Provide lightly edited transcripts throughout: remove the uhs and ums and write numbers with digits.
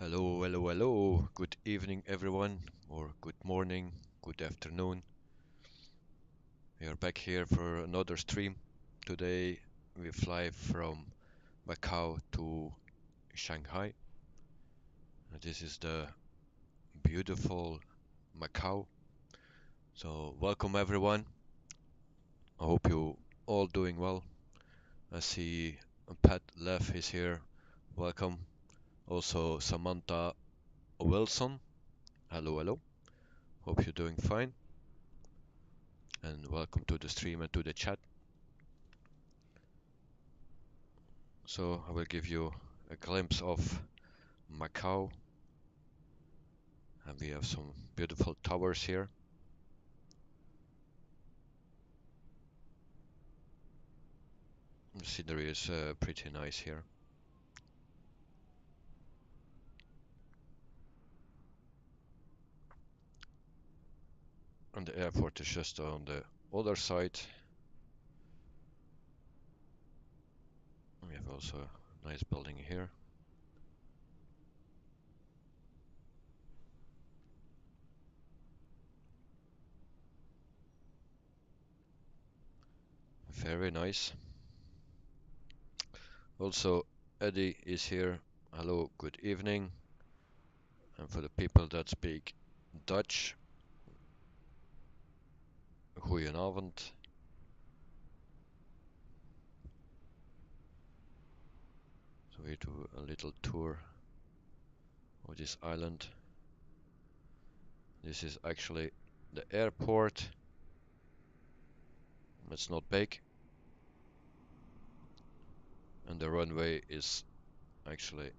Hello, hello, hello. Good evening, everyone, or good morning, good afternoon. We are back here for another stream. Today we fly from Macau to Shanghai. This is the beautiful Macau. So, welcome everyone. I hope you all doing well. I see Pat Leff is here. Welcome. Also, Samantha Wilson. Hello, hello. Hope you're doing fine. And welcome to the stream and to the chat. So I will give you a glimpse of Macau, and we have some beautiful towers here. The scenery is pretty nice here. And the airport is just on the other side. We have also a nice building here. Very nice. Also, Eddie is here. Hello, good evening. And for the people that speak Dutch, goedenavond. So we do a little tour of this island. This is actually the airport. It's not big. And the runway is actually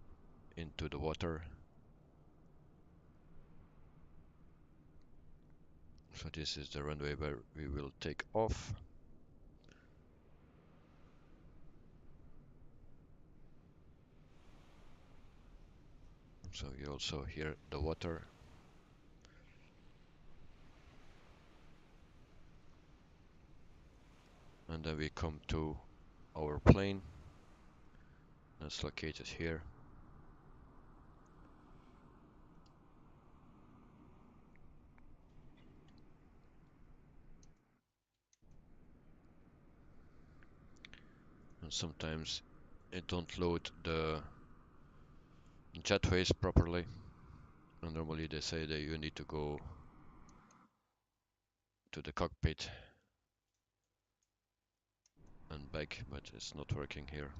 into the water. So this is the runway where we will take off. So you also hear the water. And then we come to our plane. That's located here. And sometimes it don't load the jetways properly. And normally they say that you need to go to the cockpit and back, but it's not working here.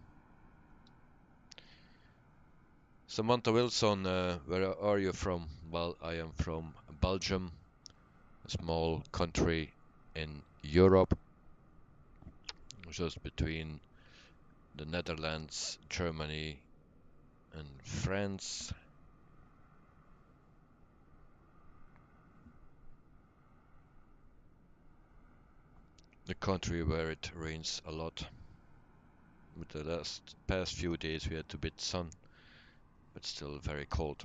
Samantha Wilson, where are you from? Well, I am from Belgium, a small country in Europe, just between the Netherlands, Germany, and France. The country where it rains a lot. With the past few days we had a bit sun, but still very cold.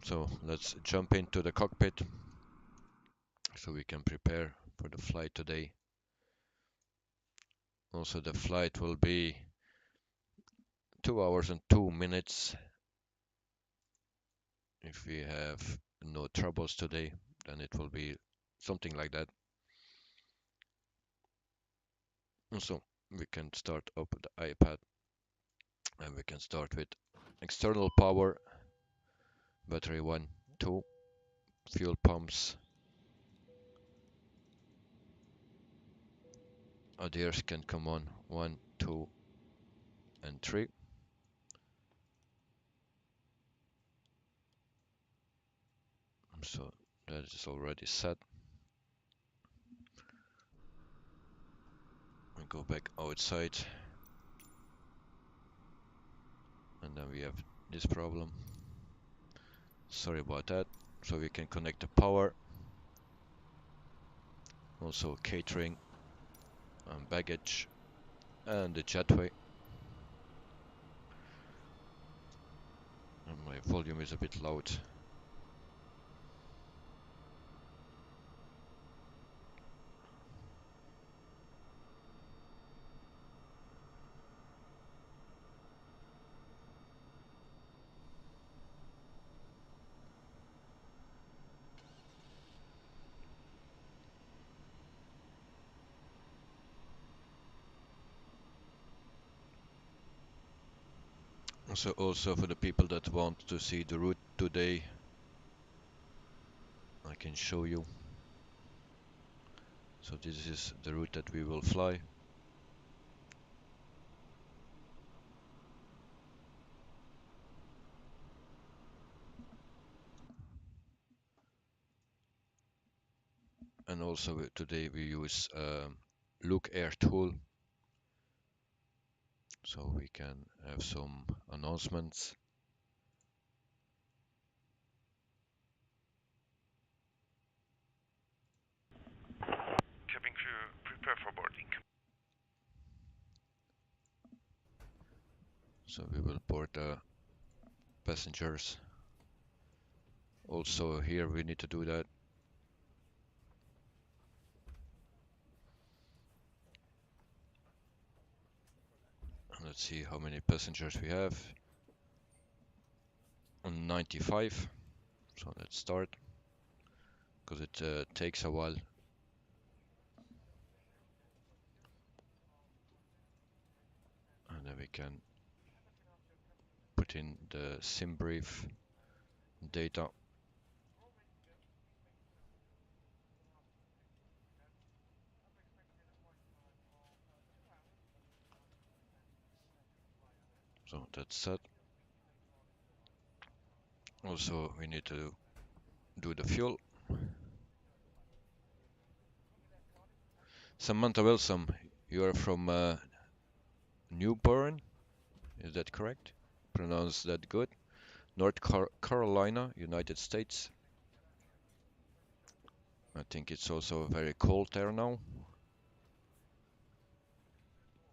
So let's jump into the cockpit so we can prepare for the flight today. Also, the flight will be 2 hours and 2 minutes. If we have no troubles today, then it will be something like that. Also, we can start up the iPad and we can start with external power, battery 1, 2, fuel pumps, adheres can come on 1, 2, and 3. So that is already set. We go back outside, and then we have this problem. Sorry about that. So we can connect the power, also catering and baggage, and the jetway. And my volume is a bit loud. So also for the people that want to see the route today, I can show you. So this is the route that we will fly. And also today we use Look Air tool, so we can have some announcements. Cabin crew, prepare for boarding. So we will board the passengers. Also here we need to do that. Let's see how many passengers we have. 95. So let's start, because it takes a while. And then we can put in the sim brief data. So that's set. Also we need to do the fuel. Samantha Wilson, you are from Newborn, is that correct? Pronounce that good. North Carolina, United States. I think it's also very cold there now.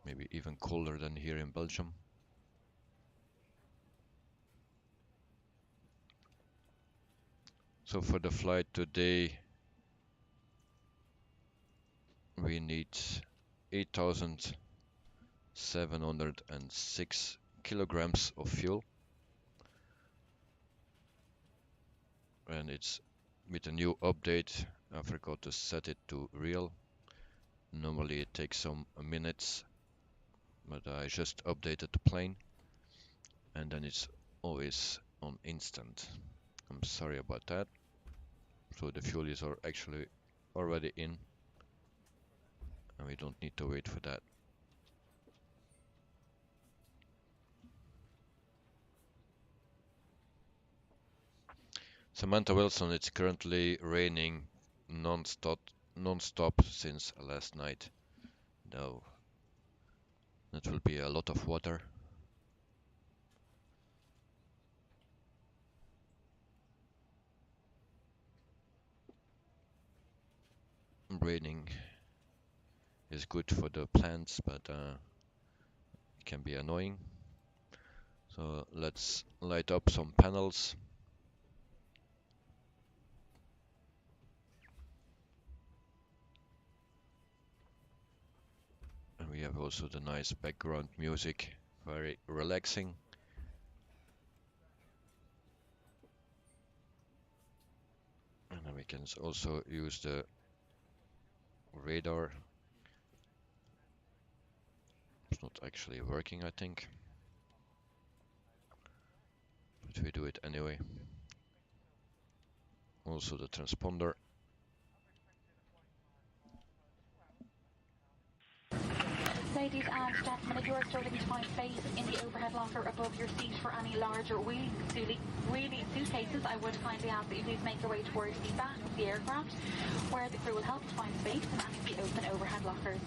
Maybe even colder than here in Belgium. So for the flight today, we need 8,706 kilograms of fuel. And it's with a new update, I forgot to set it to real. Normally it takes some minutes, but I just updated the plane, and then it's always on instant. I'm sorry about that. So the fuel is actually already in, and we don't need to wait for that. Samantha Wilson, it's currently raining non-stop since last night. No, that will be a lot of water. Raining is good for the plants, but it can be annoying. So let's light up some panels. And we have also the nice background music, very relaxing. And then we can also use the radar. It's not actually working, I think, but we do it anyway. Also the transponder. Ladies and gentlemen, if you are struggling to find space in the overhead locker above your seat for any larger wheelie suitcases, I would kindly ask that you please make your way towards the back of the aircraft, where the crew will help you find space in any of the open overhead lockers.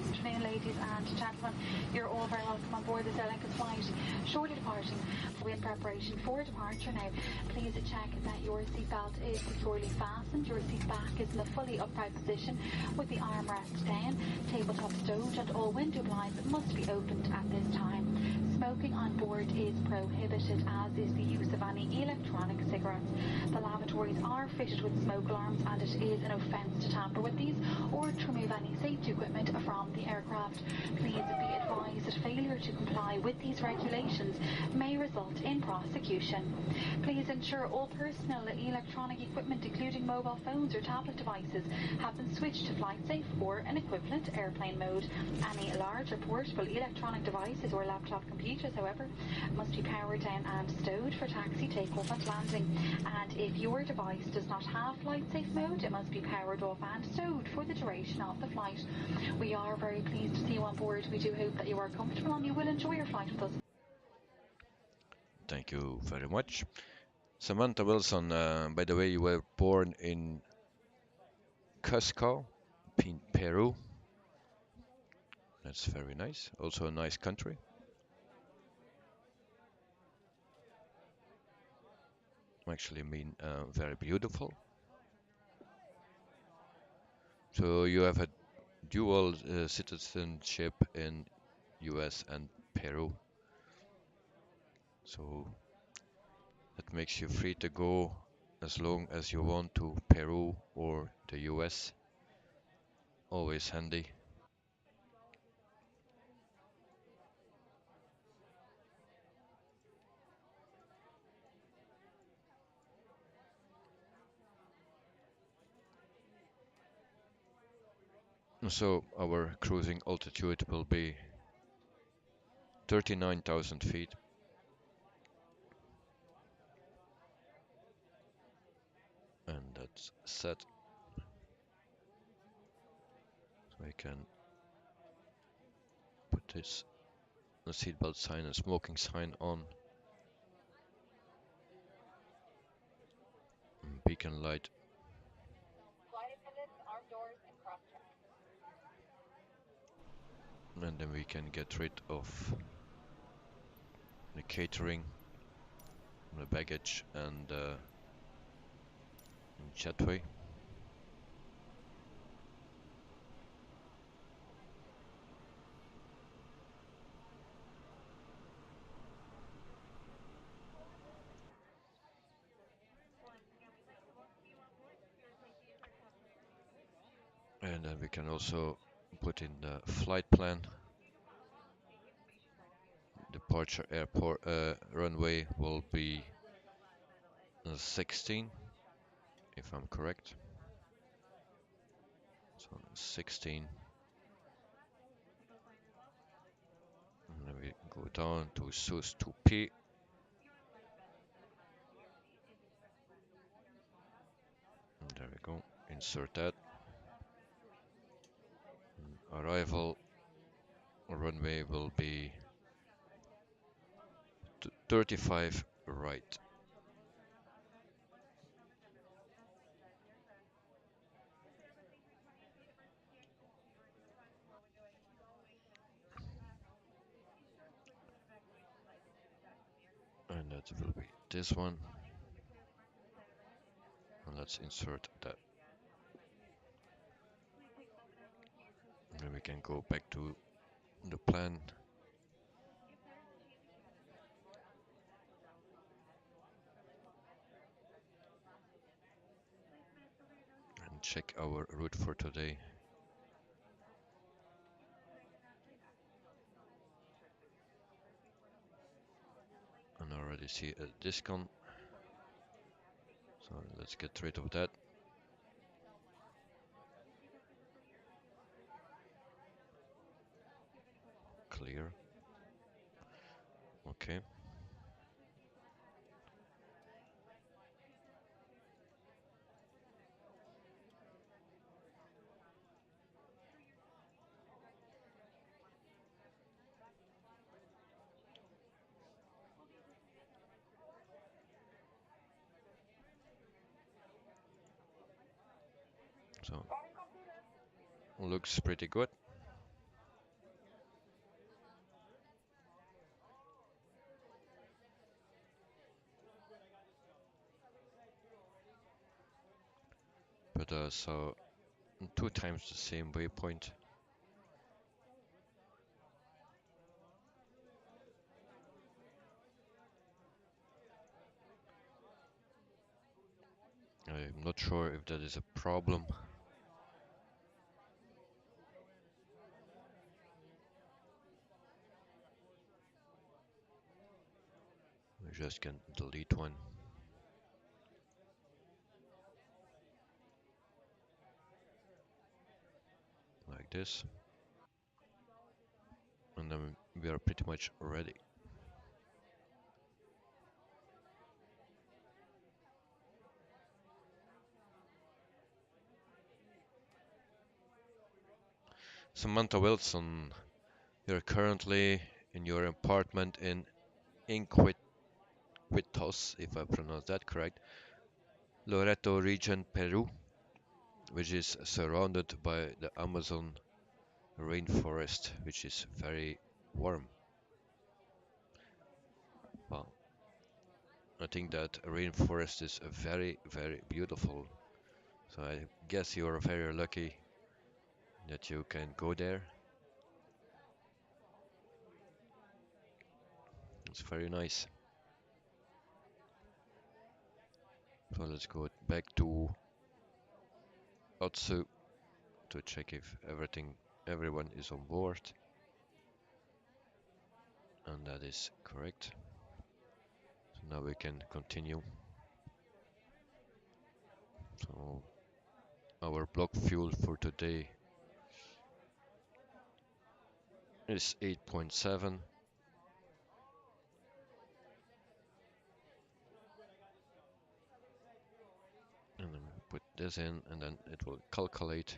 Good afternoon, ladies and gentlemen. You're all very welcome on board this Aer Lingus flight. Shortly departing, we're in preparation for departure now. Please check that your seatbelt is securely fastened, your seat back is in a fully upright position with the armrest down, tabletop stowed, and all window blinds must be opened at this time. Smoking on board is prohibited, as is the use of any electronic cigarettes. The lavatories are fitted with smoke alarms, and it is an offence to tamper with these or to remove any safety equipment from the aircraft. Please be advised that failure failure to comply with these regulations may result in prosecution. Please ensure all personal electronic equipment, including mobile phones or tablet devices, have been switched to flight safe or an equivalent airplane mode. Any large or portable electronic devices or laptop computers, however, must be powered down and stowed for taxi, takeoff and landing. And if your device does not have flight safe mode, it must be powered off and stowed for the duration of the flight. We are very pleased to see you on board. We do hope that you are comfortable and you will enjoy your flight with us. Thank you very much. Samantha Wilson, by the way, you were born in Cusco, Peru. That's very nice. Also a nice country. Actually, very beautiful. So you have a dual citizenship in US and Peru. So that makes you free to go as long as you want to Peru or the US. Always handy. So our cruising altitude will be 39,000 feet. And that's set. So I can put this seatbelt sign and smoking sign on. And beacon light. And then we can get rid of the catering, the baggage and jetway. And then we can also put in the flight plan. Departure airport runway will be 16, if I'm correct. So 16. And then we go down to SUS 2P. And there we go. Insert that. And arrival runway will be 35 right. And that will be this one. And let's insert that. And then we can go back to the plan. And check our route for today. And I already see a discount. So let's get rid of that. Clear. Okay. So looks pretty good. But so 2 times the same waypoint. I'm not sure if that is a problem. just can delete one like this, and then we are pretty much ready. Samantha Wilson, you're currently in your apartment in Inquitos, if I pronounce that correct, Loreto region, Peru, which is surrounded by the Amazon rainforest, which is very warm. Well, I think that rainforest is very, very beautiful. So I guess you are very lucky that you can go there. It's very nice. So let's go back to Otsu to check if everyone is on board. And that is correct. So now we can continue. So our block fuel for today is 8.7. And then put this in, and then it will calculate.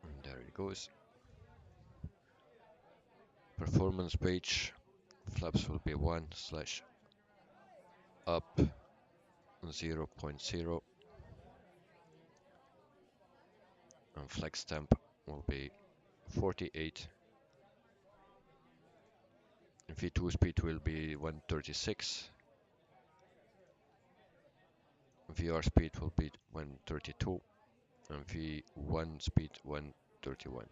And there it goes. Performance page. Flaps will be 1 slash up 0.0. And flex temp will be 48. V2 speed will be 136. VR speed will be 132. And V1 speed 131.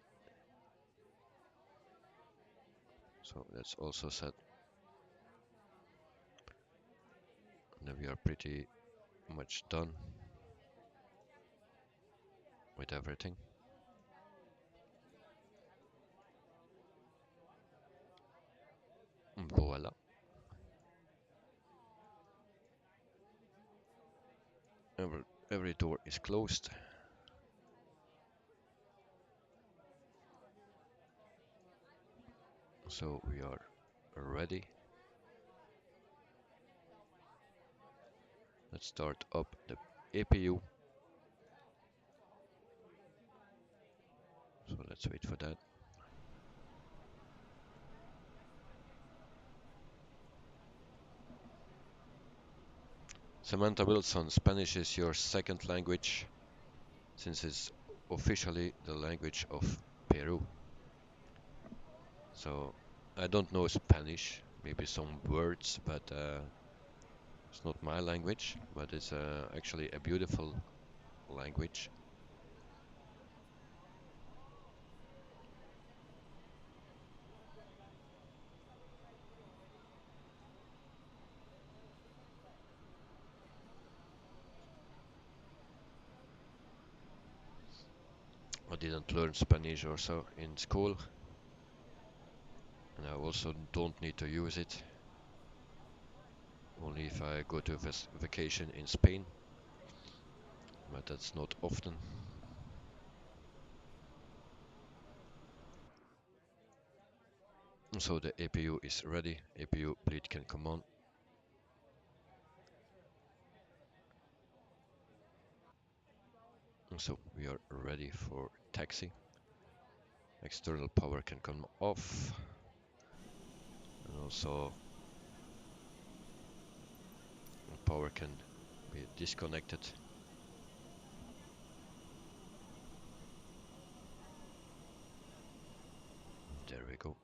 So that's also set. And then we are pretty much done with everything. Voila. Every door is closed. So we are ready. Let's start up the APU. So let's wait for that. Samantha Wilson, Spanish is your second language, since it's officially the language of Peru. So I don't know Spanish, maybe some words, but it's not my language, but it's actually a beautiful language. I didn't learn Spanish or so in school, and I also don't need to use it, only if I go to vacation in Spain, but that's not often. So the APU is ready. APU bleed can come on. So we are ready for taxi. External power can come off, and also power can be disconnected. There we go.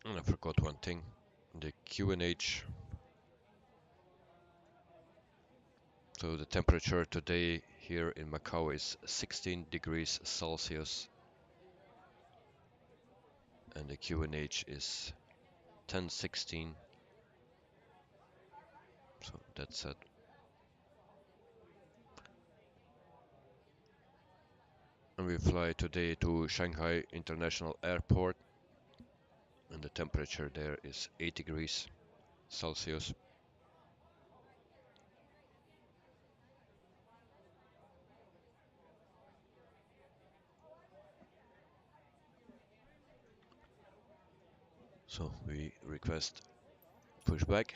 And I forgot one thing, the QNH. So the temperature today here in Macau is 16 degrees Celsius, and the QNH is 1016. So that's it. And we fly today to Shanghai International Airport, and the temperature there is 8 degrees Celsius. So we request pushback.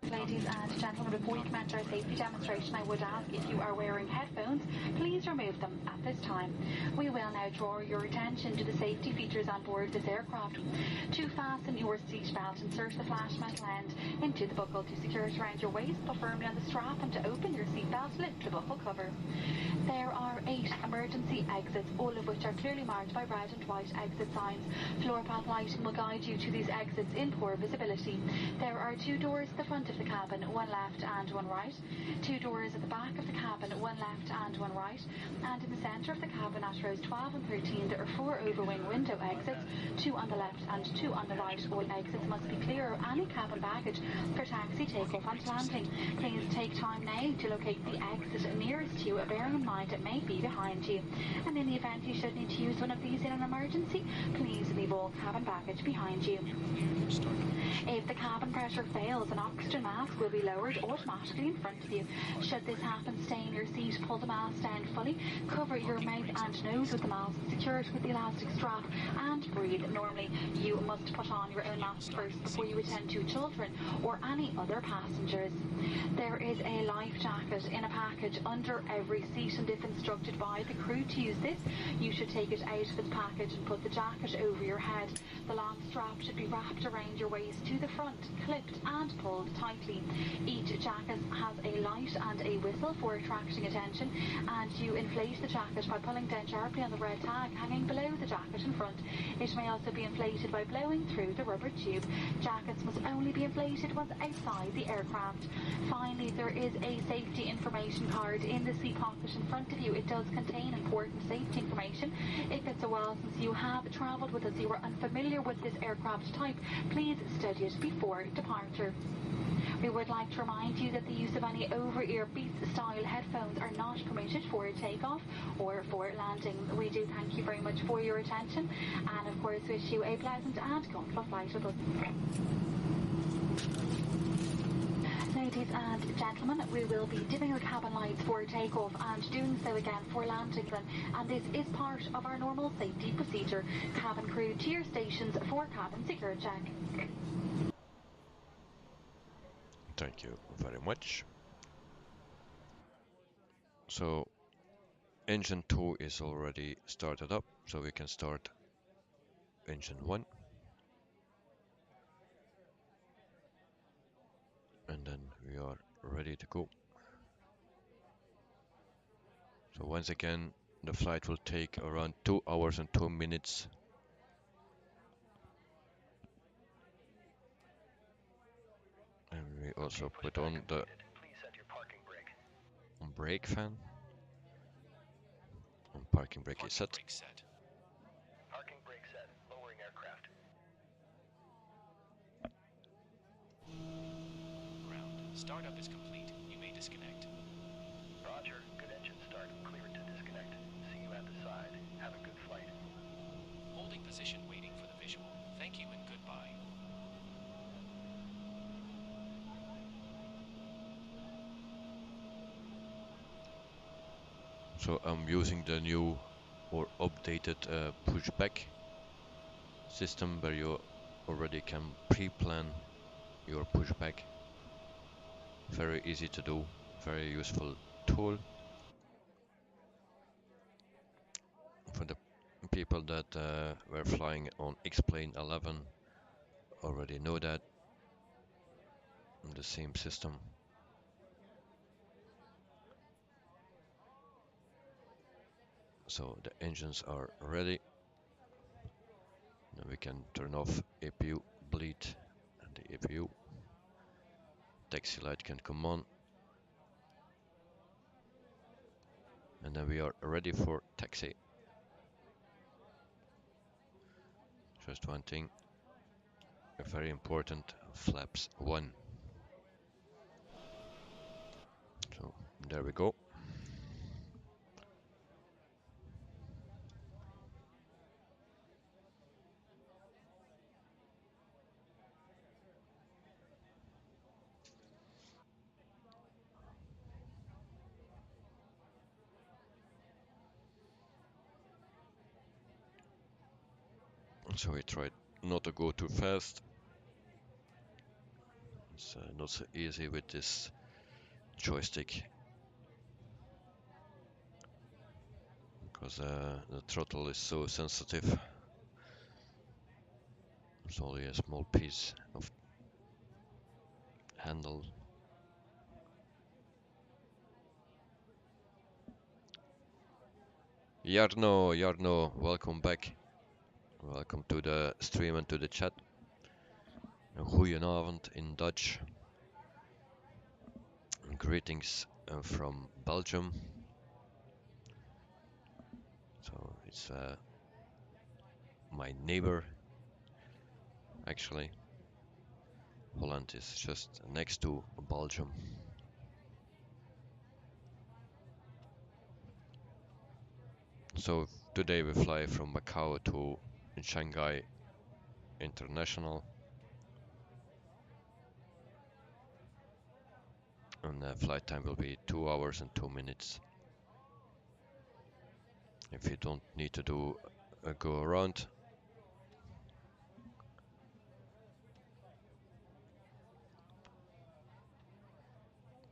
Ladies and gentlemen, before you commence our safety demonstration, I would ask if you are wearing headphones, please remove them at this time. We will now draw your attention to the safety features on board this aircraft. To fasten your seatbelt, insert the flash metal end into the buckle to secure it around your waist, pull firmly on the strap, and to open your seatbelt, lift the buckle cover. There are 8 emergency exits, all of which are clearly marked by red and white exit signs. Floor path lighting will guide you to these exits in poor visibility. There are 2 doors at the front of the cabin, one left and one right. 2 doors at the back of the cabin, one left and one right. And in the centre of the cabin at rows 12 and 13, there are 4 overwing window exits, 2 on the left and 2 on the right. All exits must be clear of any cabin baggage for taxi, takeoff and landing. Please take time now to locate the exit nearest you, bearing in mind it may be behind you. And in the event you should need to use one of these in an emergency, please leave all cabin baggage behind you. If the cabin pressure fails, an oxygen mask will be lowered automatically in front of you. Should this happen, stay in your seat, pull the mask down fully, cover your mouth and nose with the mask, secure it with the elastic strap, and breathe normally. You must put on your own mask first before you attend to children or any other passengers. There is a life jacket in a package under every seat, and if instructed by the crew to use this, you should take it out of its package and put the jacket over your head. The long strap should be wrapped around your waist to the front, clipped and pulled tightly. Each jacket has a light and a whistle for attracting attention, and you inflate the jacket by pulling down sharply on the red tag hanging below the jacket in front. It may also be inflated by blowing through the rubber tube. Jackets must only be inflated once outside the aircraft. Finally, there is a safety information card in the seat pocket in front of you. It does contain important safety information. If it's a while since you have travelled with us, you are unfamiliar with this aircraft type, please study it before departure. We would like to remind you that the use of any over-ear Beats-style headphones are not permitted for takeoff or for landing. We do thank you very much for your attention, and of course wish you a pleasant and comfortable flight with us. Ladies and gentlemen, we will be dimming the cabin lights for takeoff and doing so again for landing, and this is part of our normal safety procedure. Cabin crew to your stations for cabin security check. Thank you very much. So engine 2 is already started up, so we can start engine 1. And then we are ready to go. So once again, the flight will take around 2 hours and 2 minutes. And we also put on the brake fan. And parking brake is set. Parking brake set. Lowering aircraft. Ground. Startup is complete. You may disconnect. Roger. Good engine start. Clear to disconnect. See you at the side. Have a good flight. Holding position, waiting for the visual. Thank you and goodbye. So I'm using the new or updated pushback system where you already can pre-plan your pushback. Very easy to do, very useful tool. For the people that were flying on X-Plane 11 already know that, the same system. So the engines are ready. Now we can turn off APU bleed and the APU. Taxi light can come on. And then we are ready for taxi. Just one thing, very important, flaps 1. So there we go. So we tried not to go too fast. It's not so easy with this joystick because the throttle is so sensitive. It's only a small piece of handle. Jarno, welcome back. Welcome to the stream and to the chat. Een goedenavond in Dutch. Greetings from Belgium. So it's my neighbor, actually. Holland is just next to Belgium. So today we fly from Macau to Shanghai International, and the flight time will be 2 hours and 2 minutes. If you don't need to do a go around,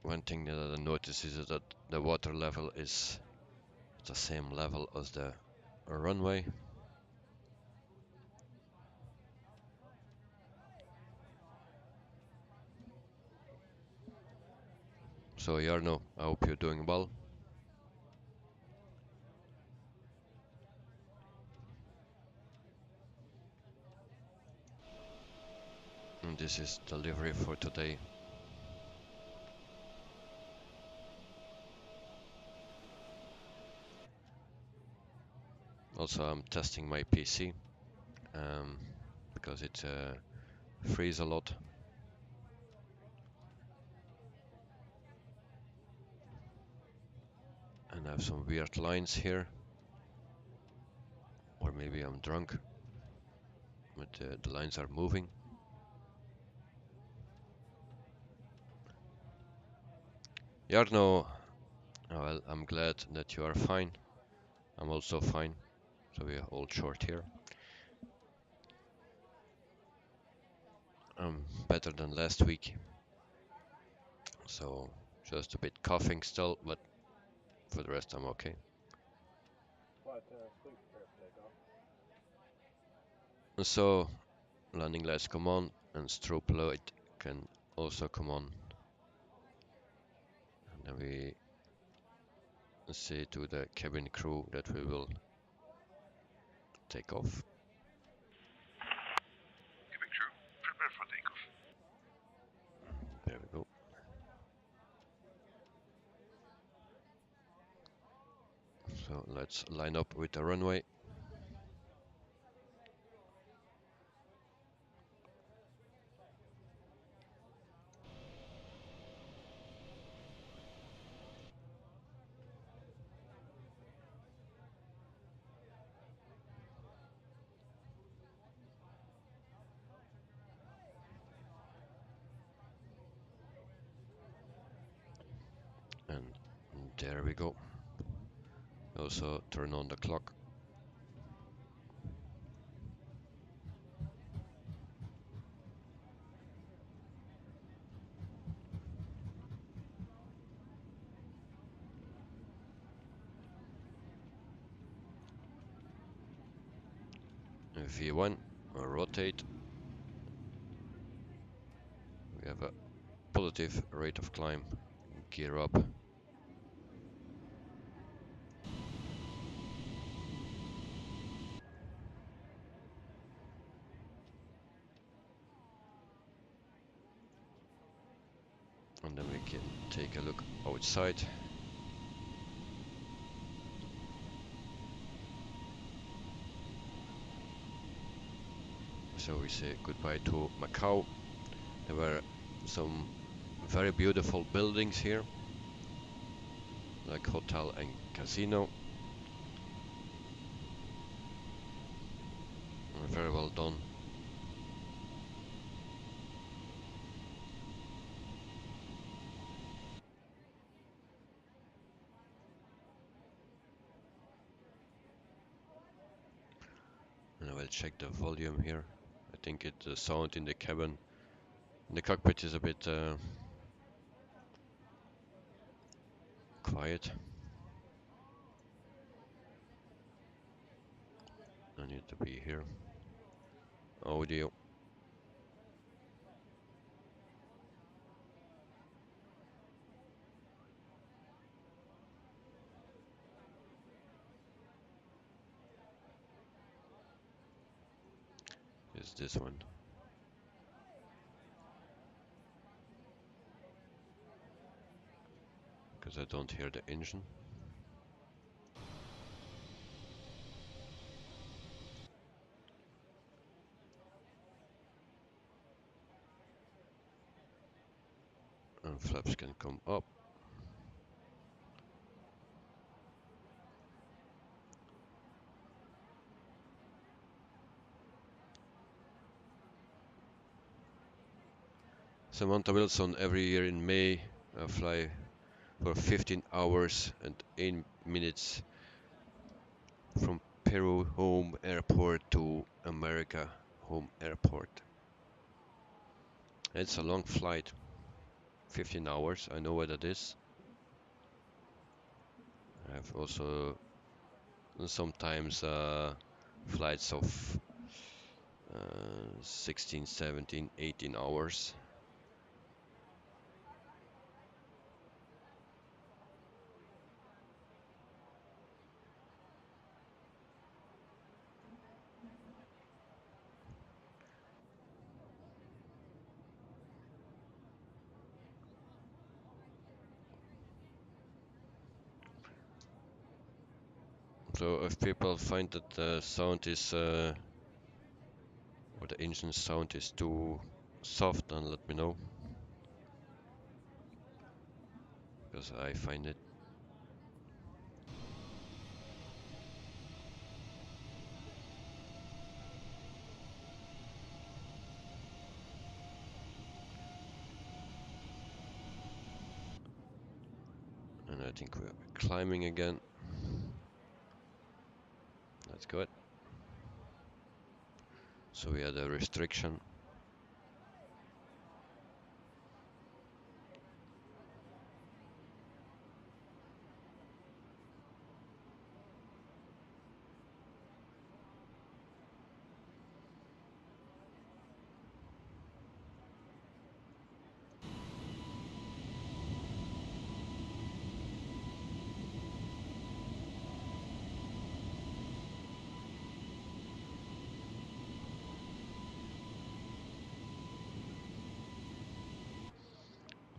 one thing that I notice is that the water level is the same level as the runway. So Jarno, I hope you're doing well. And this is delivery for today. Also, I'm testing my PC because it freezes a lot. And I have some weird lines here. Or maybe I'm drunk, but the lines are moving. Jarno, well, I'm glad that you are fine. I'm also fine, so we are all short here. I'm better than last week, so just a bit coughing still, but for the rest I'm okay. So landing lights come on and strobe light can also come on, and then we say to the cabin crew that we will take off. Cabin crew, prepare for takeoff. There we go. So let's line up with the runway. And there we go. Also turn on the clock. V1, rotate. We have a positive rate of climb. Gear up. And then we can take a look outside. So we say goodbye to Macau. There were some very beautiful buildings here, like hotel and casino. Very well done. And I will check the volume here. I think the sound in the cabin, in the cockpit is a bit quiet. I need to be here. Audio. Is this one. Because I don't hear the engine. And flaps can come up. Samantha Wilson, every year in May, I fly for 15 hours and 8 minutes from Peru home airport to America home airport. It's a long flight, 15 hours, I know what it is. I have also sometimes flights of 16, 17, 18 hours. So if people find that the sound is or the engine sound is too soft, then let me know, because I find it. And I think we're climbing again. That's good. So we had a restriction.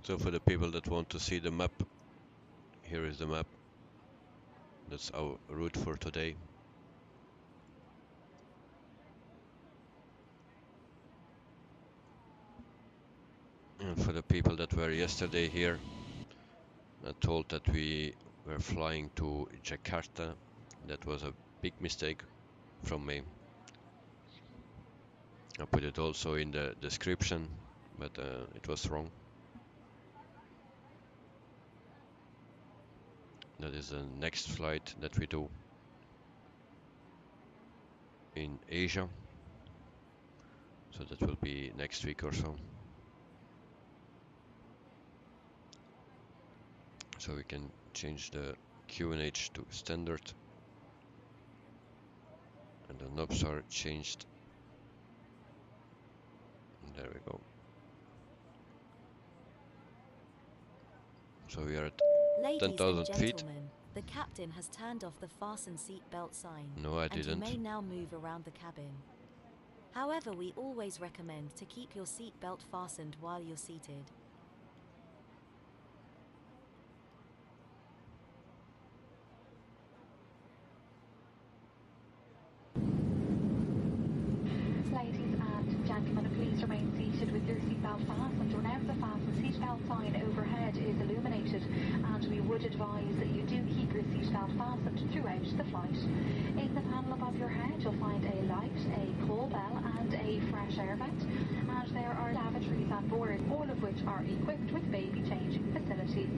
So for the people that want to see the map, here is the map. That's our route for today. And for the people that were yesterday here, I told that we were flying to Jakarta. That was a big mistake from me. I put it also in the description, but it was wrong. That is the next flight that we do in Asia. So that will be next week or so. So we can change the QNH to standard. And the knobs are changed. And there we go. So we are at 10,000 feet. The captain has turned off the fasten seat belt sign. No, I didn't. And you may now move around the cabin. However, we always recommend to keep your seat belt fastened while you're seated. Ladies and gentlemen, please remain seated with your seatbelt fastened. Whenever the fasten seatbelt sign overhead is illuminated, and we would advise that you do keep your seatbelt fastened throughout the flight. In the panel above your head, you'll find a light, a call bell, and a fresh air vent. And there are lavatories on board, all of which are equipped with baby changing facilities.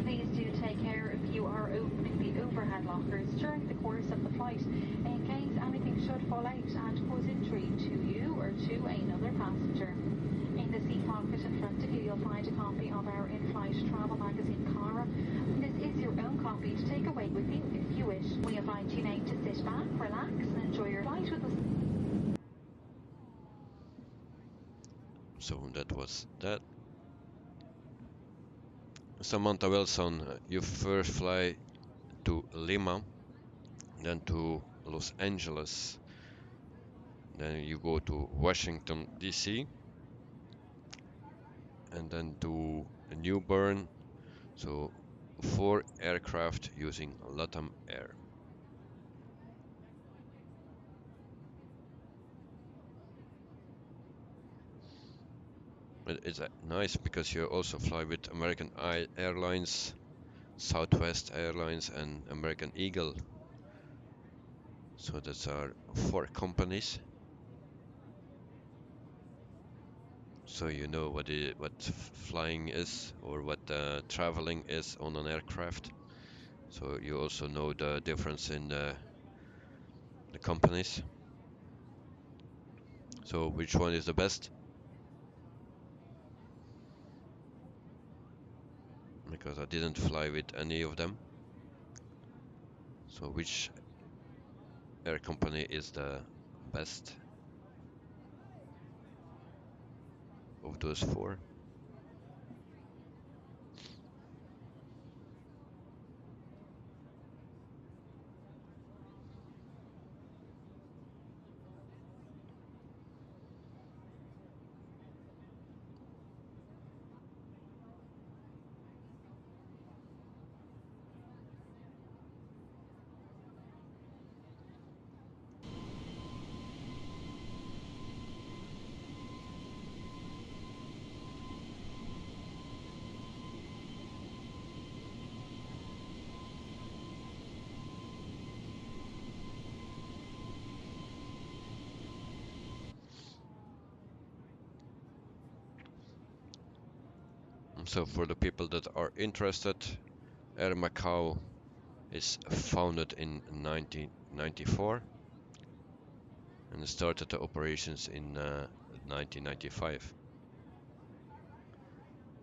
Please do take care if you are opening the overhead lockers during the course of the flight in case anything should fall out and cause injury to you or to another passenger. In the seat pocket in front of you, you'll find a copy of our in-flight travel magazine, Cara. This is your own copy to take away with you if you wish. We invite you now to sit back, relax, and enjoy your flight with us. So that was that. Samantha Wilson, you first fly to Lima, then to Los Angeles, then you go to Washington DC, and then to New Bern. So 4 aircraft using LATAM Air. It's nice because you also fly with American Airlines, Southwest Airlines, and American Eagle. So that's our 4 companies. So you know what flying is, or what traveling is on an aircraft. So you also know the difference in the companies. So which one is the best? Because I didn't fly with any of them. So which air company is the best of those 4? So for the people that are interested, Air Macau is founded in 1994 and started the operations in 1995.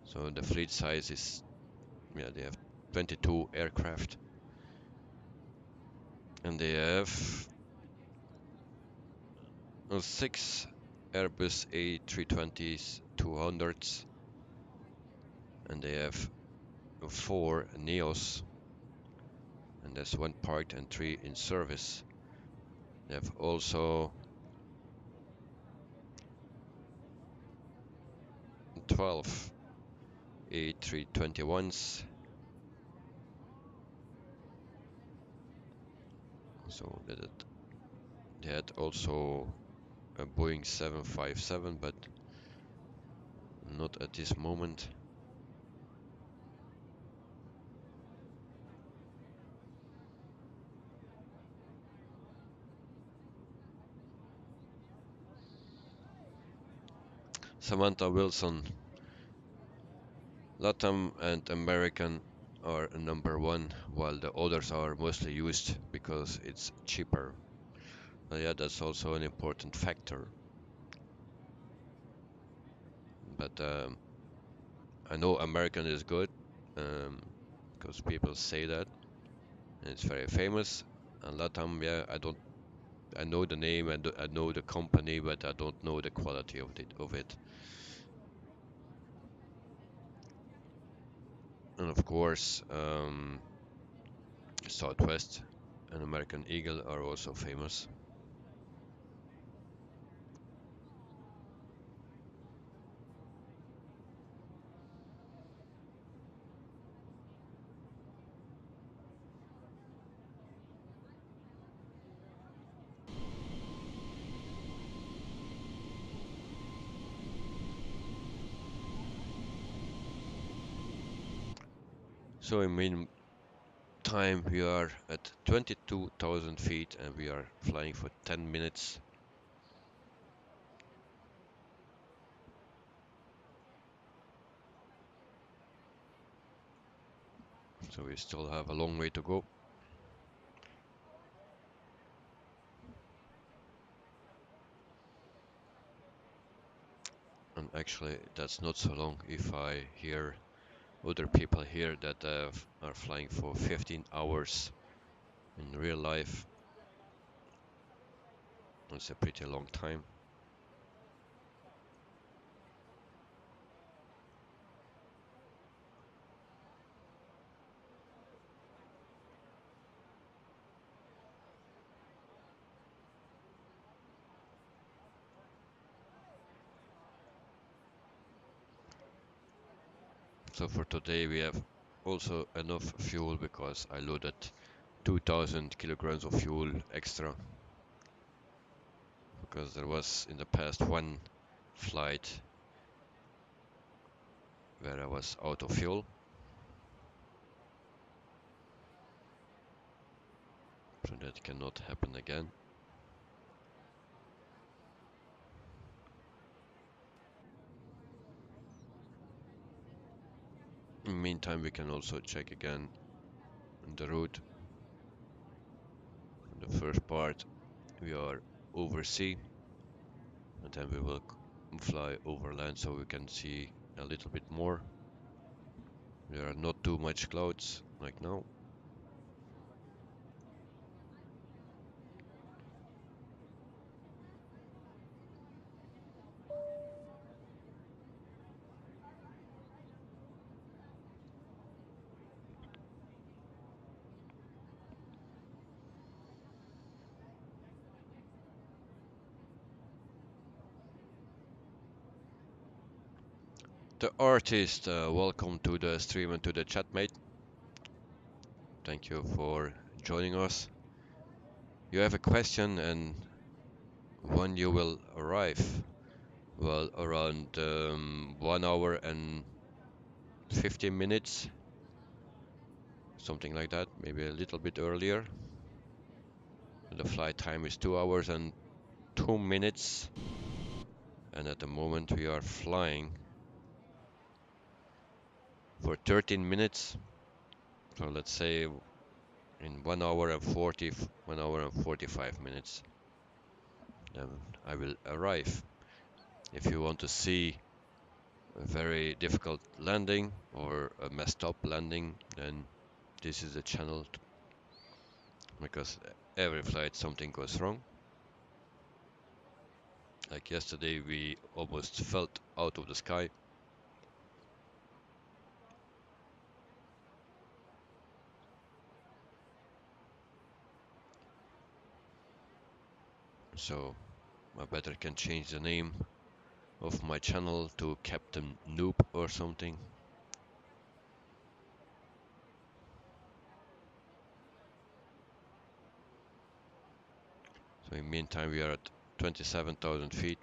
So the fleet size is, they have 22 aircraft, and they have 6 Airbus A320s 200s, and they have 4 Neos, and there's 1 parked and 3 in service. They have also 12 A321s. So they had also a Boeing 757, but not at this moment. Samantha Wilson, LATAM and American are number 1, while the others are mostly used because it's cheaper. But yeah, that's also an important factor. But I know American is good, because people say that, and it's very famous. And LATAM, yeah, I know the name and I know the company, but I don't know the quality of it. And of course, Southwest and American Eagle are also famous. So in meantime, we are at 22,000 feet and we are flying for 10 minutes. So we still have a long way to go. Actually, that's not so long if I hear other people here that are flying for 15 hours in real life. It's a pretty long time. So for today we have also enough fuel because I loaded 2000 kilograms of fuel extra, because there was in the past one flight where I was out of fuel. So that cannot happen again. In the meantime, we can also check again the route. In the first part we are over sea, and then we will fly over land so we can see a little bit more. There are not too much clouds like now. The artist, welcome to the stream and to the chat, mate. Thank you for joining us. You have a question, and when you will arrive? Well, around 1 hour and 15 minutes, something like that, maybe a little bit earlier. The flight time is 2 hours and 2 minutes, and at the moment we are flying for 13 minutes. So let's say in 1 hour and 1 hour and 45 minutes, then I will arrive. If you want to see a very difficult landing or a messed up landing, then this is the channel, because every flight something goes wrong. Like yesterday we almost fell out of the sky. So I better can change the name of my channel to Captain Noob or something. So in the meantime we are at 27,000 feet.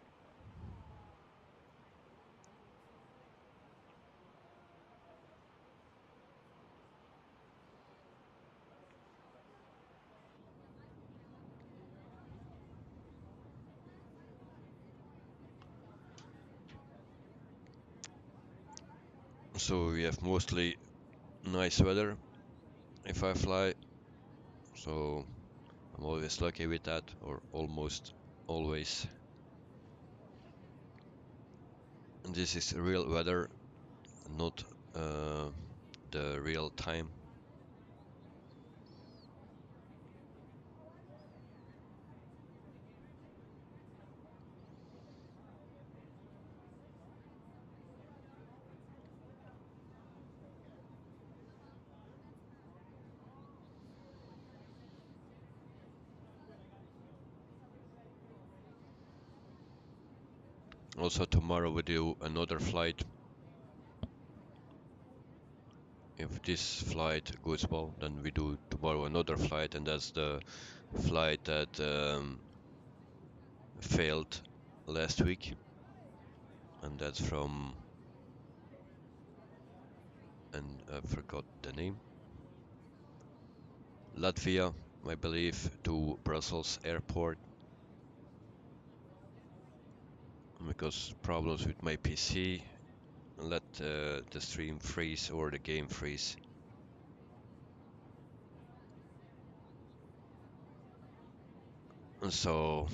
So we have mostly nice weather if I fly, so I'm always lucky with that, or almost always. And this is real weather, not the real time. Also tomorrow we do another flight. If this flight goes well, then we do tomorrow another flight, and that's the flight that failed last week, and that's from, and I forgot the name, Latvia, I believe, to Brussels airport, because problems with my PC let the stream freeze or the game freeze. And so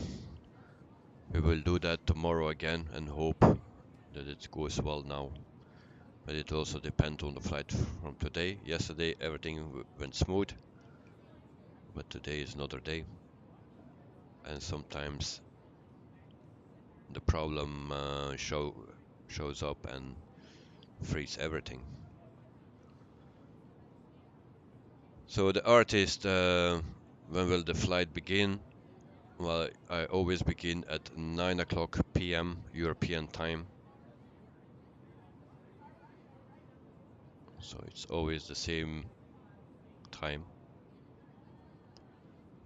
we will do that tomorrow again and hope that it goes well now. But it also depends on the flight from today. Yesterday everything went smooth, but today is another day. And sometimes the problem shows up and frees everything. So the artist, when will the flight begin? Well, I always begin at 9 o'clock p.m. European time. So it's always the same time,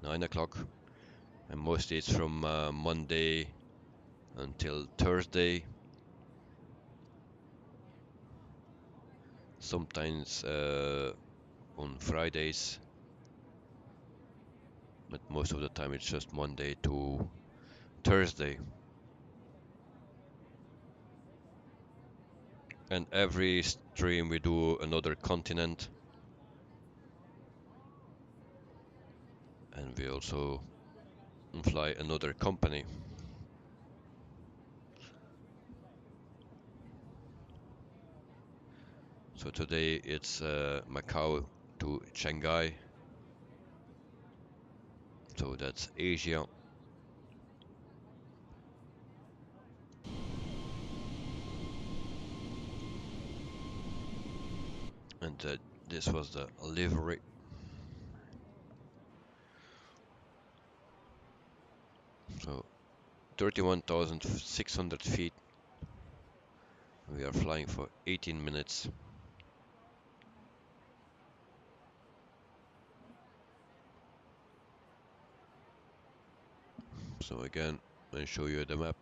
9 o'clock. And mostly it's from Monday until Thursday. Sometimes on Fridays. But most of the time it's just Monday to Thursday. And every stream we do another continent. And we also fly another company. So today it's Macau to Shanghai. So that's Asia. And this was the livery. So 31,600 feet. We are flying for 18 minutes. So again, I'll show you the map.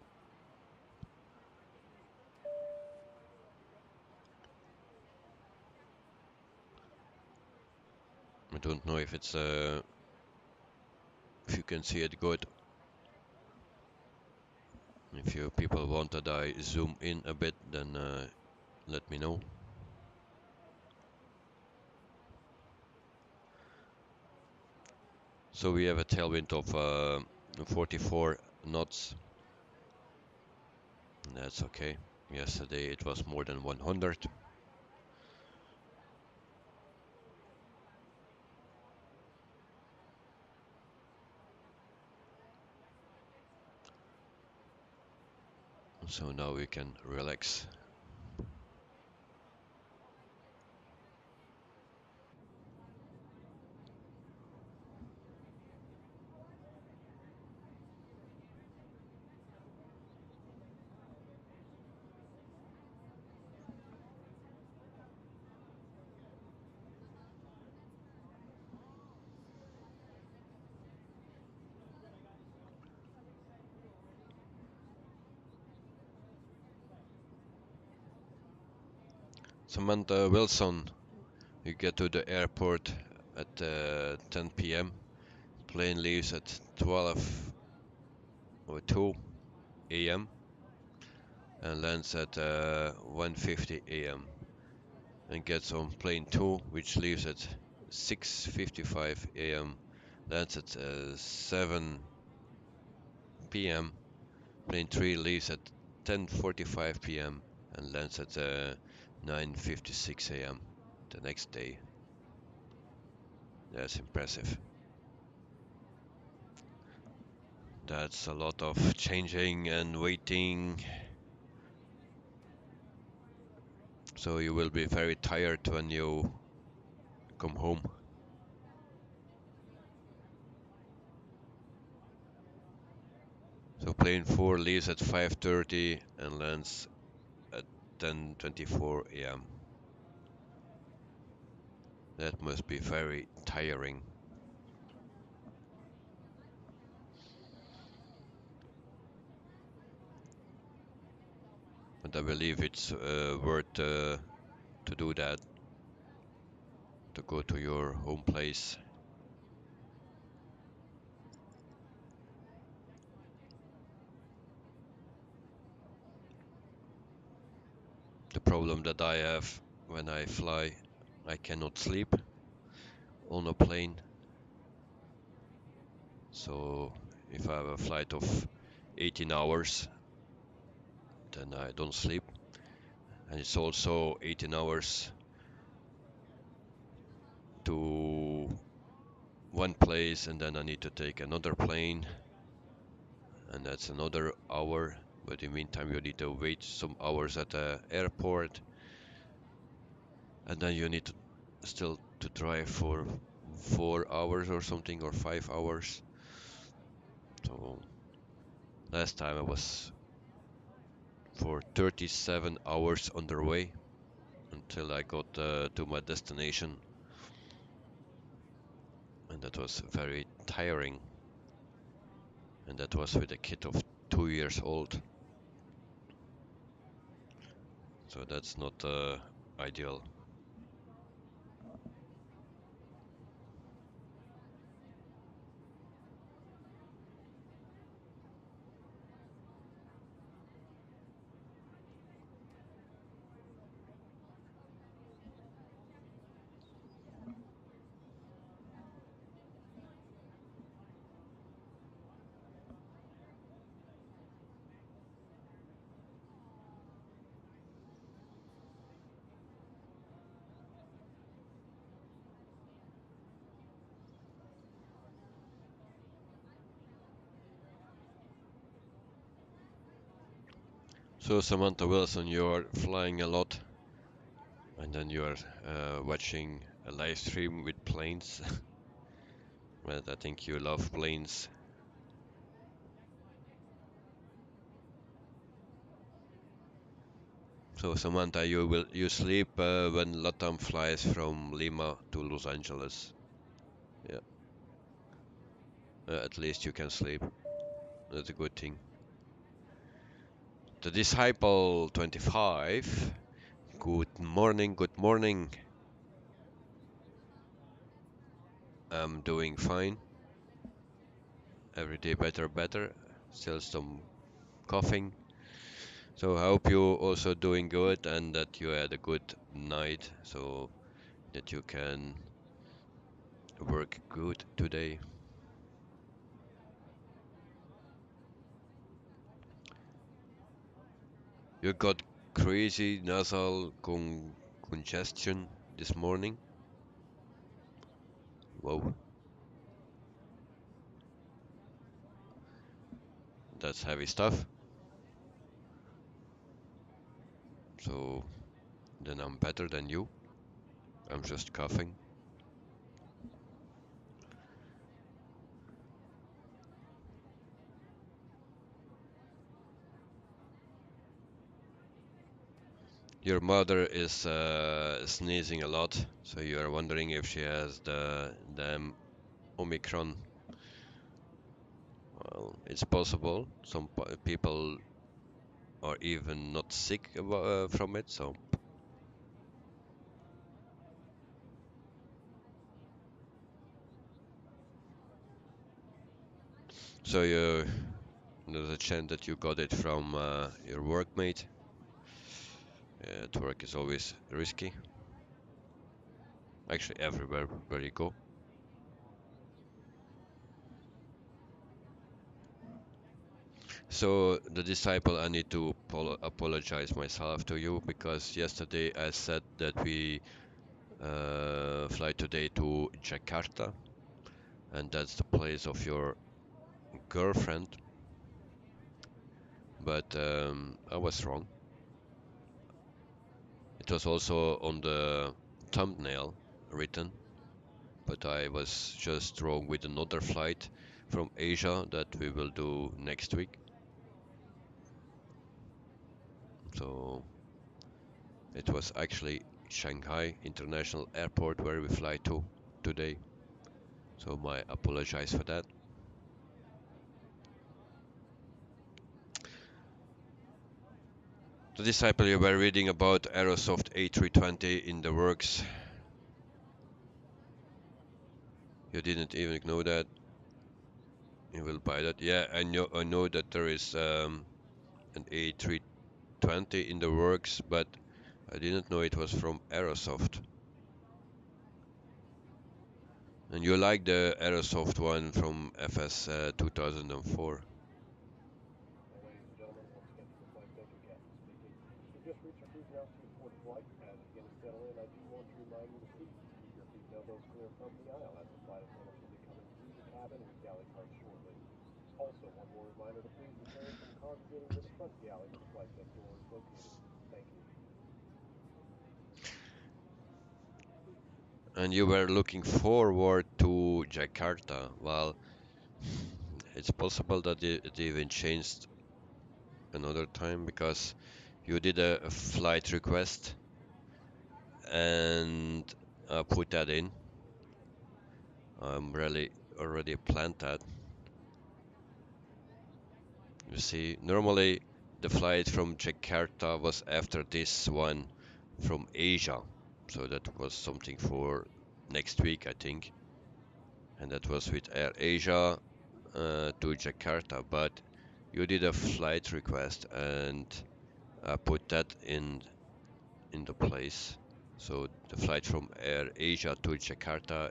I don't know if it's if you can see it good. If you people want that I zoom in a bit, then let me know. So we have a tailwind of 44 knots. And that's okay. Yesterday it was more than 100. So now we can relax. Samantha Wilson, you get to the airport at 10 p.m. Plane leaves at 12:02 a.m. and lands at 1:50 a.m. and gets on plane 2, which leaves at 6:55 a.m. lands at 7 p.m. Plane 3 leaves at 10:45 p.m. and lands at 9:56 a.m. the next day. That's impressive. That's a lot of changing and waiting. So you will be very tired when you come home. So plane 4 leaves at 5:30 and lands at 10:24 a.m. That must be very tiring. But I believe it's worth to do that, to go to your home place. The problem that I have when I fly, I cannot sleep on a plane. So if I have a flight of 18 hours, then I don't sleep. and it's also 18 hours to one place, and then I need to take another plane, and that's another hour. But in the meantime, you need to wait some hours at the airport, and then you need to still to drive for 4 hours or something, or 5 hours. So last time I was for 37 hours on the way until I got to my destination, and that was very tiring, and that was with a kid of 2 years old, so that's not ideal. So Samantha Wilson, you are flying a lot, and then you are watching a live stream with planes. But I think you love planes. So Samantha, you sleep when Latam flies from Lima to Los Angeles. Yeah, at least you can sleep. That's a good thing. The Disciple 25. Good morning, good morning. I'm doing fine. Every day better, better. Still some coughing. So I hope you also doing good and that you had a good night so that you can work good today. You got crazy nasal congestion this morning? Whoa, that's heavy stuff. So then I'm better than you. I'm just coughing. Your mother is sneezing a lot, so you are wondering if she has the Omicron. Well, it's possible. Some people are even not sick from it, so there's a chance that you got it from your workmate. At work is always risky. Actually, everywhere where you go. So the Disciple, I need to apologize myself to you because yesterday I said that we fly today to Jakarta, and that's the place of your girlfriend. But I was wrong. It was also on the thumbnail written, but I was just wrong with another flight from Asia that we will do next week. So it was actually Shanghai International Airport where we fly to today. So I apologize for that. The Disciple, you were reading about Aerosoft A320 in the works. You didn't even know that. You will buy that. Yeah, I know that there is an A320 in the works, but I didn't know it was from Aerosoft. And you like the Aerosoft one from FS 2004. Ladies and gentlemen, once again, to the flight deck again speaking. We've just reached our cruise altitude those clear from the aisle as the flight attendants will be coming through the cabin with galley cards shortly. Also, one more reminder to please refrain from congregating to the front galley where the flight deck door is located. Thank you. And you were looking forward to Jakarta. Well, it's possible that it even changed another time because you did a flight request and put that in. I'm really already planned that. You see, normally the flight from Jakarta was after this one from Asia. So that was something for next week, I think. And that was with Air Asia to Jakarta. But you did a flight request and put that in the place. So the flight from Air Asia to Jakarta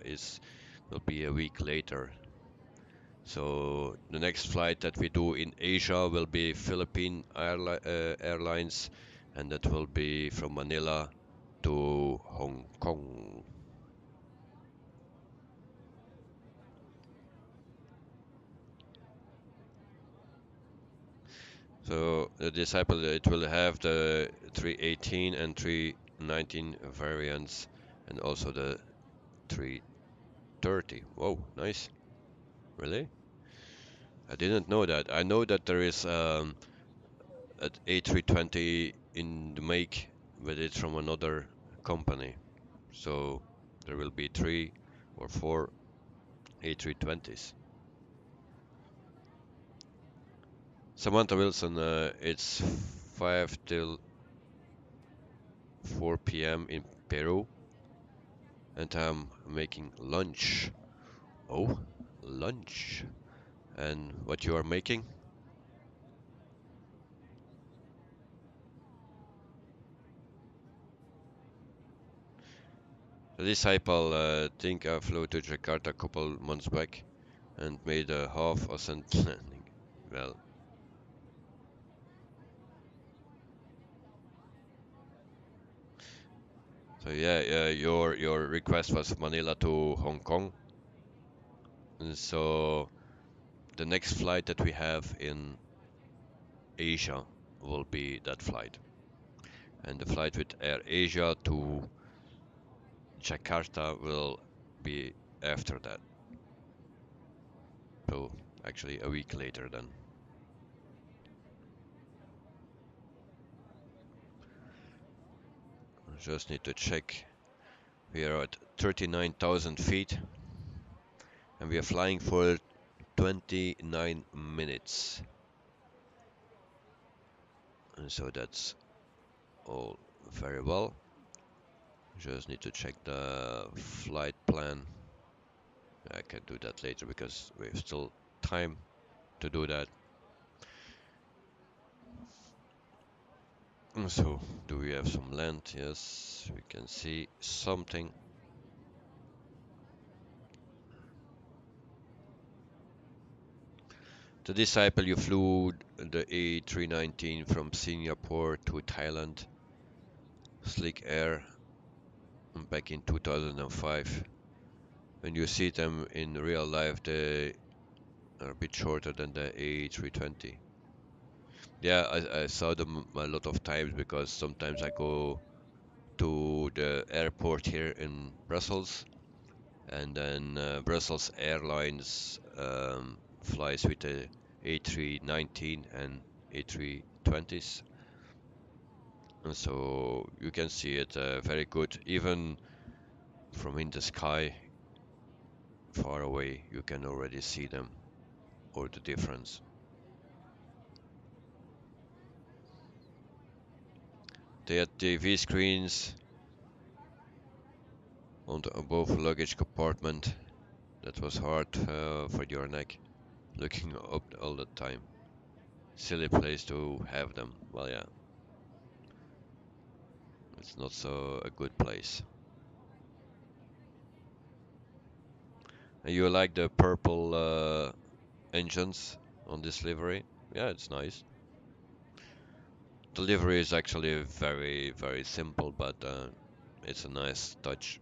will be a week later. So the next flight that we do in Asia will be Philippine Airlines, and that will be from Manila to Hong Kong. So the Disciple, it will have the 318 and 319 variants, and also the 330. Whoa, nice. Really? I didn't know that. I know that there is an a320 in the make, but it's from another company. So there will be 3 or 4 A320s. Samantha Wilson, it's 5 till 4 p.m. in Peru, and I'm making lunch. Oh, lunch. And what you are making? The Disciple, think I flew to Jakarta a couple months back and made a half ascent landing. Well, so yeah, your request was Manila to Hong Kong. And so the next flight that we have in Asia will be that flight. And the flight with Air Asia to Jakarta will be after that. So actually a week later then. I just need to check. We are at 39,000 feet and we are flying for 29 minutes. And so that's all very well. Just need to check the flight plan. I can do that later because we have still time to do that. So, do we have some land? Yes, we can see something. The Disciple, you flew the A319 from Singapore to Thailand, Slick Air, back in 2005. When you see them in real life, they are a bit shorter than the A320. Yeah, I saw them a lot of times because sometimes I go to the airport here in Brussels, and then Brussels Airlines flies with the A319 and A320s, and so you can see it very good. Even from in the sky, far away, you can already see them or the difference. They had TV screens on the above luggage compartment. That was hard for your neck, looking up all the time. Silly place to have them. Well, yeah, it's not so a good place. And you like the purple engines on this livery? Yeah, it's nice. The livery is actually very, very simple, but it's a nice touch.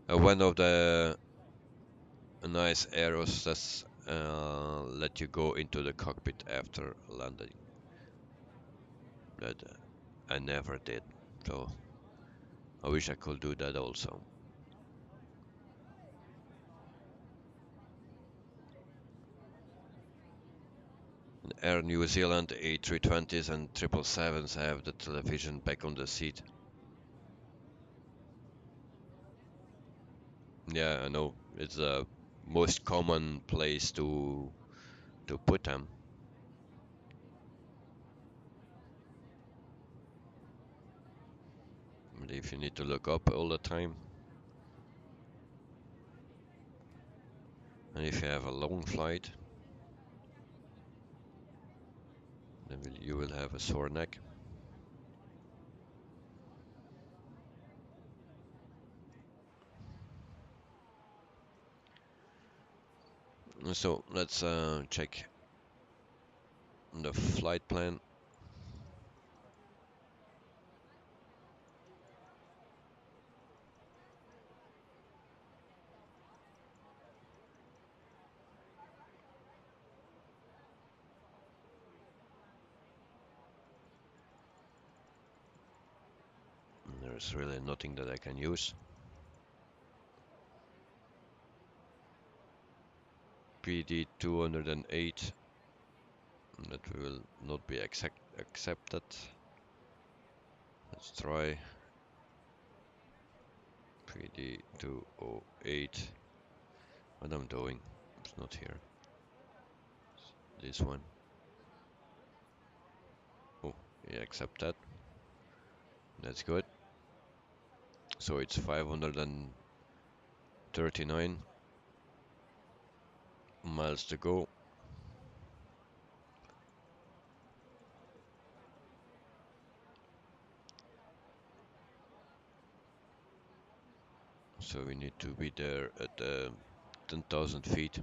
One of the nice arrows that let you go into the cockpit after landing. That I never did, so I wish I could do that also. Air New Zealand A320s and 777s have the television back on the seat. Yeah, I know. It's the most common place to put them. But if you need to look up all the time, and if you have a long flight, then you will have a sore neck. So let's check the flight plan. There's really nothing that I can use. PD 208, that will not be accepted. Let's try PD 208. What I'm doing, it's not here. It's this one. Oh, yeah, accept that. That's good. So it's 539 miles to go. So we need to be there at 10,000 feet.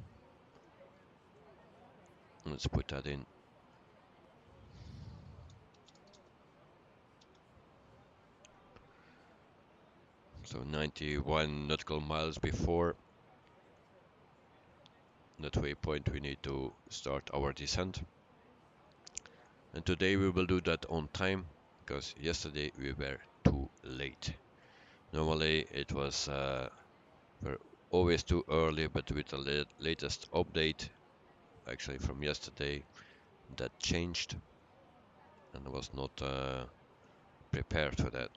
Let's put that in. So 91 nautical miles before that waypoint we need to start our descent. And today we will do that on time, because yesterday we were too late. Normally it was we're always too early, but with the latest update, actually from yesterday, that changed, and I was not prepared for that.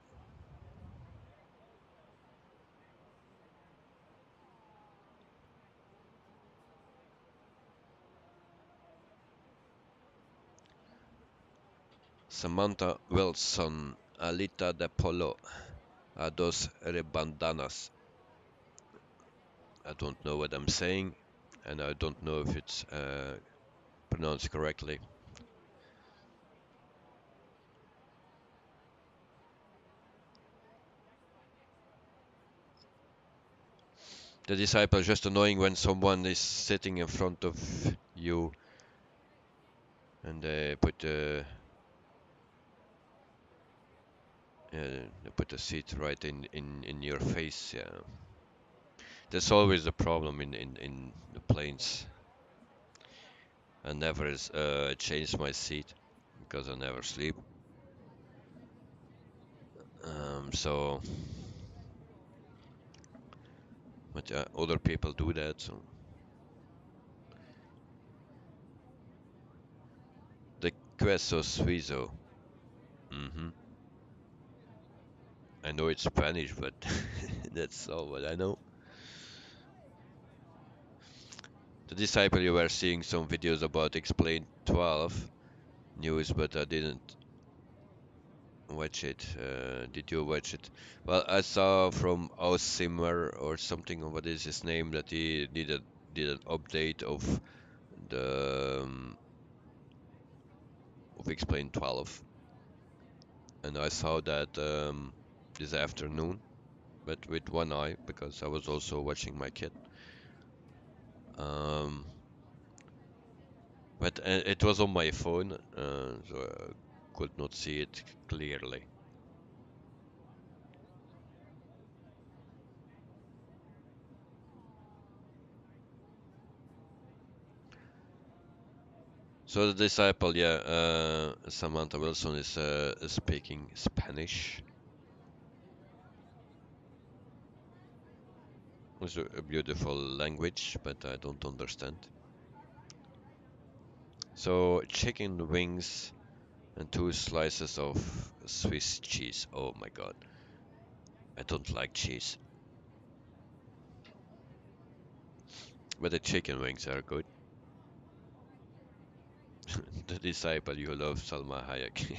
Samantha Wilson, Alita de Polo, a dos rebandanas. I don't know what I'm saying, and I don't know if it's pronounced correctly. The disciple is just annoying when someone is sitting in front of you and they put the seat right in your face. Yeah, that's always the problem in the planes. I never change my seat because I never sleep. So, but other people do that. So the queso suizo. I know it's Spanish, but that's all what I know. The disciple, you were seeing some videos about Explain 12 news, but I didn't watch it. Did you watch it? Well, I saw from Ausimmer or something. What is his name? That he did an update of the of Explain 12, and I saw that this afternoon, but with one eye because I was also watching my kid. But it was on my phone, so I could not see it clearly. So the disciple, yeah, Samantha Wilson is speaking Spanish. It's a beautiful language, but I don't understand. So chicken wings and 2 slices of Swiss cheese. Oh my god, I don't like cheese. But the chicken wings are good. The disciple, you love Salma Hayek.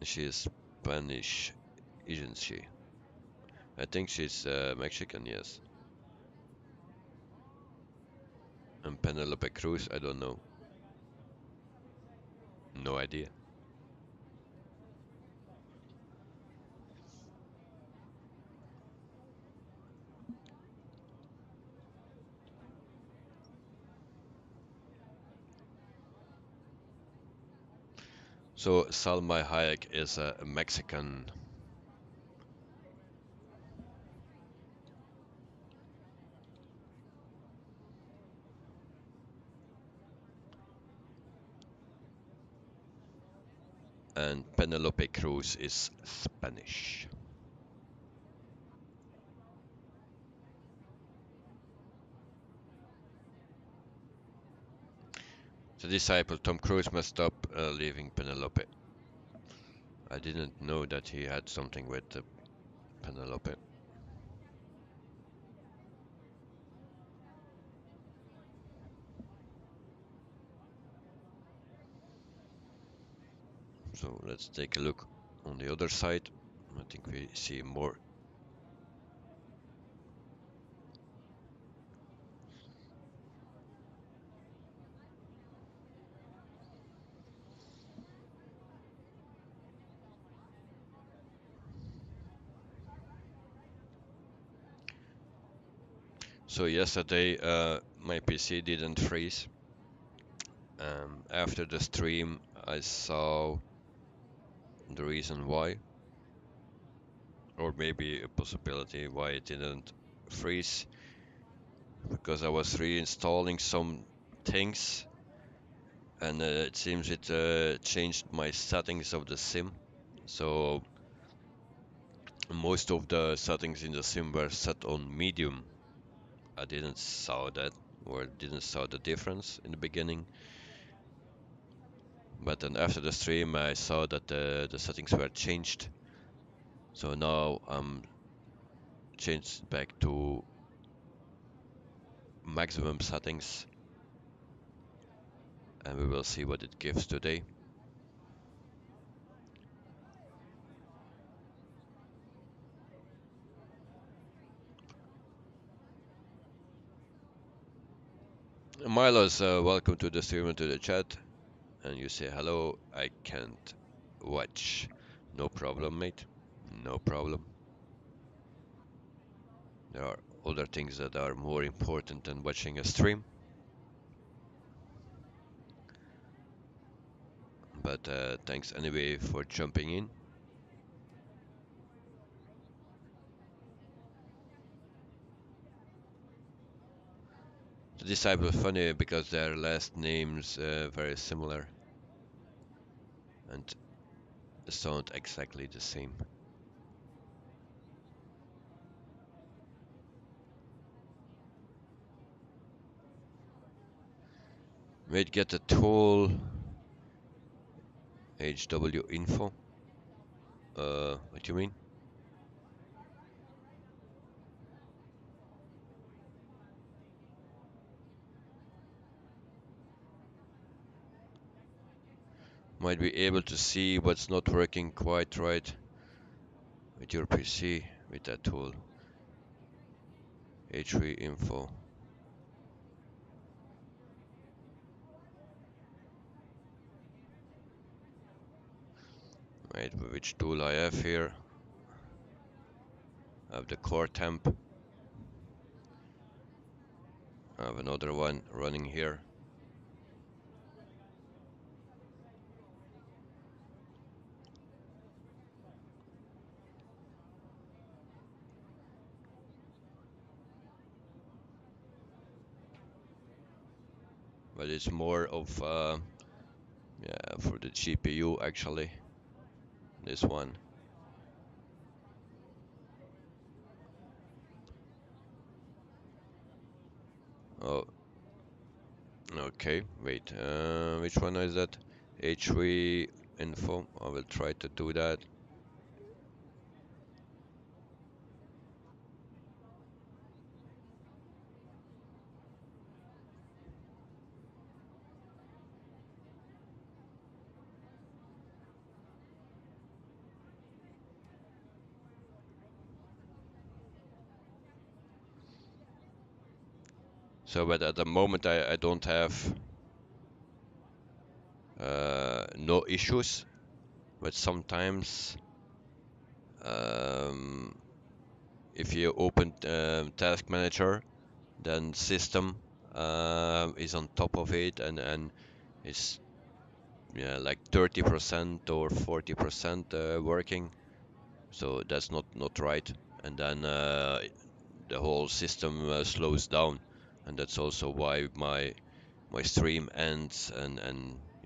She is Spanish, isn't she? I think she's Mexican, yes. And Penelope Cruz, I don't know. No idea. So Salma Hayek is a Mexican. And Penelope Cruz is Spanish. The disciple Tom Cruise messed up leaving Penelope. I didn't know that he had something with Penelope. So let's take a look on the other side. I think we see more. So yesterday my PC didn't freeze. After the stream I saw the reason why, or maybe a possibility why it didn't freeze, because I was reinstalling some things and it seems it changed my settings of the sim. So most of the settings in the sim were set on medium. I didn't saw that, or didn't saw the difference in the beginning, but then after the stream I saw that the settings were changed. So now I'm changed back to maximum settings, and we will see what it gives today. Milos, welcome to the stream and to the chat. And you say hello, I can't watch. No problem, mate. No problem. There are other things that are more important than watching a stream. But thanks anyway for jumping in. The Disciple is funny because their last names very similar and sound exactly the same. Might get a tool HW info. What do you mean? Might be able to see what's not working quite right with your PC with that tool. H3 info. Wait, which tool I have here? I have the core temp. I have another one running here. but it's more of yeah, for the GPU actually. This one. Oh, okay. Wait. Which one is that? H3 info. I will try to do that. So, but at the moment I don't have no issues, but sometimes um, if you open Task Manager, then system is on top of it and is, yeah, like 30% or 40% working, so that's not right, and then the whole system slows down, and that's also why my stream ends, and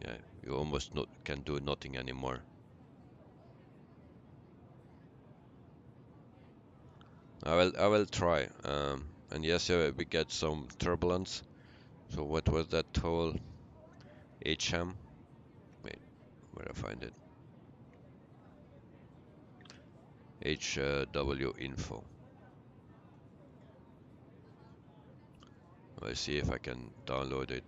yeah, you almost not can do nothing anymore. I will try. And yes, we get some turbulence. So what was that whole HM? Wait, where I find it? HW info. Let's see if I can download it.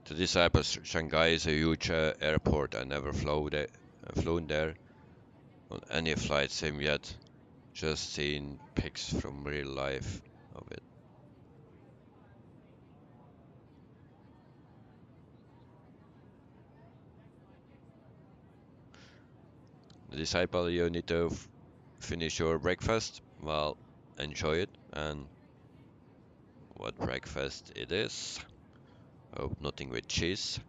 To this type of Shanghai is a huge airport. I never flown there on any flight sim yet. Just seen pics from real life of it. The disciple, you need to finish your breakfast. Well, enjoy it, and what breakfast it is. Hope nothing with cheese.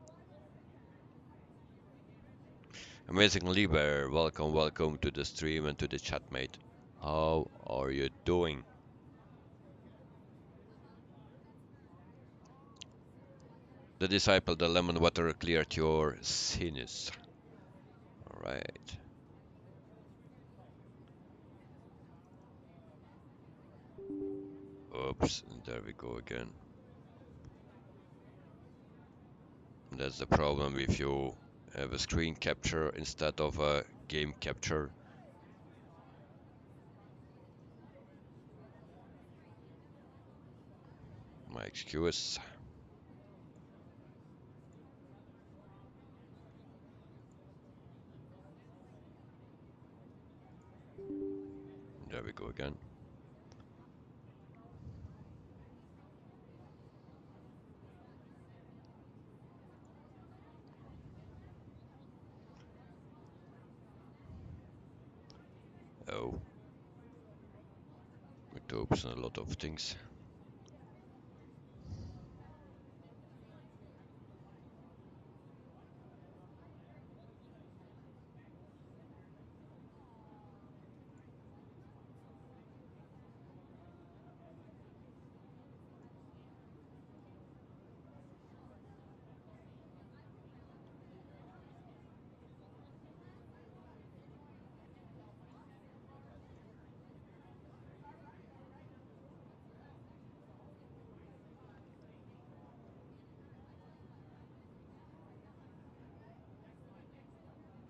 Amazing Lieber, welcome to the stream and to the chat, mate. How are you doing? The disciple, the lemon water cleared your sinus. Alright. Oops, there we go again. That's the problem if you have a screen capture instead of a game capture. My excuse. There we go again. Oh. It opens a lot of things.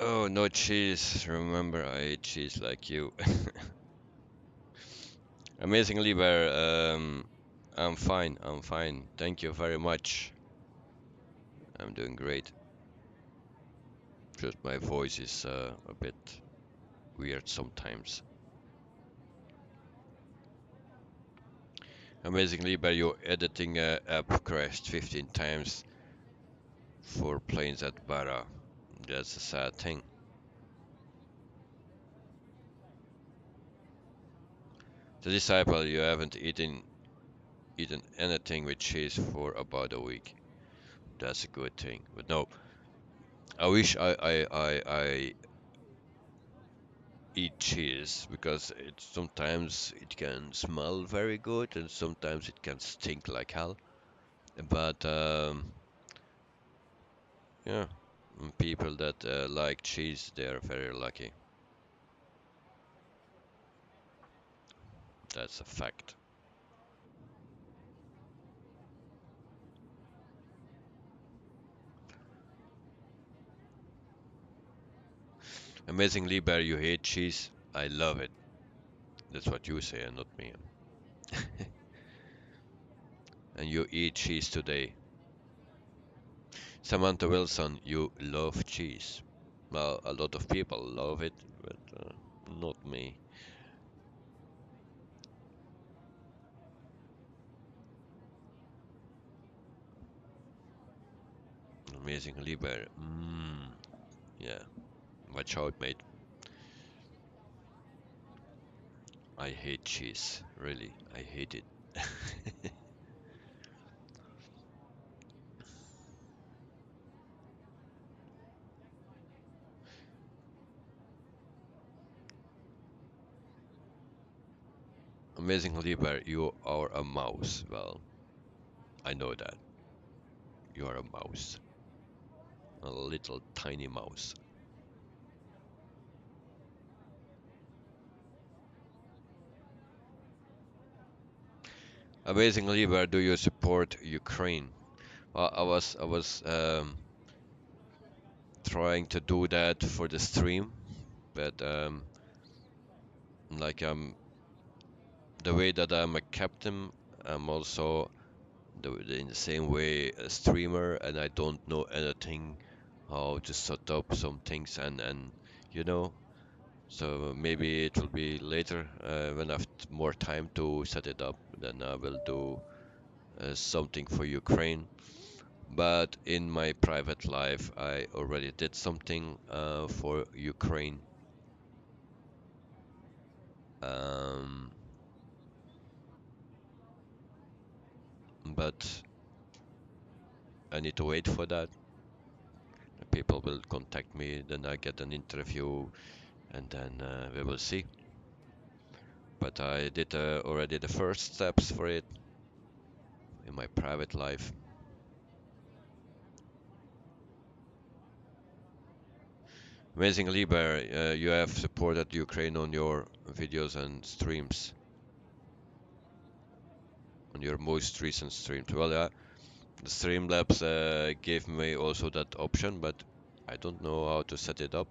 Oh, no cheese. Remember, I ate cheese like you. Amazingly, where I'm fine. I'm fine. Thank you very much. I'm doing great. Just my voice is a bit weird sometimes. Amazingly, by your editing app crashed 15 times for planes at Bara. That's a sad thing. The disciple, you haven't eaten anything with cheese for about a week. That's a good thing. But no, I wish I eat cheese because it sometimes it can smell very good and sometimes it can stink like hell. But yeah, people that like cheese, they are very lucky. That's a fact. Amazingly, Bear, you hate cheese. I love it. That's what you say and not me. And you eat cheese today. Samantha Wilson, you love cheese. Well, a lot of people love it, but not me. Amazingly, Bear. Yeah. Watch out, mate. I hate cheese. Really, I hate it. Amazingly, Bear, you are a mouse. Well, I know that. You are a mouse. A little tiny mouse. Amazingly, where do you support Ukraine? Well, I was trying to do that for the stream, but like the way that I'm a captain, I'm also in the same way a streamer, and I don't know anything how to set up some things and you know. So maybe it will be later when I have more time to set it up. Then I will do something for Ukraine. But in my private life, I already did something for Ukraine. Um, but I need to wait for that. People will contact me, then I get an interview, and then we will see. But I did already the first steps for it in my private life. Amazingly, Bear, you have supported Ukraine on your videos and streams, on your most recent streams. Well, yeah, the Streamlabs gave me also that option, but I don't know how to set it up.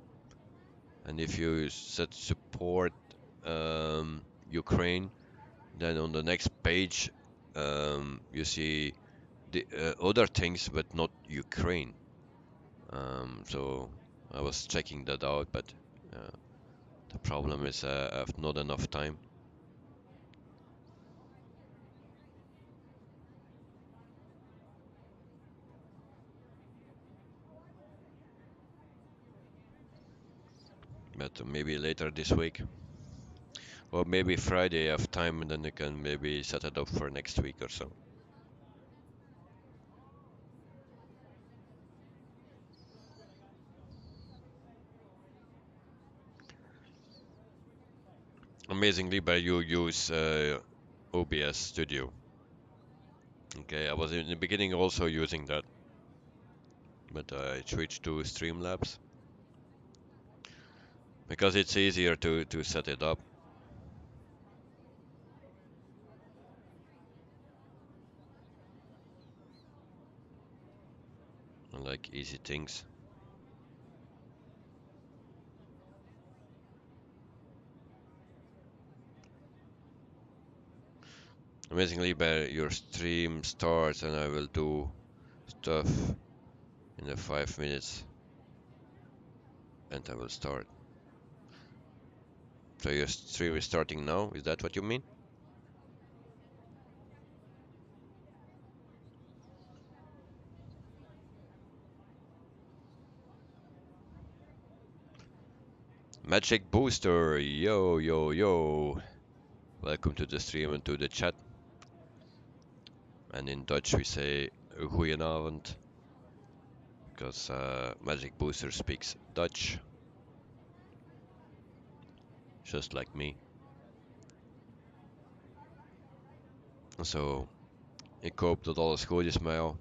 And if you set support Ukraine, then on the next page you see the other things, but not Ukraine. So I was checking that out, but uh, the problem is I have not enough time. But maybe later this week, or maybe Friday I have time, and then I can maybe set it up for next week or so. Amazingly, but you use OBS Studio. Okay, I was in the beginning also using that, but I switched to Streamlabs because it's easier to set it up. I like easy things. Amazingly, your stream starts and I will do stuff in the 5 minutes and I will start. So your stream is starting now, is that what you mean? Magic Booster, yo yo yo. Welcome to the stream and to the chat. And in Dutch we say goedenavond, because Magic Booster speaks Dutch, just like me. So, ik hoop dat alles goed is met jou.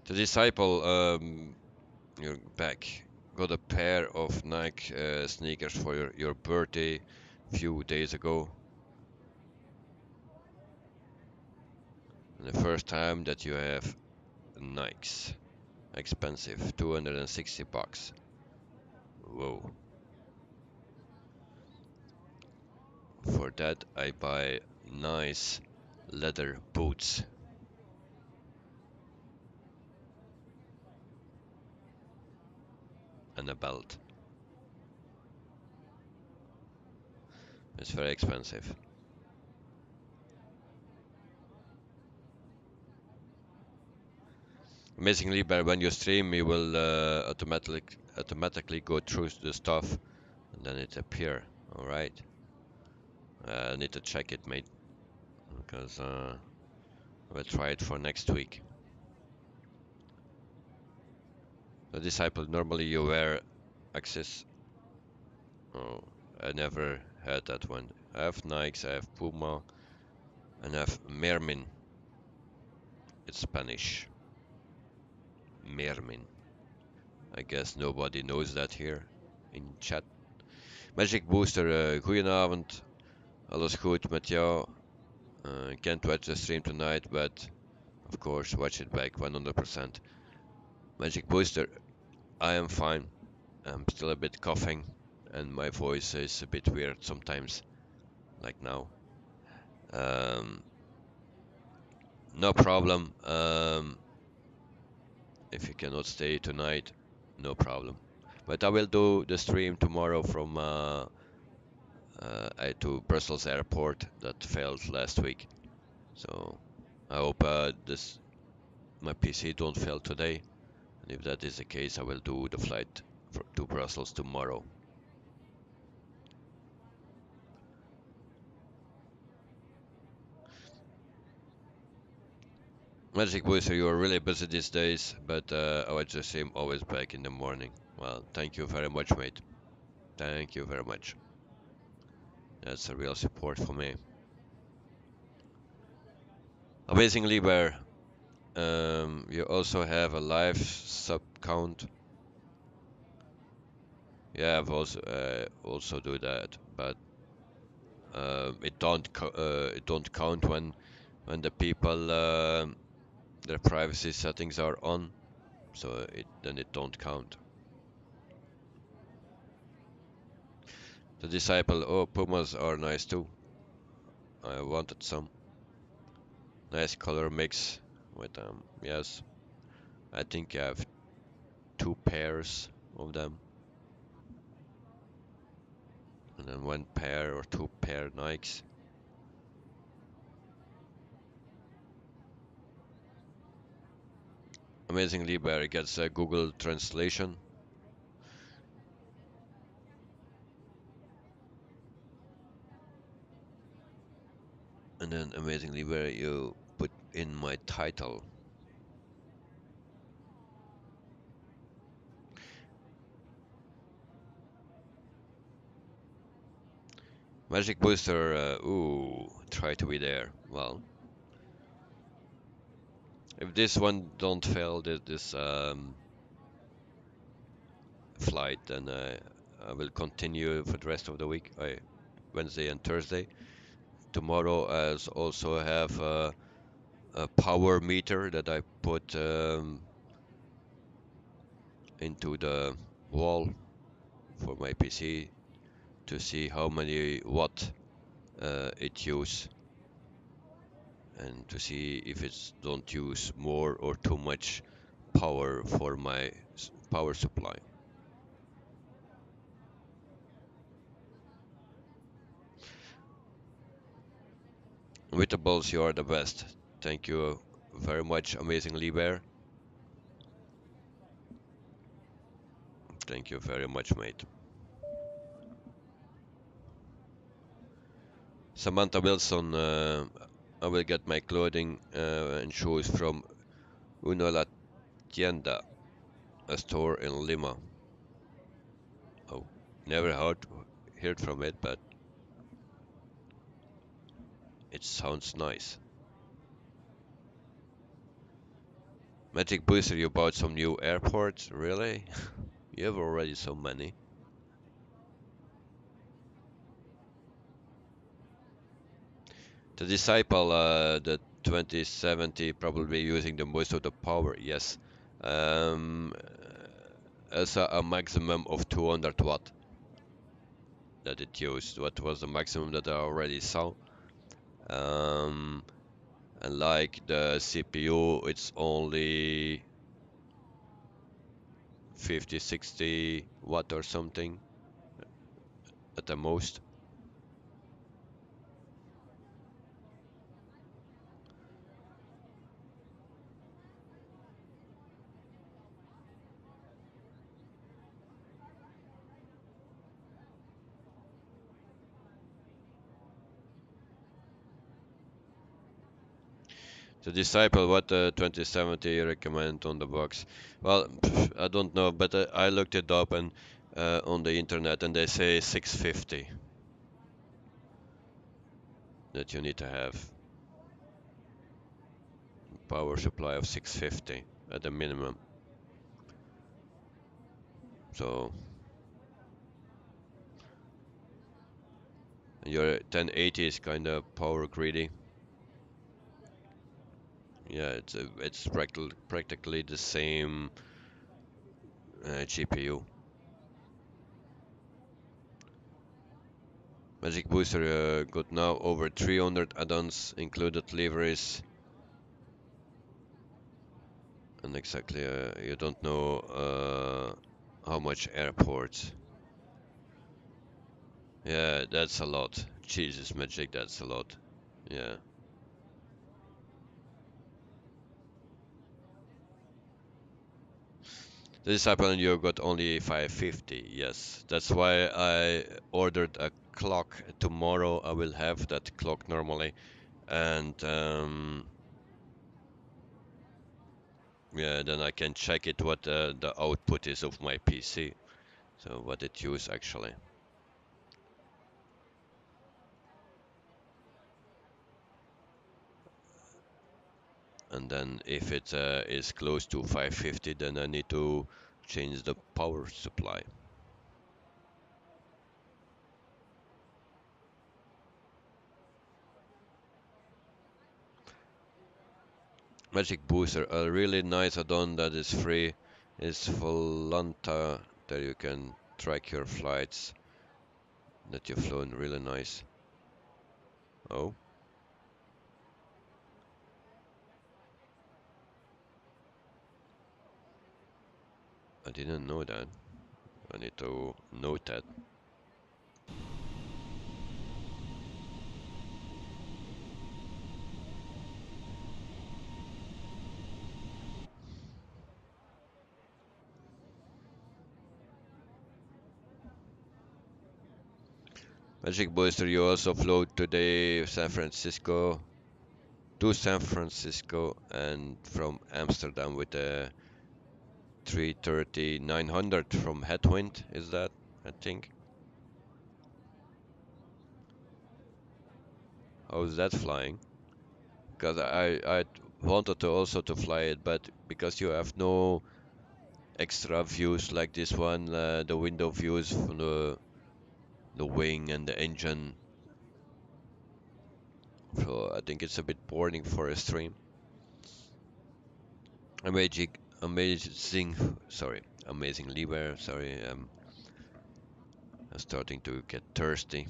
The Disciple, you're back. Got a pair of Nike sneakers for your birthday a few days ago. And the first time that you have Nikes. Expensive, 260 bucks. Whoa. For that I buy nice leather boots. And a belt. It's very expensive. Amazingly, but when you stream, you will automatically go through the stuff, and then it appear. All right. I need to check it, mate, because we'll try it for next week. The Disciple, normally you wear Axis. Oh, I never had that one. I have Nikes, I have Puma, and I have Mermin. It's Spanish. Mermin. I guess nobody knows that here in chat. Magic Booster, goedenavond. Alles goed met jou? Can't watch the stream tonight, but of course watch it back 100%. Magic Booster, I am fine. I'm still a bit coughing and my voice is a bit weird sometimes, like now. No problem. If you cannot stay tonight, no problem. But I will do the stream tomorrow from to Brussels airport that failed last week. So I hope my PC don't fail today. And if that is the case, I will do the flight to Brussels tomorrow. Magic Booster, you are really busy these days, but I watch the stream always back in the morning. Well, thank you very much, mate. Thank you very much. That's a real support for me. Amazingly, where you also have a live sub count. Yeah, I've also do that, but it don't count when the people their privacy settings are on, so then it don't count. The Disciple, oh, Pumas are nice too. I wanted some. Nice color mix with them. Yes, I think I have 2 pairs of them, and then 1 pair or 2 pair Nikes. Amazingly, Barry gets a Google translation. And then amazingly, where you put in my title. Magic Booster, ooh, try to be there. Well, if this one don't fail this flight, then I will continue for the rest of the week. Wednesday and Thursday. Tomorrow I also have a power meter that I put into the wall for my PC to see how many watt it use, and to see if it's don't use more or too much power for my power supply. With the balls, you are the best. Thank you very much, amazing Bear. Thank you very much, mate. Samantha Wilson, I will get my clothing and shoes from Uno La Tienda, a store in Lima. Oh, never heard from it, but it sounds nice. Magic Booster, you bought some new airports? Really? You have already so many. The Disciple, the 2070, probably using the most of the power, yes. Um, as a maximum of 200 watt that it used. What was the maximum that I already saw? Um, and like the CPU, it's only 50, 60 watt or something at the most. The Disciple, what the 2070 recommend on the box? Well, I don't know, but I looked it up and on the internet, and they say 650 that you need to have power supply of 650 at the minimum. So your 1080 is kind of power greedy. Yeah, it's practically the same GPU. Magic Booster got now over 300 add-ons, included liveries, and exactly you don't know how much airports. Yeah, that's a lot. Jesus, Magic, that's a lot. Yeah. This happened, you got only 550. Yes, that's why I ordered a clock. Tomorrow I will have that clock normally, and yeah, then I can check it what the output is of my PC. So what it use actually. And then if it is close to 550, then I need to change the power supply. Magic Booster, a really nice add-on that is free is Volanta, that you can track your flights that you've flown. Really nice. Oh, I didn't know that. I need to note that. Magic Booster, you also flew today San Francisco to San Francisco and from Amsterdam with a 330-900 from Headwind, is that, I think? How's that flying? Because I wanted to also to fly it, but because you have no extra views like this one, the window views from the wing and the engine, so I think it's a bit boring for a stream. Amazing, amazing, sorry, amazing lever, sorry. I'm starting to get thirsty.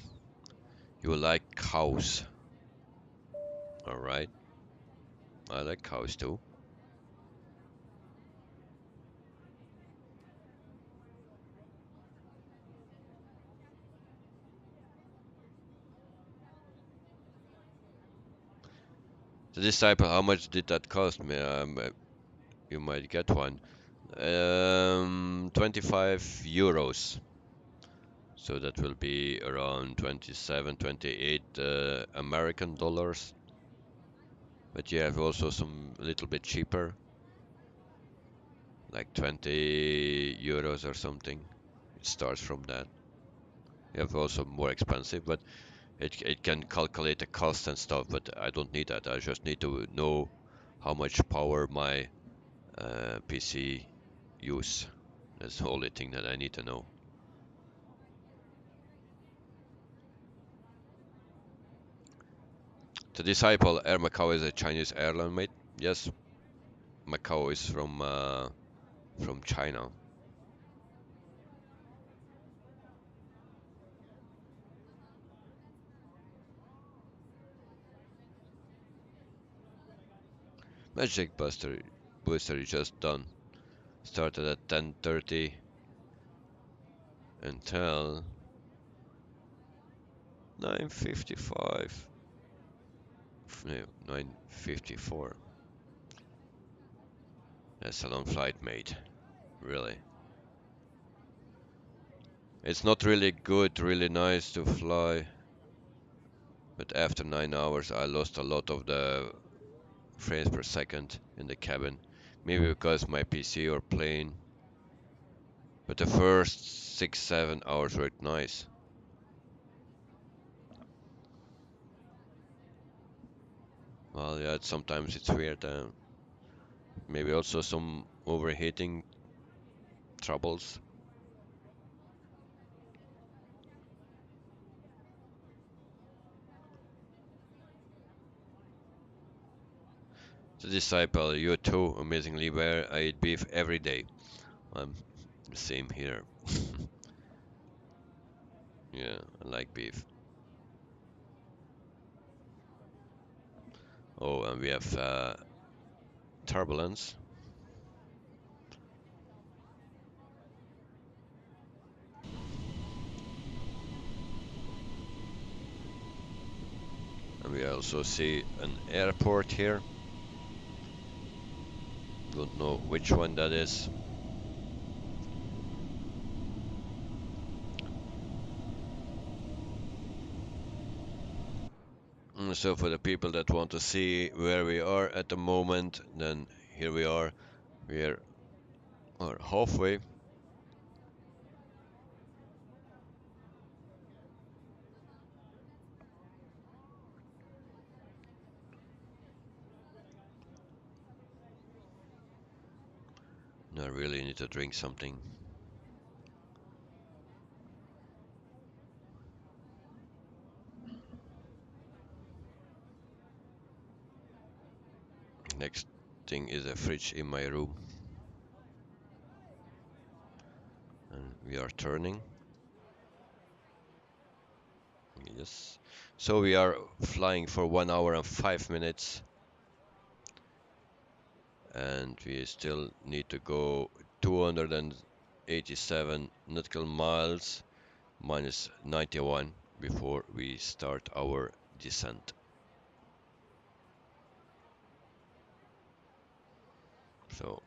You like cows? Alright. I like cows too. The disciple, how much did that cost me? You might get one. 25 euros. So that will be around 27, 28 American dollars. But you have also some a little bit cheaper, like 20 euros or something. It starts from that. You have also more expensive, but it can calculate the cost and stuff. But I don't need that. I just need to know how much power my PC use. That's the only thing that I need to know. The Disciple Air Macau is a Chinese airline, mate. Yes, Macau is from China. Magic Booster is just done. Started at 10:30 until 9:55. No, 9:54. That's a long flight, mate. Really. It's not really good, really nice to fly. But after 9 hours, I lost a lot of the frames per second in the cabin. Maybe because my PC or plane. But the first 6-7 hours were nice. Well, yeah, sometimes it's weird. Maybe also some overheating troubles. The Disciple, you too, amazingly, where I eat beef every day. I'm the same here. Yeah, I like beef. Oh, and we have turbulence. And we also see an airport here. Don't know which one that is. So for the people that want to see where we are at the moment, then here we are. We are halfway. I really need to drink something. Next thing is a fridge in my room. And we are turning. Yes. So we are flying for 1 hour and 5 minutes. And we still need to go 287 nautical miles minus 91 before we start our descent. So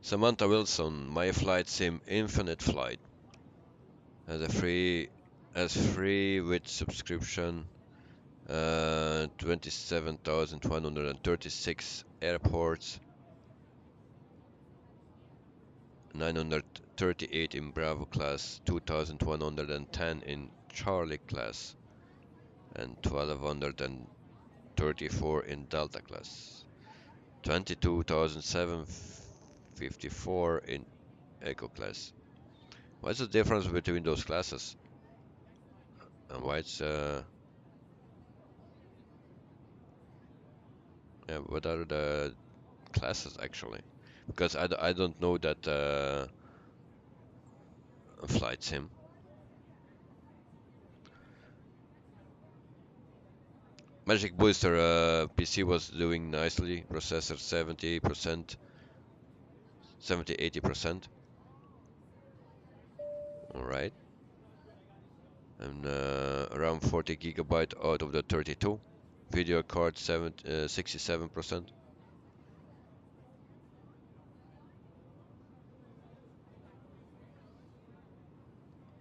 Samantha Wilson, my flight sim Infinite Flight as free with subscription, 27,136 airports, 938 in Bravo class, 2,110 in Charlie class, and 1,234 in Delta class, 22,754 in Echo class. What's the difference between those classes? And why it's what are the classes actually, because I don't know that flight sim. Magic Booster PC was doing nicely. Processor 70%, 70-80%. All right, and around 40 gigabyte out of the 32. Video card 67%.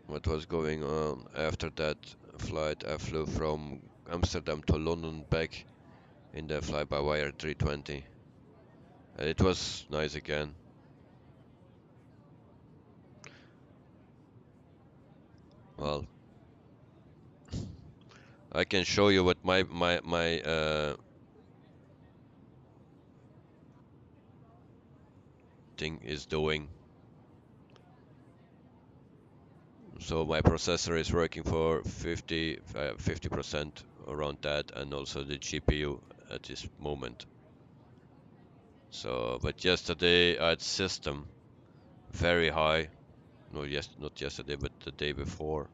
What was going on after that flight? I flew from Amsterdam to London back in the flybywire 320. And it was nice again. Well, I can show you what my thing is doing. So my processor is working for 50% around that, and also the GPU at this moment. So, but yesterday I had system very high. No, yes, not yesterday, but the day before.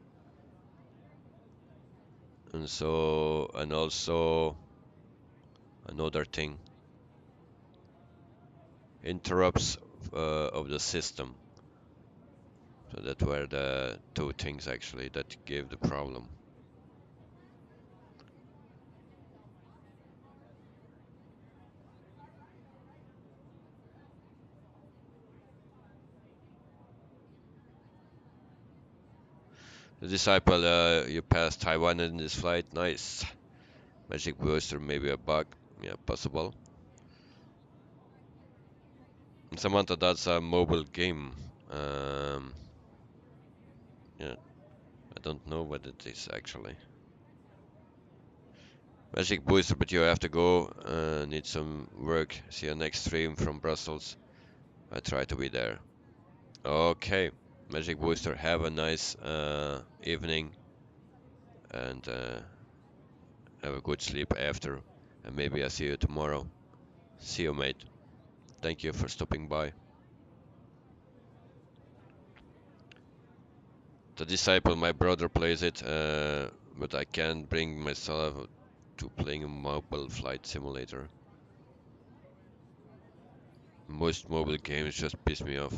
And so, and also another thing, interrupts of the system. So that were the two things actually that gave the problem. The Disciple, you passed Taiwan in this flight, nice. Magic Booster, maybe a bug, yeah, possible. And Samantha, that's a mobile game. Yeah, I don't know what it is actually. Magic Booster, but you have to go. Need some work. See you next stream from Brussels. I try to be there. Okay, Magic Booster, have a nice evening, and have a good sleep after, and maybe I see you tomorrow. See you, mate. Thank you for stopping by. The Disciple, my brother plays it, but I can't bring myself to playing a mobile flight simulator. Most mobile games just piss me off.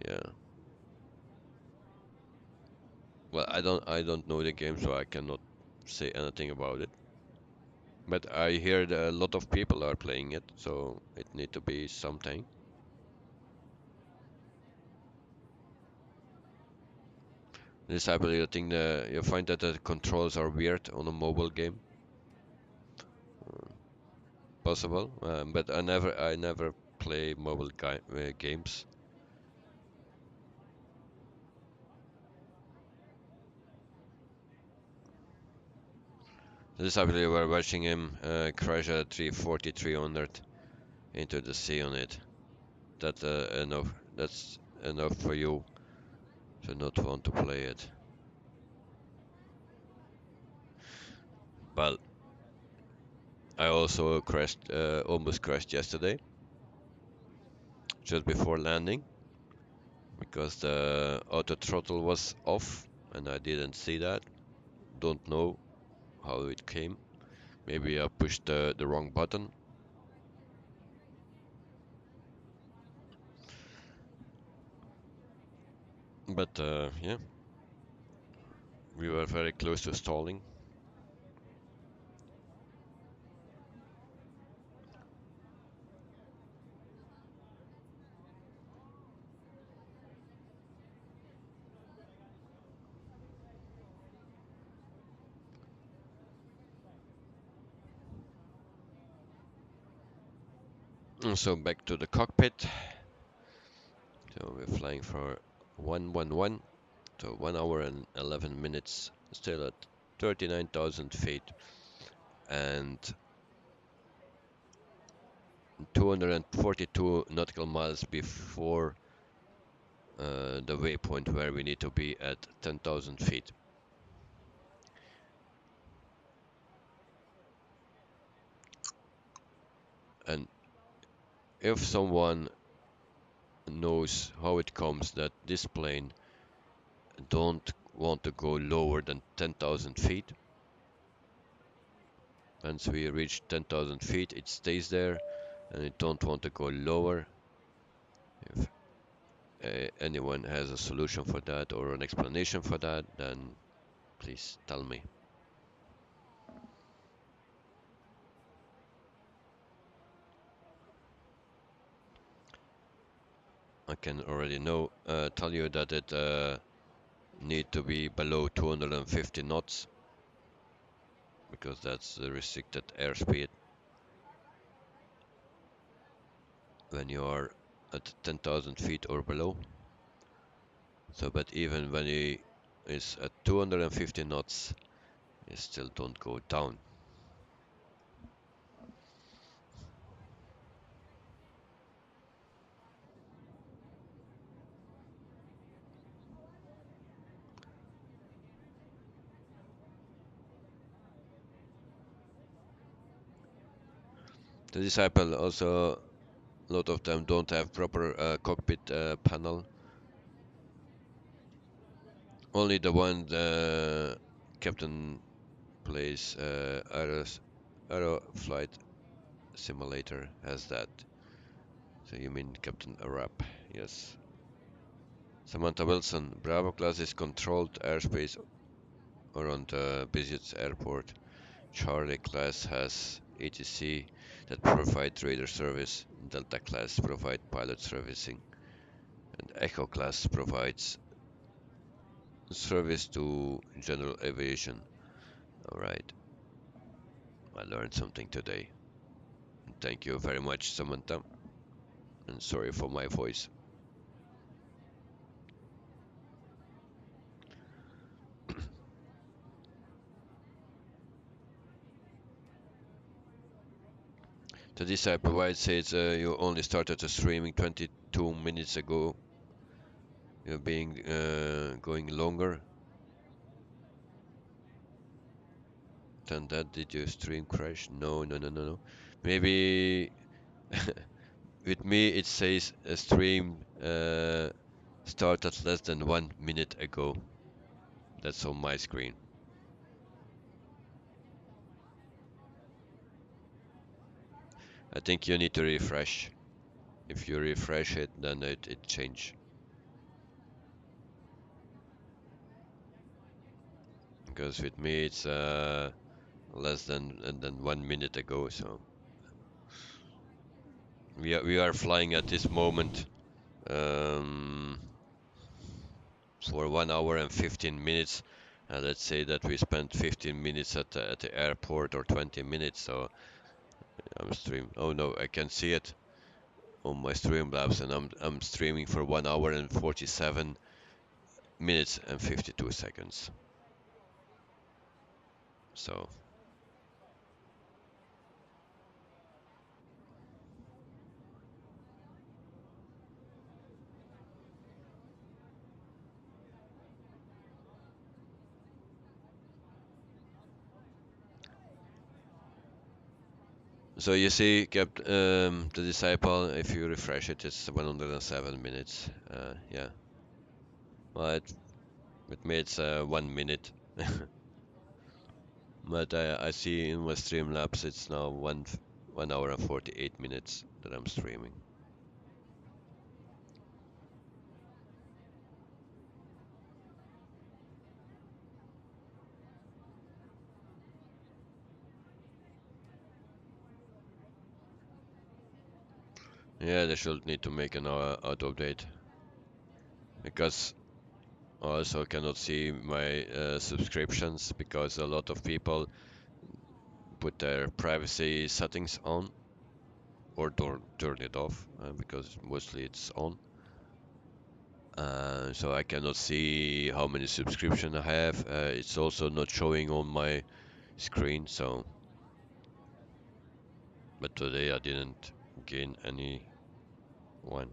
Yeah. Well, I don't know the game, so I cannot say anything about it. But I hear that a lot of people are playing it, so it need to be something. This I believe, I think you find that the controls are weird on a mobile game. Possible, but I never play mobile games. This I believe we're watching him crash a 340-300 into the sea on it. That enough. That's enough for you to not want to play it. Well, I also crashed, almost crashed yesterday, just before landing, because the auto throttle was off and I didn't see that. Don't know how it came. Maybe I pushed the wrong button. But yeah, we were very close to stalling. And so back to the cockpit. So we're flying for 111, so 1 hour and 11 minutes, still at 39,000 feet and 242 nautical miles before the waypoint where we need to be at 10,000 feet. And if someone knows how it comes that this plane don't want to go lower than 10,000 feet, once we reach 10,000 feet it stays there and it don't want to go lower. If anyone has a solution for that or an explanation for that, then please tell me. I can already tell you that it need to be below 250 knots because that's the restricted airspeed when you are at 10,000 feet or below. So, but even when he is at 250 knots, you still don't go down. The Disciple also, a lot of them don't have proper cockpit panel. Only the one the captain plays Aero Flight Simulator has that. So you mean Captain Arab? Yes. Samantha Wilson, Bravo class is controlled airspace around the busiest airport. Charlie class has ATC that provide radar service. Delta class provide pilot servicing. And Echo class provides service to general aviation. Alright, I learned something today. Thank you very much, Samantha. And sorry for my voice. The Disciple White says you only started the streaming 22 minutes ago. You're being going longer than that. Did your stream crash? No, no, no, no, no. Maybe with me it says a stream started less than 1 minute ago. That's on my screen. I think you need to refresh. If you refresh it, then it change. Because with me it's less than 1 minute ago. So we are flying at this moment for 1 hour and 15 minutes. Let's say that we spent 15 minutes at the airport or 20 minutes. So I'm streaming. Oh no, I can see it on my Streamlabs, and I'm streaming for 1 hour and 47 minutes and 52 seconds. So you see, the Disciple, if you refresh it, it's 107 minutes. Yeah. Well, with me it's 1 minute. But I see in my Streamlabs it's now 1 hour and 48 minutes that I'm streaming. Yeah, they should need to make an auto update, because I also cannot see my subscriptions because a lot of people put their privacy settings on or turn it off because mostly it's on. So I cannot see how many subscriptions I have. It's also not showing on my screen. So, but today I didn't gain any one.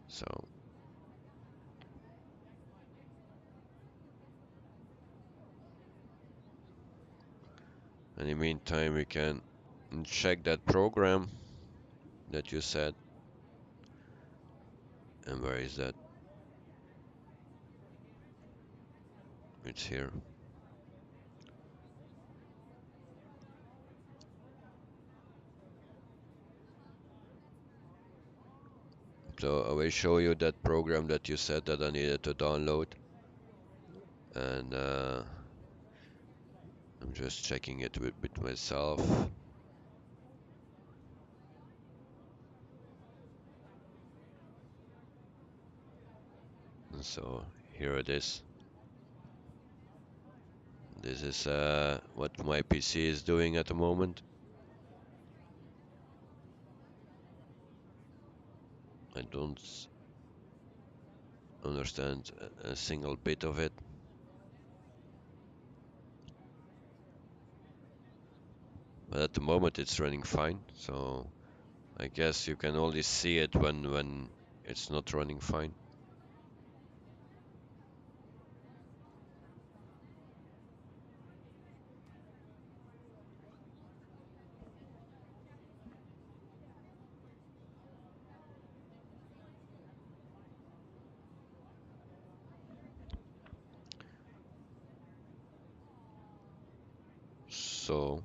So In the meantime, we can check that program that you said. And where is that? It's here. So I will show you that program that you said that I needed to download. And I'm just checking it with myself. And so here it is. This is what my PC is doing at the moment. I don't understand a single bit of it. But at the moment it's running fine, so I guess you can only see it when it's not running fine. So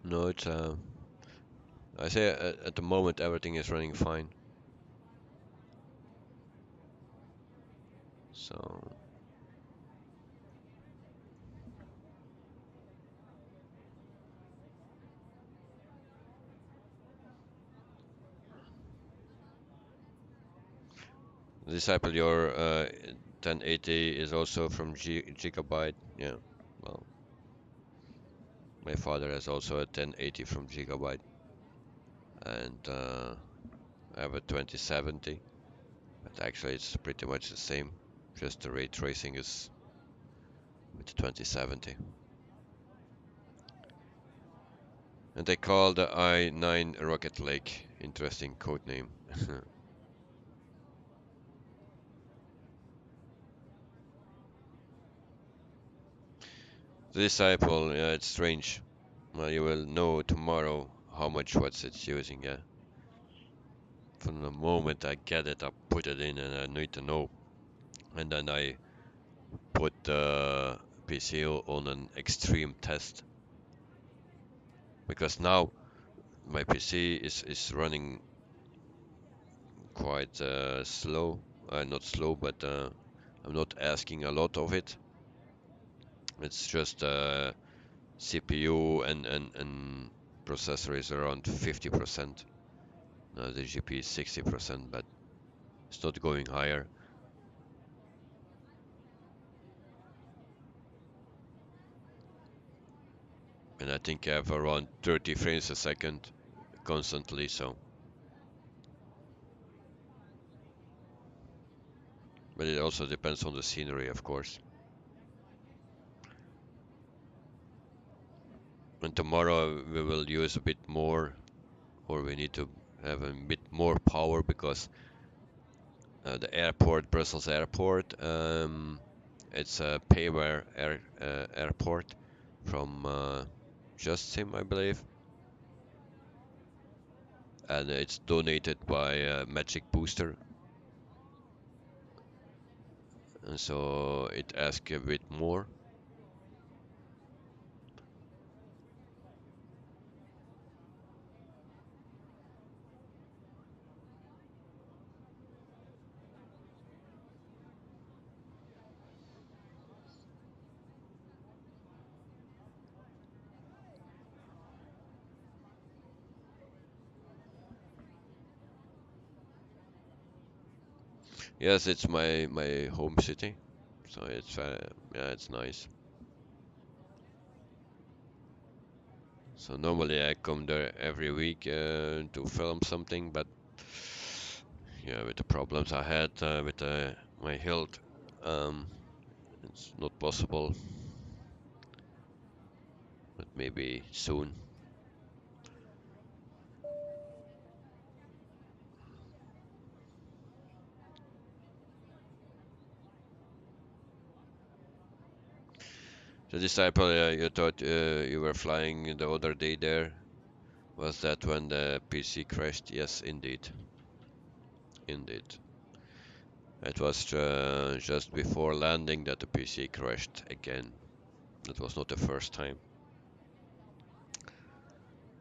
no, it's I say at the moment everything is running fine. So Disciple, your 1080 is also from Gigabyte. Yeah, well, my father has also a 1080 from Gigabyte, and I have a 2070. But actually, it's pretty much the same. Just the ray tracing is with the 2070. And they call the i9 Rocket Lake. Interesting code name. The Disciple, yeah, it's strange. Well, you will know tomorrow how much watts it's using, yeah. From the moment I get it, I put it in and I need to know. And then I put the PC on an extreme test. Because now my PC is running quite slow. Not slow, but I'm not asking a lot of it. It's just CPU and processor is around 50%. The GPU is 60%, but it's not going higher. And I think I have around 30 frames a second constantly, so. But it also depends on the scenery, of course. And tomorrow we will use a bit more, or we need to have a bit more power because the airport, Brussels airport, it's a payware airport from Justin, I believe. And it's donated by Magic Booster. And so it asks a bit more. Yes, it's my home city, so it's yeah, it's nice. So normally I come there every week to film something, but yeah, with the problems I had with my health, um, it's not possible. But maybe soon. So this Apple, you thought you were flying the other day there. Was that when the PC crashed? Yes, indeed. Indeed. It was just before landing that the PC crashed again. That was not the first time.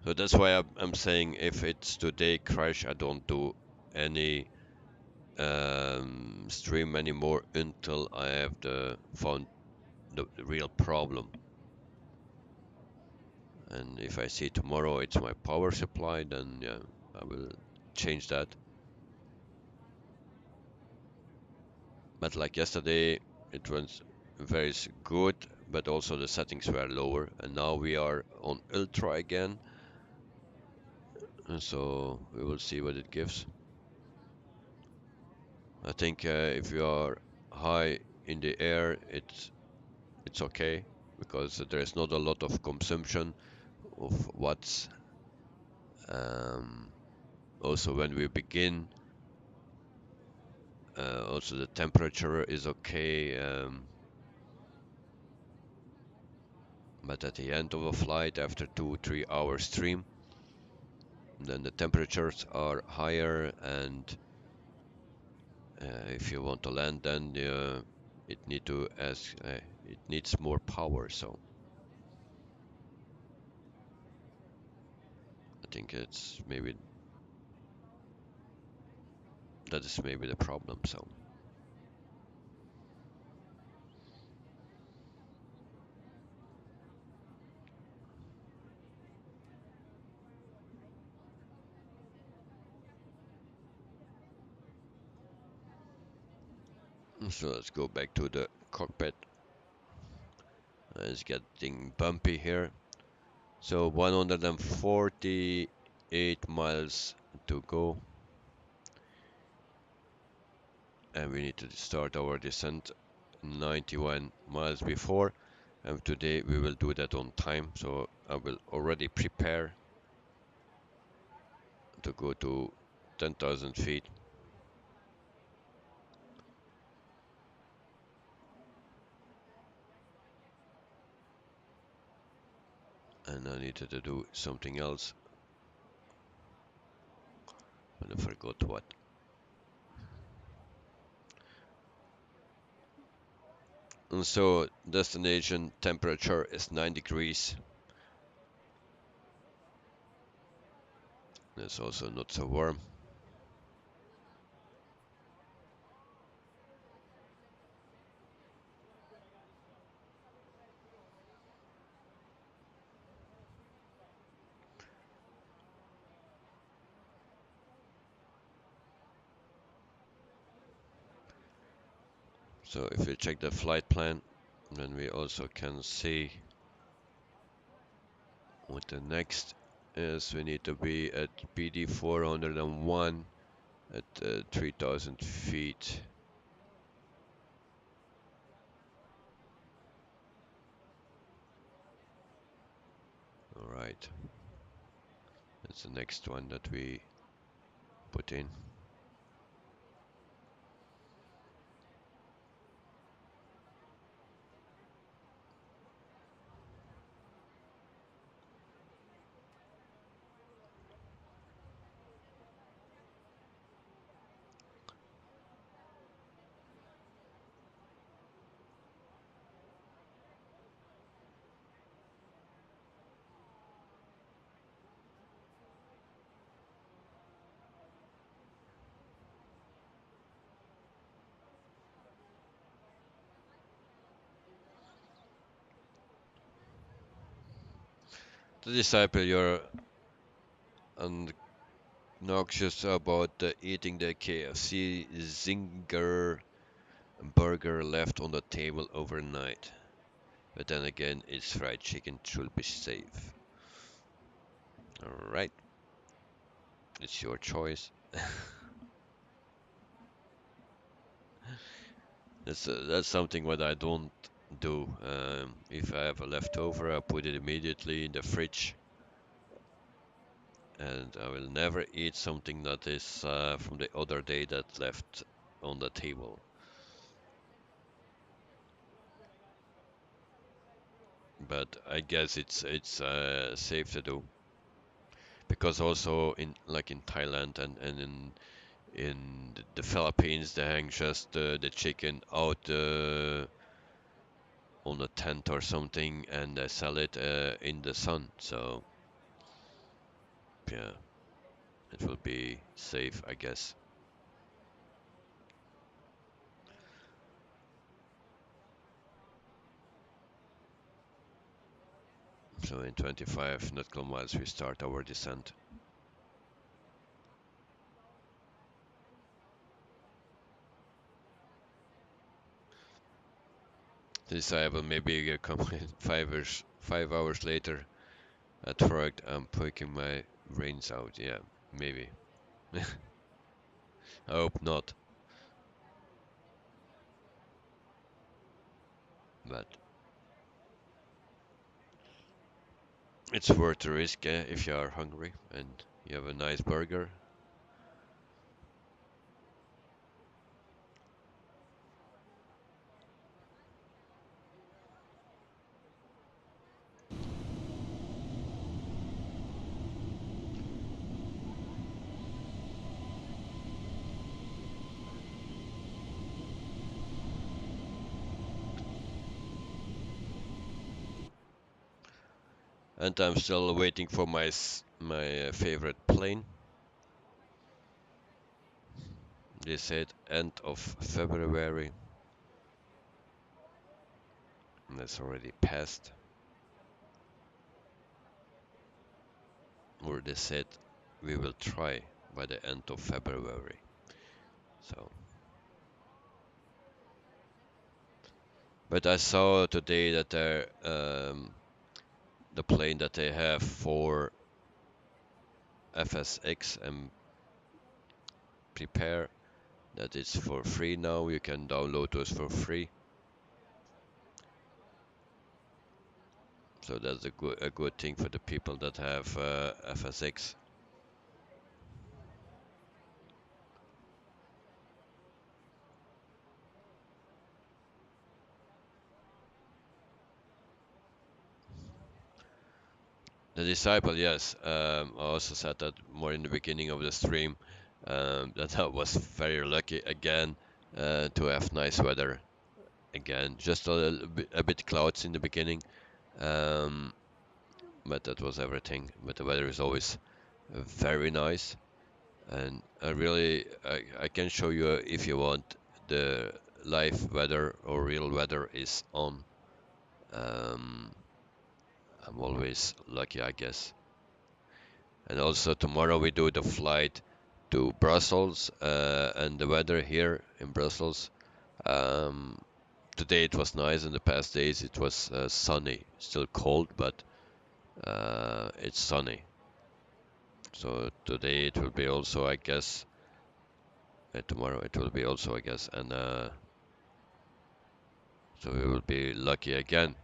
So that's why I'm saying if it's today crash, I don't do any stream anymore until I have found the real problem. And if I see tomorrow it's my power supply, then yeah, I will change that. But like yesterday, it was very good, but also the settings were lower, and now we are on ultra again. And so we will see what it gives. I think if you are high in the air, it's okay because there is not a lot of consumption of watts. Also, when we begin, also the temperature is okay. But at the end of a flight, after 2-3 hours stream, then the temperatures are higher, and if you want to land, then it needs more power. So I think that is maybe the problem. So let's go back to the cockpit. It's getting bumpy here. So 148 miles to go. And we need to start our descent 91 miles before, and today we will do that on time, so I will already prepare to go to 10,000 feet. And I needed to do something else, but I forgot what. And so destination temperature is 9 degrees. It's also not so warm. So if we check the flight plan, then we also can see what the next is. We need to be at PD 401 at 3,000 feet. Alright, that's the next one that we put in. The disciple, you're obnoxious about eating the KFC Zinger burger left on the table overnight. But then again, it's fried chicken should be safe. Alright, it's your choice. That's something what I don't do. If I have a leftover, I put it immediately in the fridge, and I will never eat something that is from the other day that left on the table. But I guess it's safe to do, because also in like in Thailand and in the Philippines they hang just the chicken out on a tent or something, and they sell it in the sun. So yeah, it will be safe, I guess. So in 25 nautical miles we start our descent. This I will maybe come in 5 hours later at work. I'm poking my brains out. Yeah, maybe. I hope not, but it's worth the risk if you are hungry and you have a nice burger. And I'm still waiting for my favorite plane. They said end of February, and that's already passed. Or they said we will try by the end of February. So, but I saw today that the plane that they have for FSX and prepare, that it's for free now. You can download those for free. So that's a good thing for the people that have FSX. The disciple, yes. I also said that more in the beginning of the stream. That I was very lucky again to have nice weather again. Just a bit clouds in the beginning, um, but that was everything. But the weather is always very nice, and I can show you if you want the live weather or real weather is on. Um, I'm always lucky, I guess. And also tomorrow we do the flight to Brussels, and the weather here in Brussels. Um, Today it was nice. In the past days it was sunny, still cold, but it's sunny. So today it will be also, I guess. Tomorrow it will be also, I guess, and so we will be lucky again.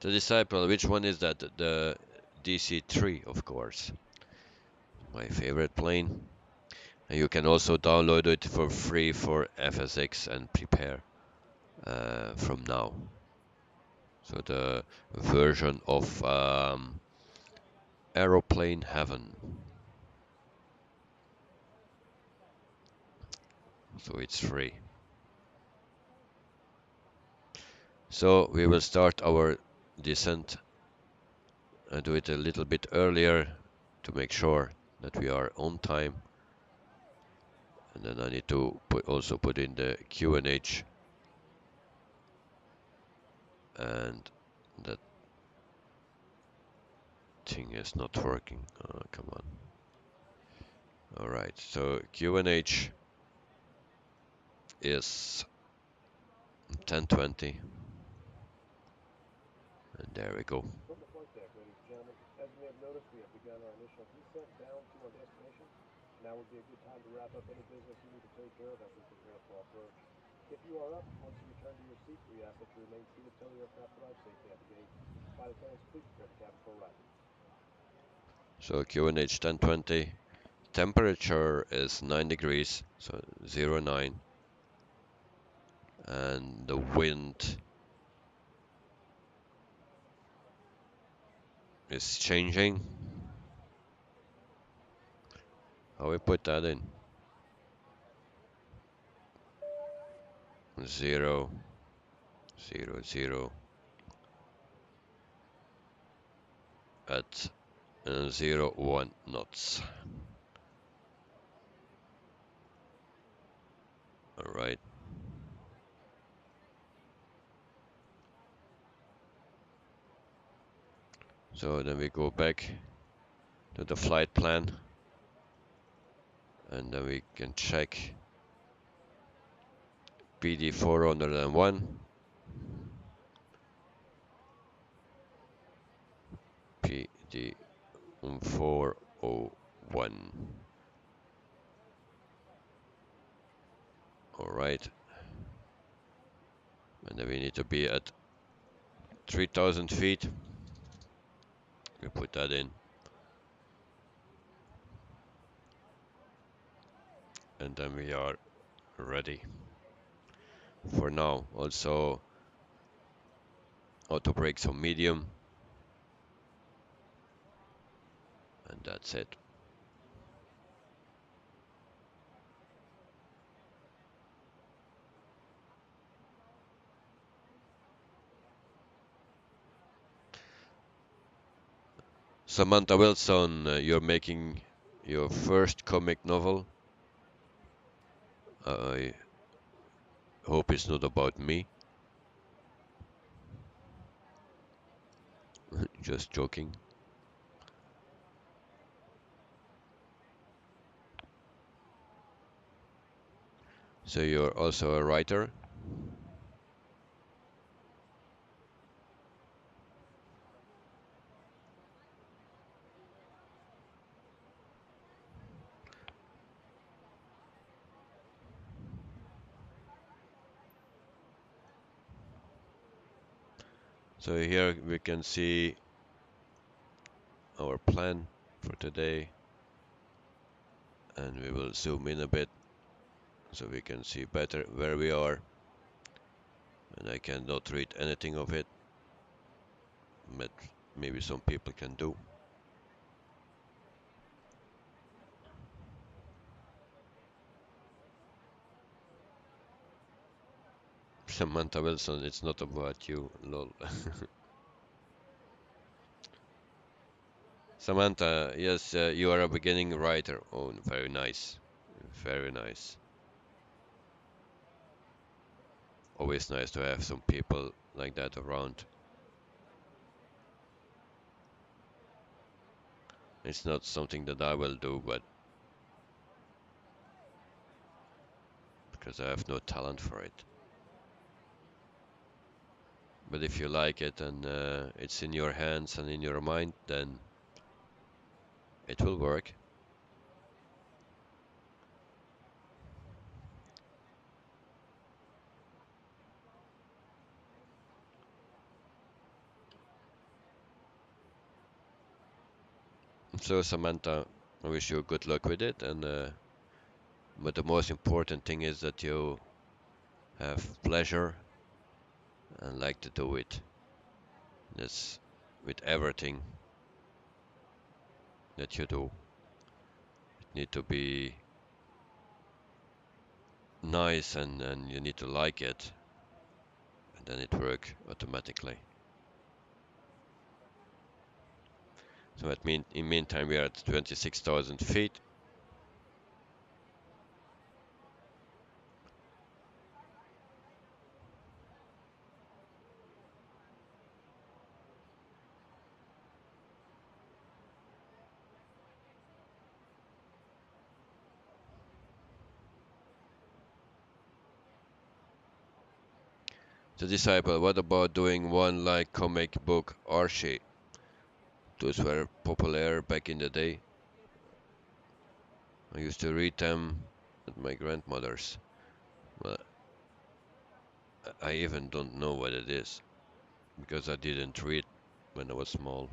The Disciple, which one is that? The DC-3, of course. My favorite plane. And you can also download it for free for FSX and prepare from now. So the version of Aeroplane Heaven. So it's free. So we will start our descent and do it a little bit earlier to make sure that we are on time. And then I need to also put in the QNH, and that thing is not working. Oh, come on. Alright, so QNH. is 1020. And there we go. From the flight deck, ladies and gentlemen, as you may have noticed, we have begun our initial descent down to our destination. Now would be a good time to wrap up any business you need to take care of as we prepare for approach. If you are up, once you return to your seat, we ask that you remain seated till the aircraft arrives safely at the gate. Flight attendants, please prepare the cabin for arrival. So QNH 1020. Temperature is 9 degrees, so 09. And the wind is changing. How we put that in? 0, 0, 0 at 0, 1 knots. All right. So then we go back to the flight plan, and then we can check PD 401, PD 401. All right. And then we need to be at 3,000 feet. We put that in. And then we are ready for now. Also, auto brakes on medium. And that's it. Samantha Wilson, you're making your first comic novel. I hope it's not about me. Just joking. So you're also a writer? So here we can see our plan for today, and we will zoom in a bit so we can see better where we are. And I cannot read anything of it, but maybe some people can do. Samantha Wilson, it's not about you, lol. Samantha, yes, you are a beginning writer. Oh, very nice. Very nice. Always nice to have some people like that around. It's not something that I will do, but because I have no talent for it. But if you like it and it's in your hands and in your mind, then it will work. So Samantha, I wish you good luck with it, and but the most important thing is that you have pleasure and like to do it. That's with everything that you do. It need to be nice and you need to like it, and then it work automatically. So that mean in meantime we are at 26,000 feet. The disciple, what about doing one like comic book Archie? Those were popular back in the day. I used to read them at my grandmother's. But I even don't know what it is because I didn't read when I was small.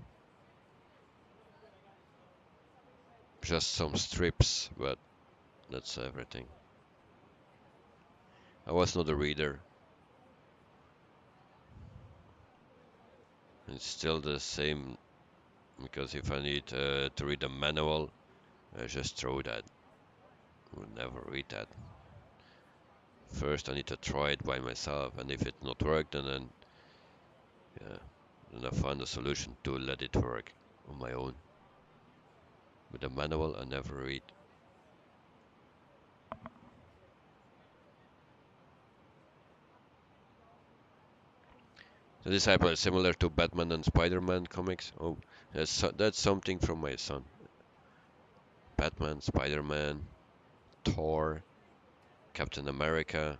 Just some strips, but that's everything. I was not a reader. It's still the same because if I need to read a manual, I just throw that. I will never read that. First, I need to try it by myself, and if it not worked, then yeah, then I find a solution to let it work on my own. With a manual, I never read. The Disciple is similar to Batman and Spider-Man comics. Oh, that's something from my son. Batman, Spider-Man, Thor, Captain America.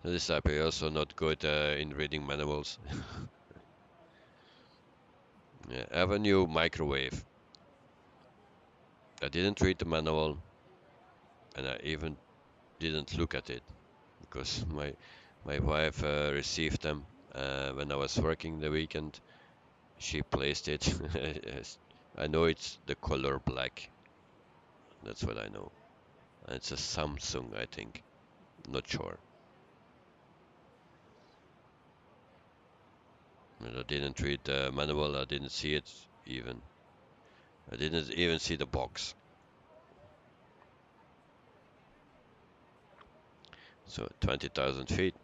The Disciple is also not good in reading manuals. Yeah, I have a new microwave. I didn't read the manual, and I even didn't look at it because my wife received them when I was working the weekend. She placed it. I know it's the color black. That's what I know. And it's a Samsung, I think. Not sure. And I didn't read the manual. I didn't see it even. I didn't even see the box. So 20,000 feet.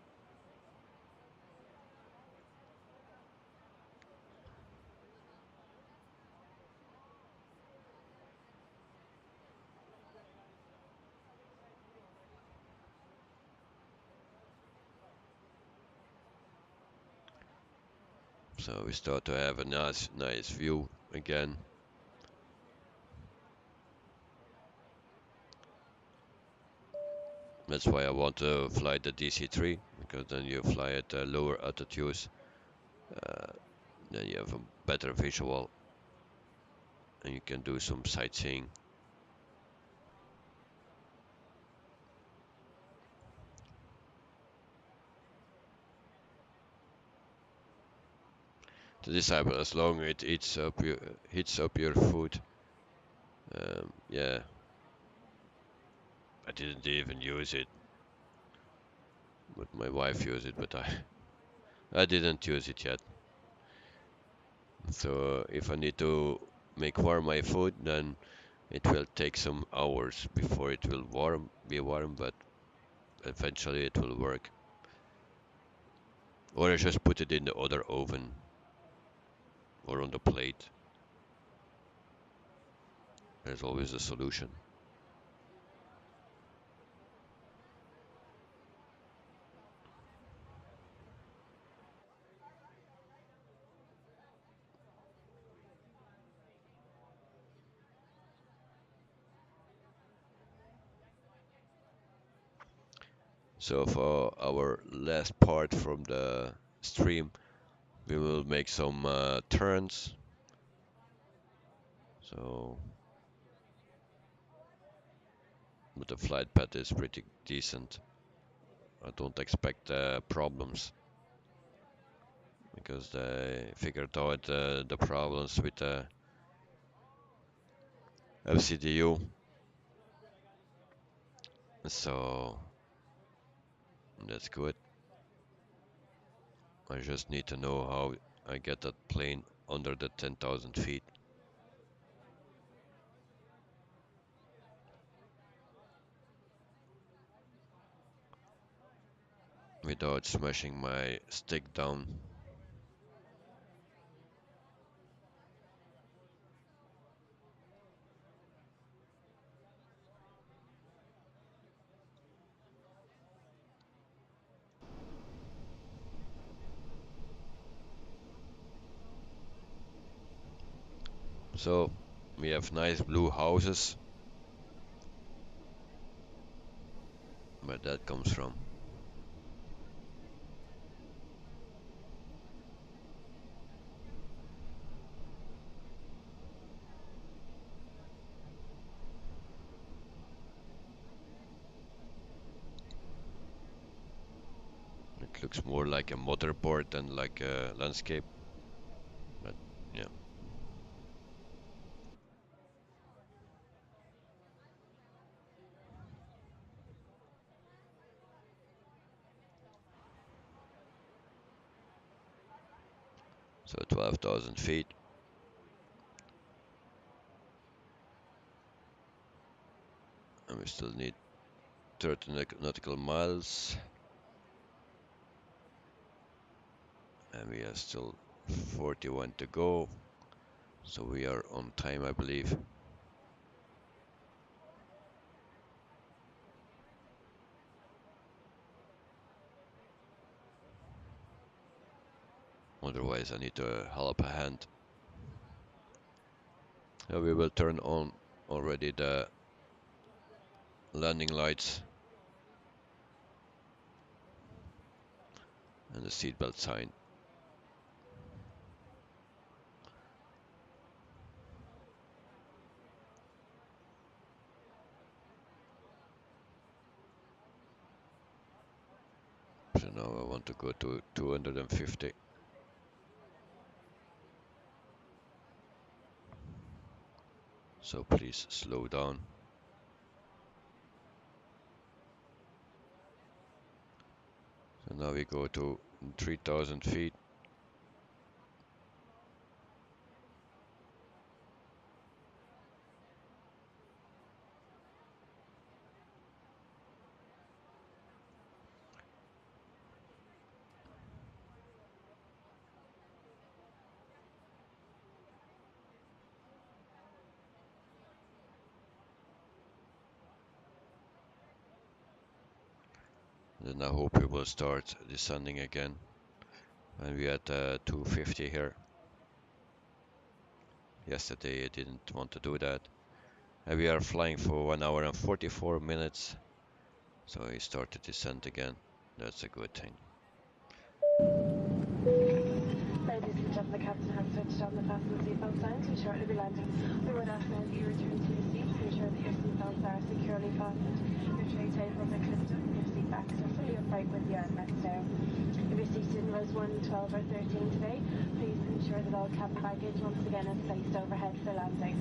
So we start to have a nice view again. That's why I want to fly the DC-3, because then you fly at lower altitudes, uh, then you have a better visual, and you can do some sightseeing. The Disciple, as long as it hits up your food, yeah. I didn't even use it, but my wife used it, but I didn't use it yet. So if I need to make warm my food, then it will take some hours before it will be warm, but eventually it will work. Or I just put it in the other oven or on the plate. There's always a solution. So for our last part from the stream, we will make some turns. So, but the flight path is pretty decent. I don't expect problems because they figured out the problems with the FCDU. So that's good. I just need to know how I get that plane under the 10,000 feet without smashing my stick down. So we have nice blue houses. Where that comes from. It looks more like a motherboard than like a landscape. But yeah. So 12,000 feet. And we still need 30 nautical miles. And we have still 41 to go. So we are on time, I believe. Otherwise I need to help a hand. So we will turn on already the landing lights and the seatbelt sign. So now I want to go to 250. So please slow down. So now we go to 3,000 feet. Then I hope we will start descending again. And we at 250 here. Yesterday I didn't want to do that. And we are flying for 1 hour and 44 minutes. So I started descent again. That's a good thing. Ladies and gentlemen, the captain has switched on the fasten seatbelt sign to shortly be landing. We would ask now that you return to your seats to ensure that your seatbelts are securely fastened, your tray tables are clipped up, and your seat backs are fully upright with the armrests down. If you're seated in rows 1, 12 or 13 today, please ensure that all cabin baggage once again is placed overhead for landing.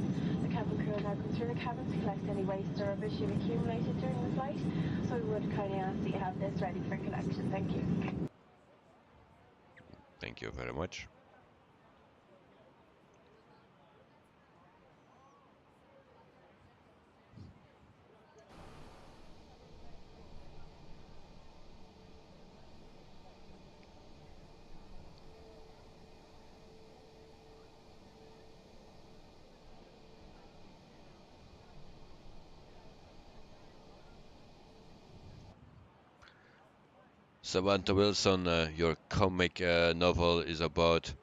The cabin crew will now come through the cabin to collect any waste or rubbish you've accumulated during the flight, so we would kindly ask that you have this ready for collection. Thank you. Thank you very much. Samantha Wilson, your comic novel is about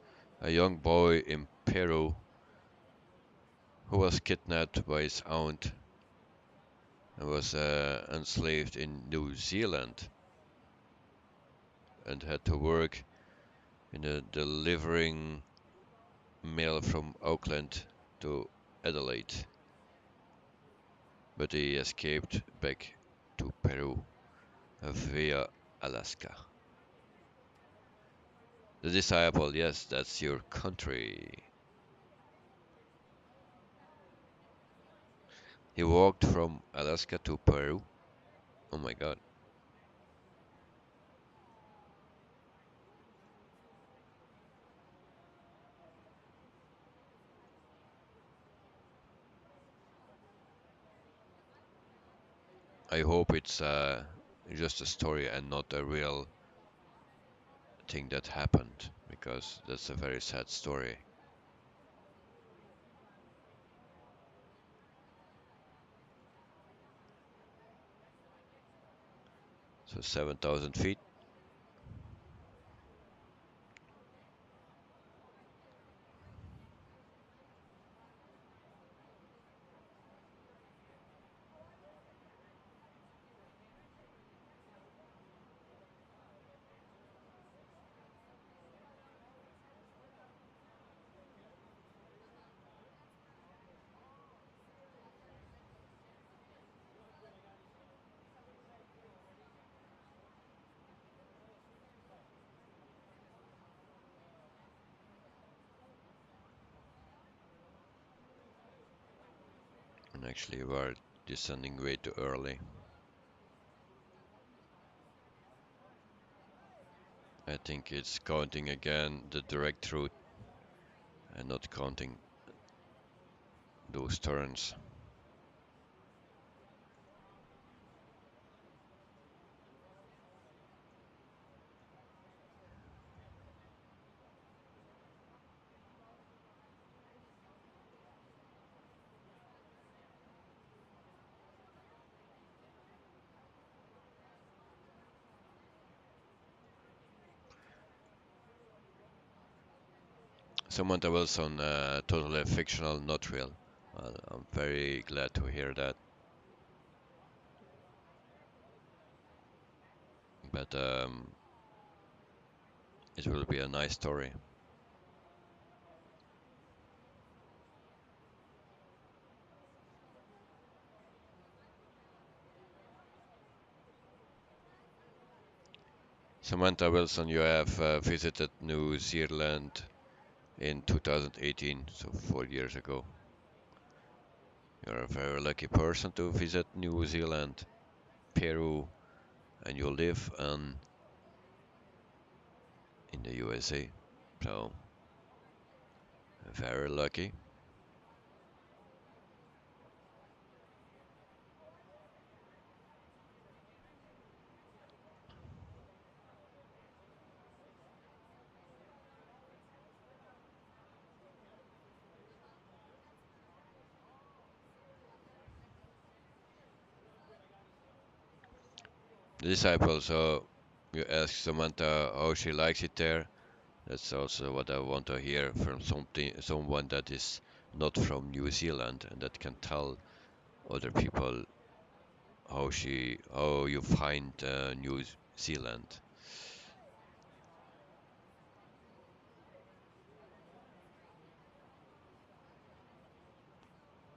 a young boy in Peru who was kidnapped by his aunt and was enslaved in New Zealand and had to work in delivering mail from Auckland to Adelaide. But he escaped back to Peru via Alaska. The disciple, yes, that's your country. He walked from Alaska to Peru. Oh my god. I hope it's just a story and not a real thing that happened, because that's a very sad story. So 7,000 feet. And actually we're descending way too early. I think it's counting again the direct route and not counting those turns. Samantha Wilson, totally fictional, not real. Well, I'm very glad to hear that. But it will be a nice story. Samantha Wilson, you have visited New Zealand in 2018, so 4 years ago. You're a very lucky person to visit New Zealand, Peru, and you live in the USA. So, very lucky. The disciples, so you ask Samantha how she likes it there. That's also what I want to hear from someone that is not from New Zealand and that can tell other people how you find New Zealand.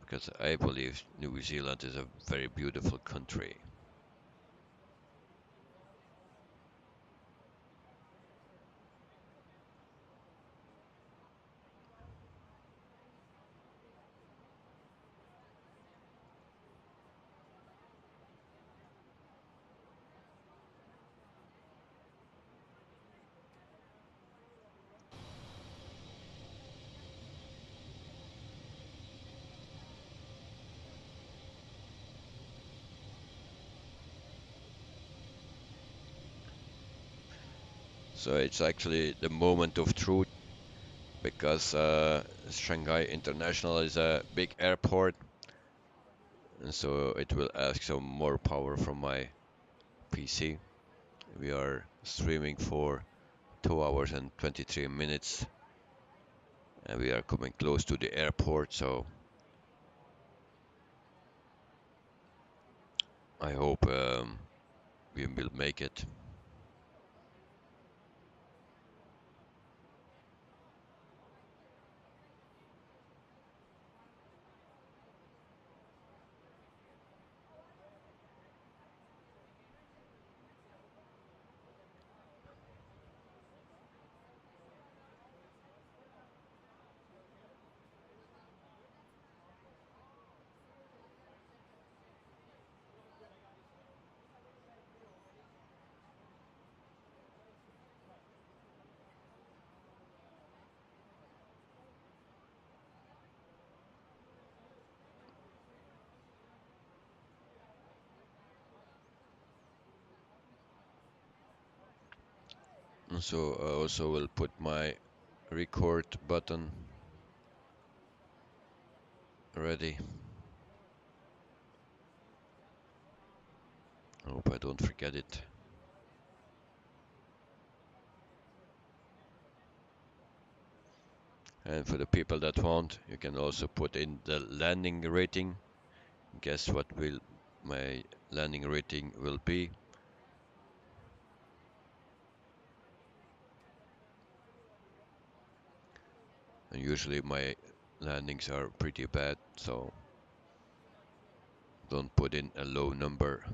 Because I believe New Zealand is a very beautiful country. So it's actually the moment of truth because Shanghai International is a big airport, and so it will ask some more power from my PC. We are streaming for 2 hours and 23 minutes, and we are coming close to the airport, so I hope we will make it. And so I also will put my record button ready. I hope I don't forget it. And for the people that want, you can also put in the landing rating. Guess what will my landing rating will be. And usually my landings are pretty bad, so don't put in a low number.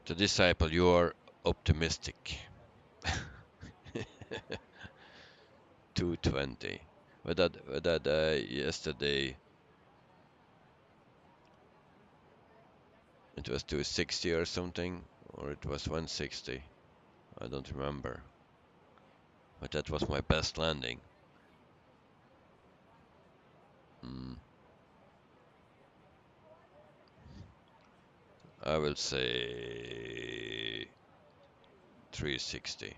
The disciple, you are optimistic. 220. But that yesterday it was 260 or something, or it was 160. I don't remember. But that was my best landing. I will say 360.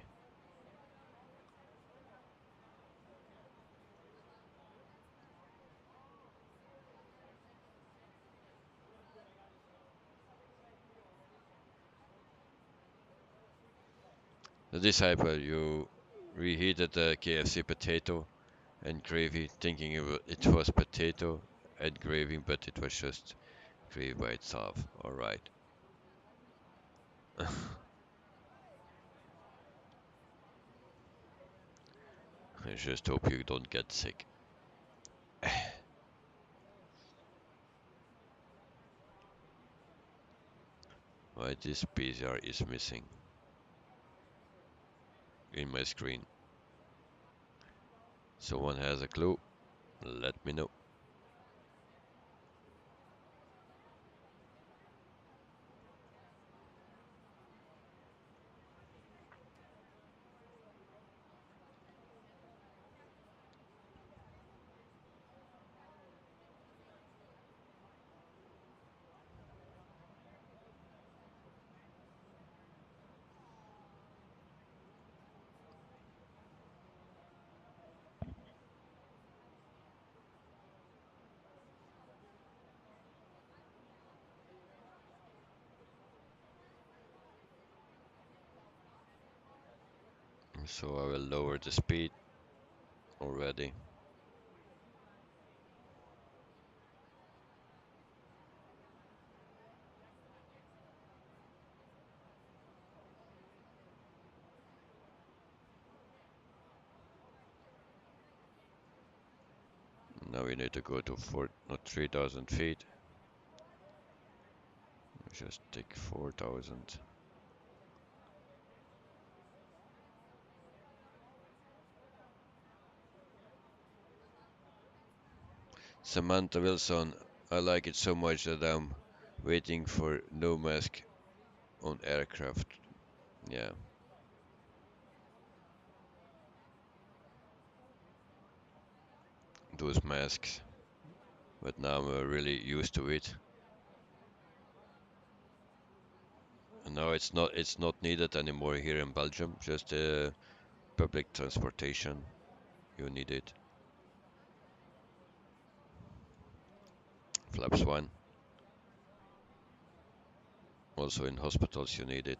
The disciple, you reheated the KFC potato and gravy, thinking it was potato and gravy, but it was just gravy by itself. Alright. I just hope you don't get sick. Why this PCR is missing in my screen? Someone has a clue? Let me know. So I will lower the speed already. Now we need to go to 3,000 feet. Just take 4,000. Samantha Wilson, I like it so much that I'm waiting for no mask on aircraft. Yeah. Those masks. But now I'm really used to it. And now it's not needed anymore here in Belgium. Just public transportation. You need it. Flaps 1. Also in hospitals you need it.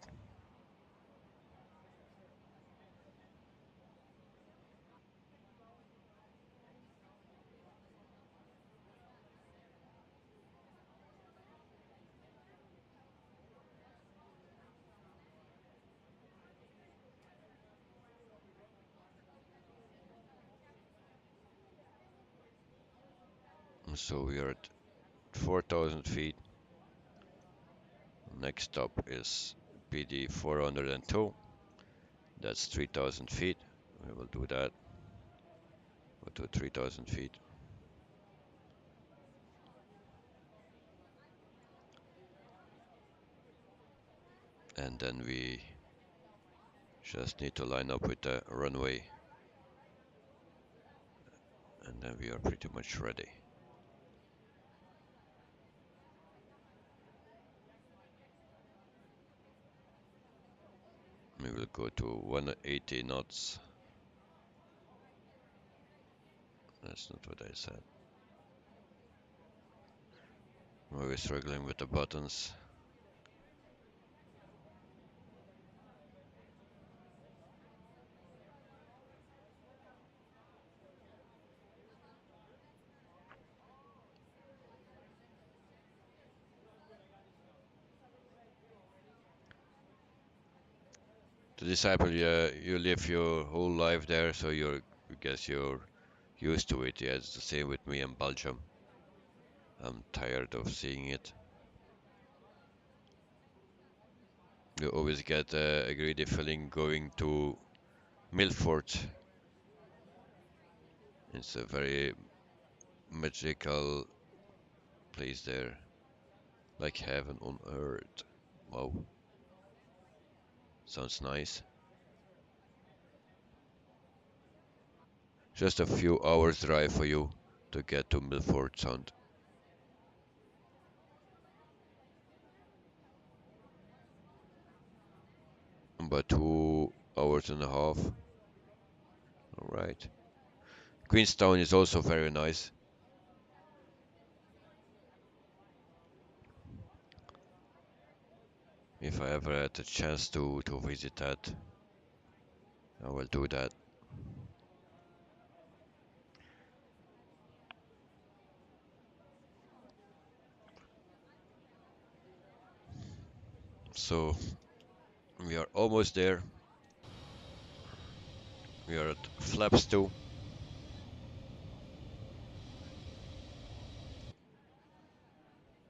So we are at 4,000 feet. Next stop is PD 402. That's 3,000 feet. We will do that. Go to 3,000 feet. And then we just need to line up with the runway. And then we are pretty much ready. We will go to 180 knots. That's not what I said. We're struggling with the buttons. The disciple, yeah, you live your whole life there, so I guess you're used to it. Yeah, it's the same with me in Belgium. I'm tired of seeing it. You always get a greedy feeling going to Milford. It's a very magical place there, like heaven on earth. Wow, sounds nice. Just a few hours drive for you to get to Milford Sound. About 2 hours and a half. Alright. Queenstown is also very nice. If I ever had a chance to visit that, I will do that. So we are almost there. We are at flaps 2.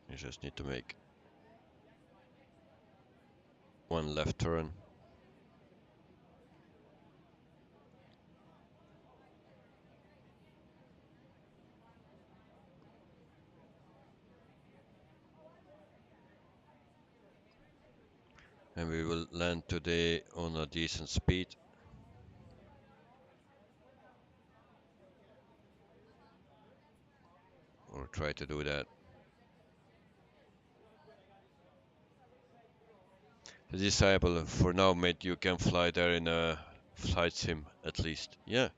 You just need to make one left turn. And we will land today on a decent speed. Or try to do that. The disciple, for now, mate, you can fly there in a flight sim at least. Yeah,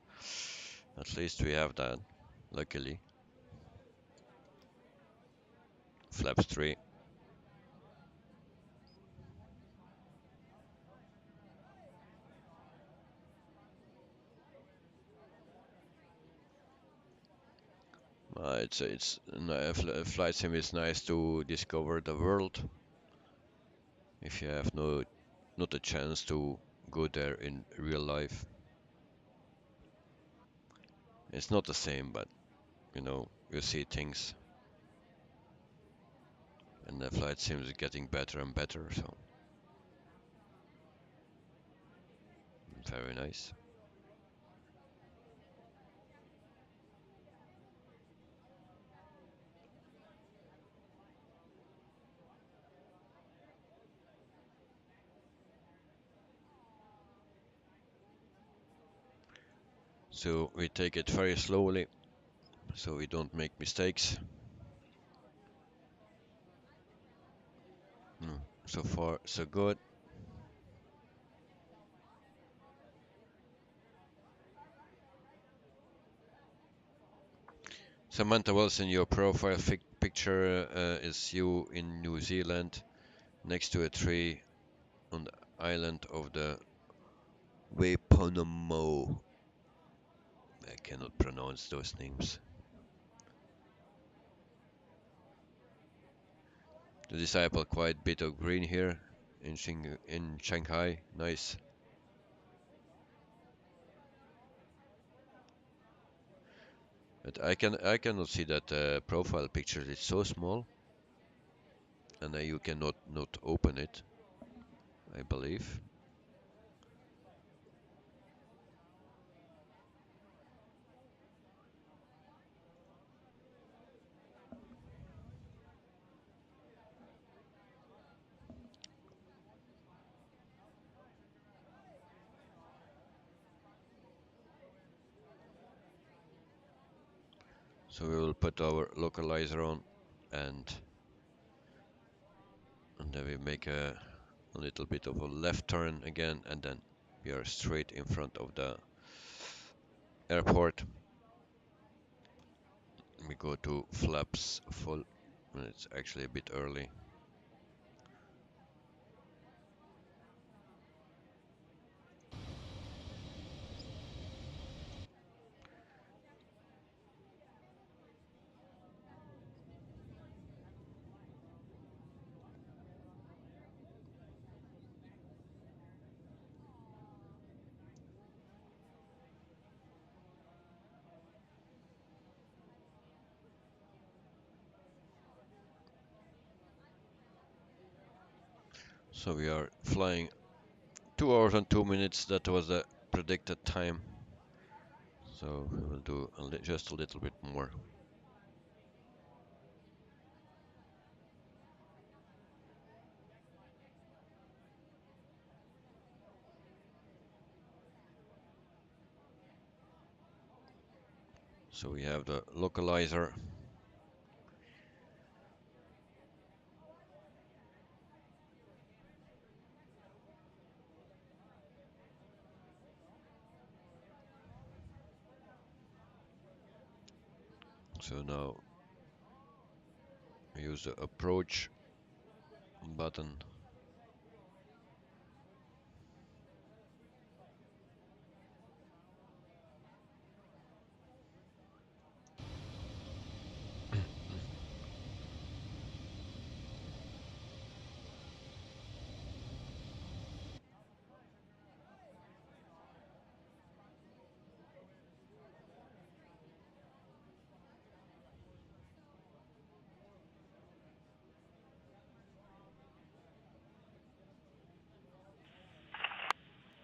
at least we have that, luckily. Flaps 3. A flight sim is nice to discover the world. If you have not a chance to go there in real life. It's not the same, but you see things, and the flight sim is getting better and better, so very nice. So we take it very slowly, so we don't make mistakes. So far, so good. Samantha Wilson, your profile picture is you in New Zealand, next to a tree on the island of the Waiponomo. I cannot pronounce those names. The disciple quite bit of green here in Shanghai. Nice. But I cannot see that profile picture. It's so small, and you cannot not open it, I believe. So we will put our localizer on, and then we make a little bit of a left turn again, and then we are straight in front of the airport. We go to flaps full, and it's actually a bit early. So we are flying 2 hours and 2 minutes. That was the predicted time. So we will do just a little bit more. So we have the localizer. So now we use the approach button.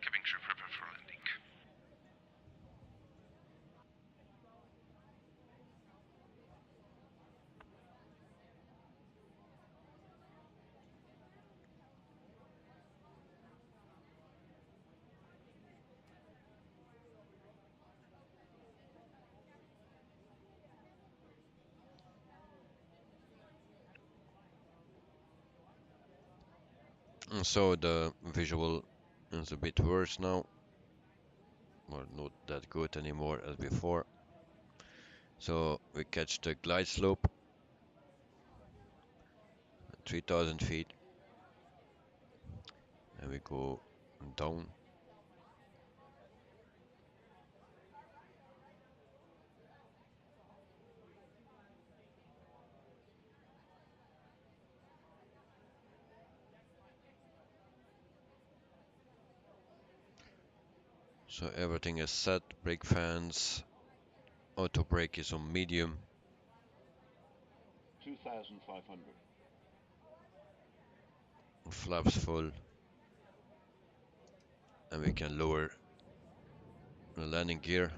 Cabin crew prepare for landing. And so the visual is a bit worse now, or not that good anymore as before. So we catch the glide slope, 3000 feet, and we go down. So everything is set, brake fans, auto brake is on medium. 2,500. Flaps full, and we can lower the landing gear.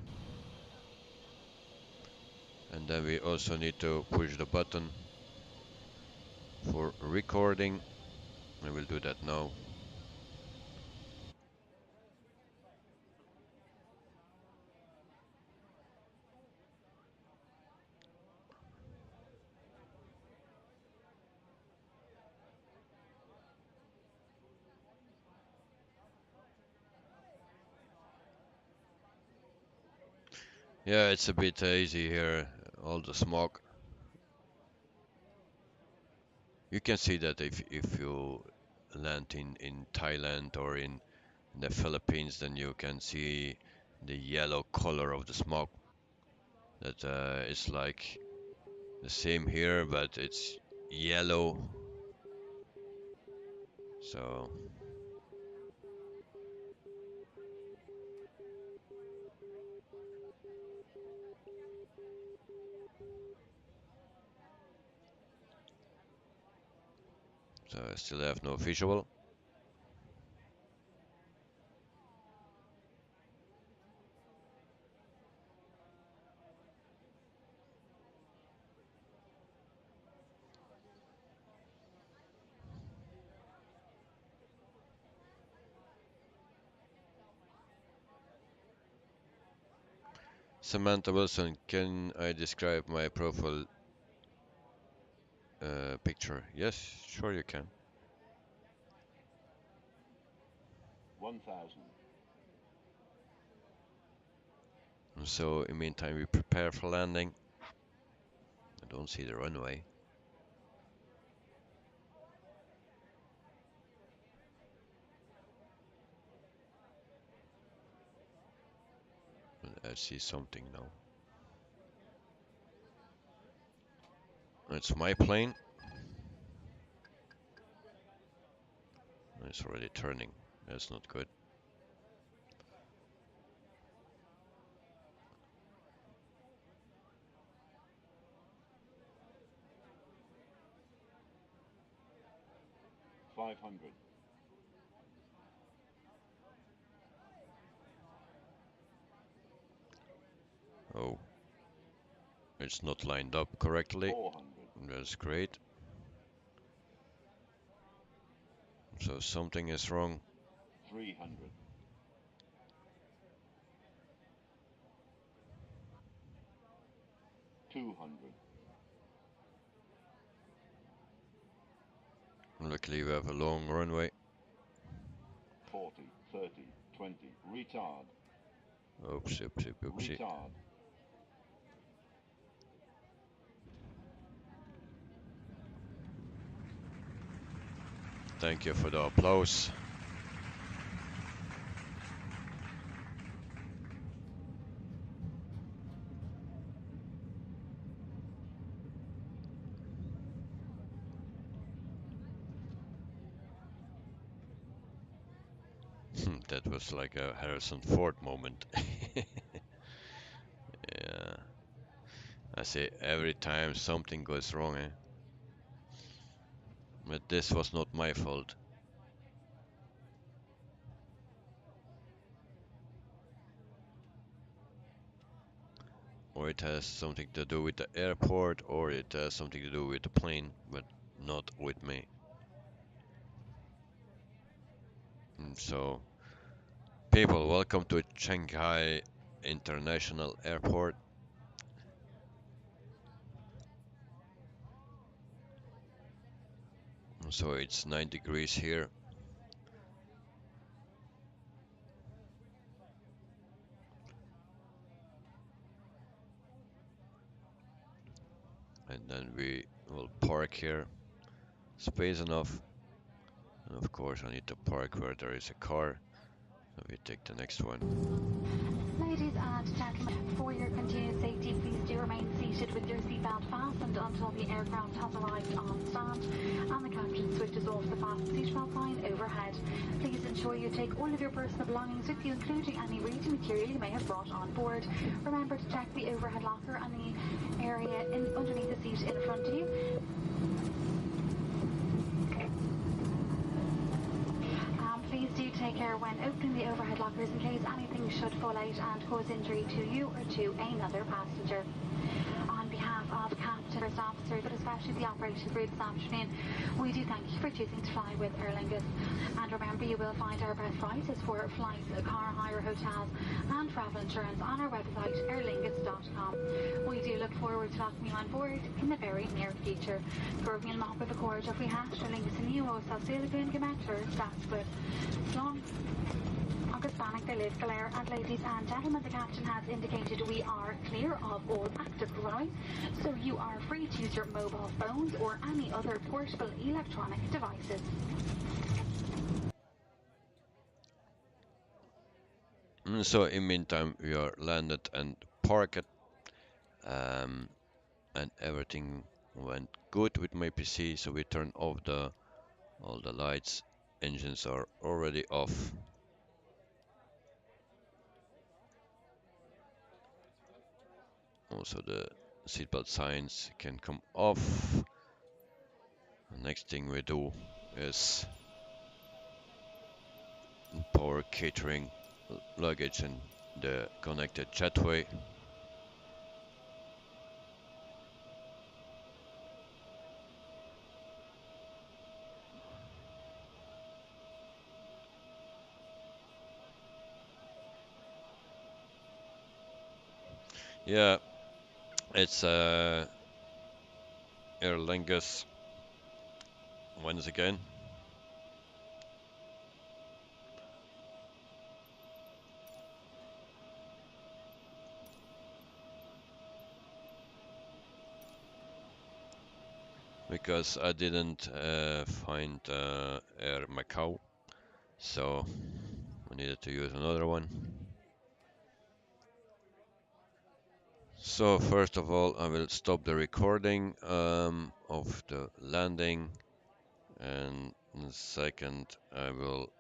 And then we also need to push the button for recording. I will do that now. Yeah, it's a bit hazy here, all the smoke. You can see that if you land in Thailand or in the Philippines, then you can see the yellow color of the smoke. That is like the same here, but it's yellow. So I still have no visual. Samantha Wilson, can I describe my profile picture? Yes, sure you can. 1,000. So in the meantime we prepare for landing. I don't see the runway. But I see something now. It's my plane. It's already turning. That's not good. $500. Oh, it's not lined up correctly. 400. That's great. So something is wrong. 300. 200. Luckily we have a long runway. 40, 30, 20. Retard. Oopsie, oopsie, oopsie. Retard. Thank you for the applause. That was like a Harrison Ford moment. Yeah. I say every time something goes wrong, eh? But this was not my fault. Or it has something to do with the airport, or it has something to do with the plane, but not with me. So, people, welcome to Shanghai International Airport. So it's 9 degrees here. And then we will park here. Space enough. And of course I need to park where there is a car. So we take the next one. Ladies and gentlemen, for your continued safety, please do remain seated with your seatbelt fastened until the aircraft has arrived on stand and the captain switches off the fasten seatbelt sign overhead. Please ensure you take all of your personal belongings with you, including any reading material you may have brought on board. Remember to check the overhead locker and the area underneath the seat in front of you. Please do take care when opening the overhead lockers in case anything should fall out and cause injury to you or to another passenger. On behalf of Captain, First Officer, but especially the operations group this afternoon, we do thank you for choosing to fly with Aer Lingus. And remember, you will find our best prices for flights, car hire, hotels and travel insurance on our website, aerlingus.com. We do look forward to welcoming you on board in the very near future. Gorgniel Mop of Accord of we have Aer Lingus and you also Silvian Gemeter, that's with Slong. August Bannock, they live Galera, and ladies and gentlemen, the captain has indicated we are clear of all active runway, so you are free to use your mobile phones or any other portable electronic devices. So in meantime we are landed and parked, and everything went good with my PC, so we turned off all the lights. Engines are already off. Also the seatbelt signs can come off. The next thing we do is power catering luggage and the connected jetway. Yeah, it's Aer Lingus once again. Because I didn't find Air Macau, so I needed to use another one. So first of all, I will stop the recording of the landing, and second, I will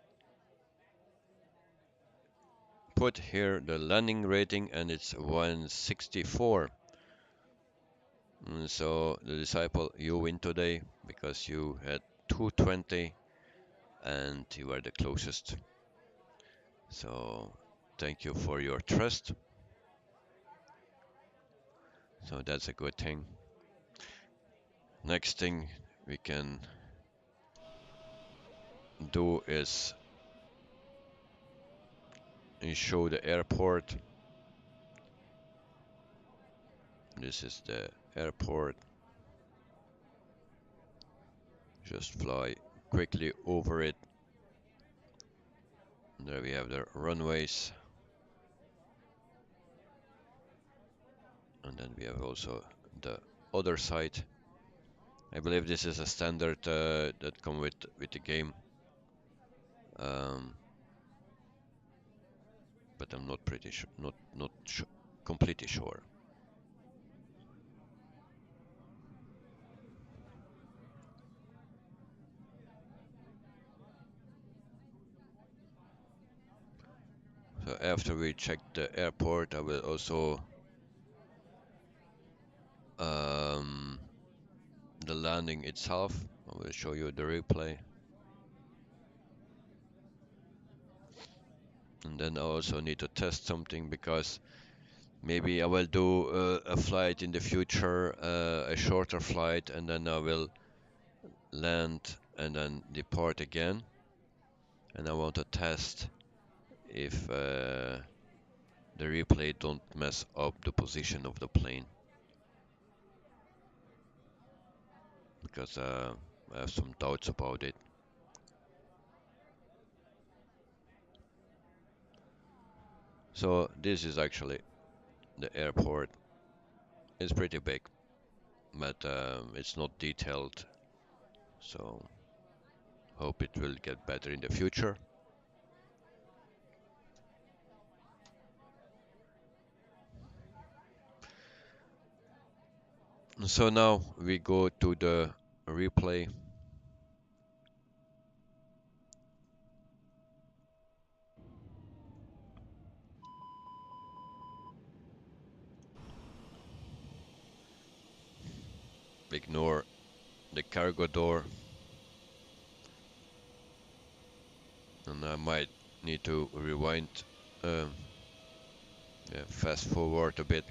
put here the landing rating, and it's 164. So the disciple, you win today because you had 220 and you were the closest. So thank you for your trust. So that's a good thing. Next thing we can do is show the airport. This is the airport. Just fly quickly over it. There we have the runways. And then we have also the other side. I believe this is a standard that come with the game. But I'm not pretty sure, not completely sure. So after we check the airport, I will also the landing itself. I will show you the replay. And then I also need to test something because maybe I will do a flight in the future, a shorter flight, and then I will land and then depart again. And I want to test if the replay don't mess up the position of the plane. Because I have some doubts about it. So this is actually the airport. It's pretty big, but it's not detailed. So hope it will get better in the future. So now we go to the replay. Ignore the cargo door. And I might need to rewind, fast forward a bit.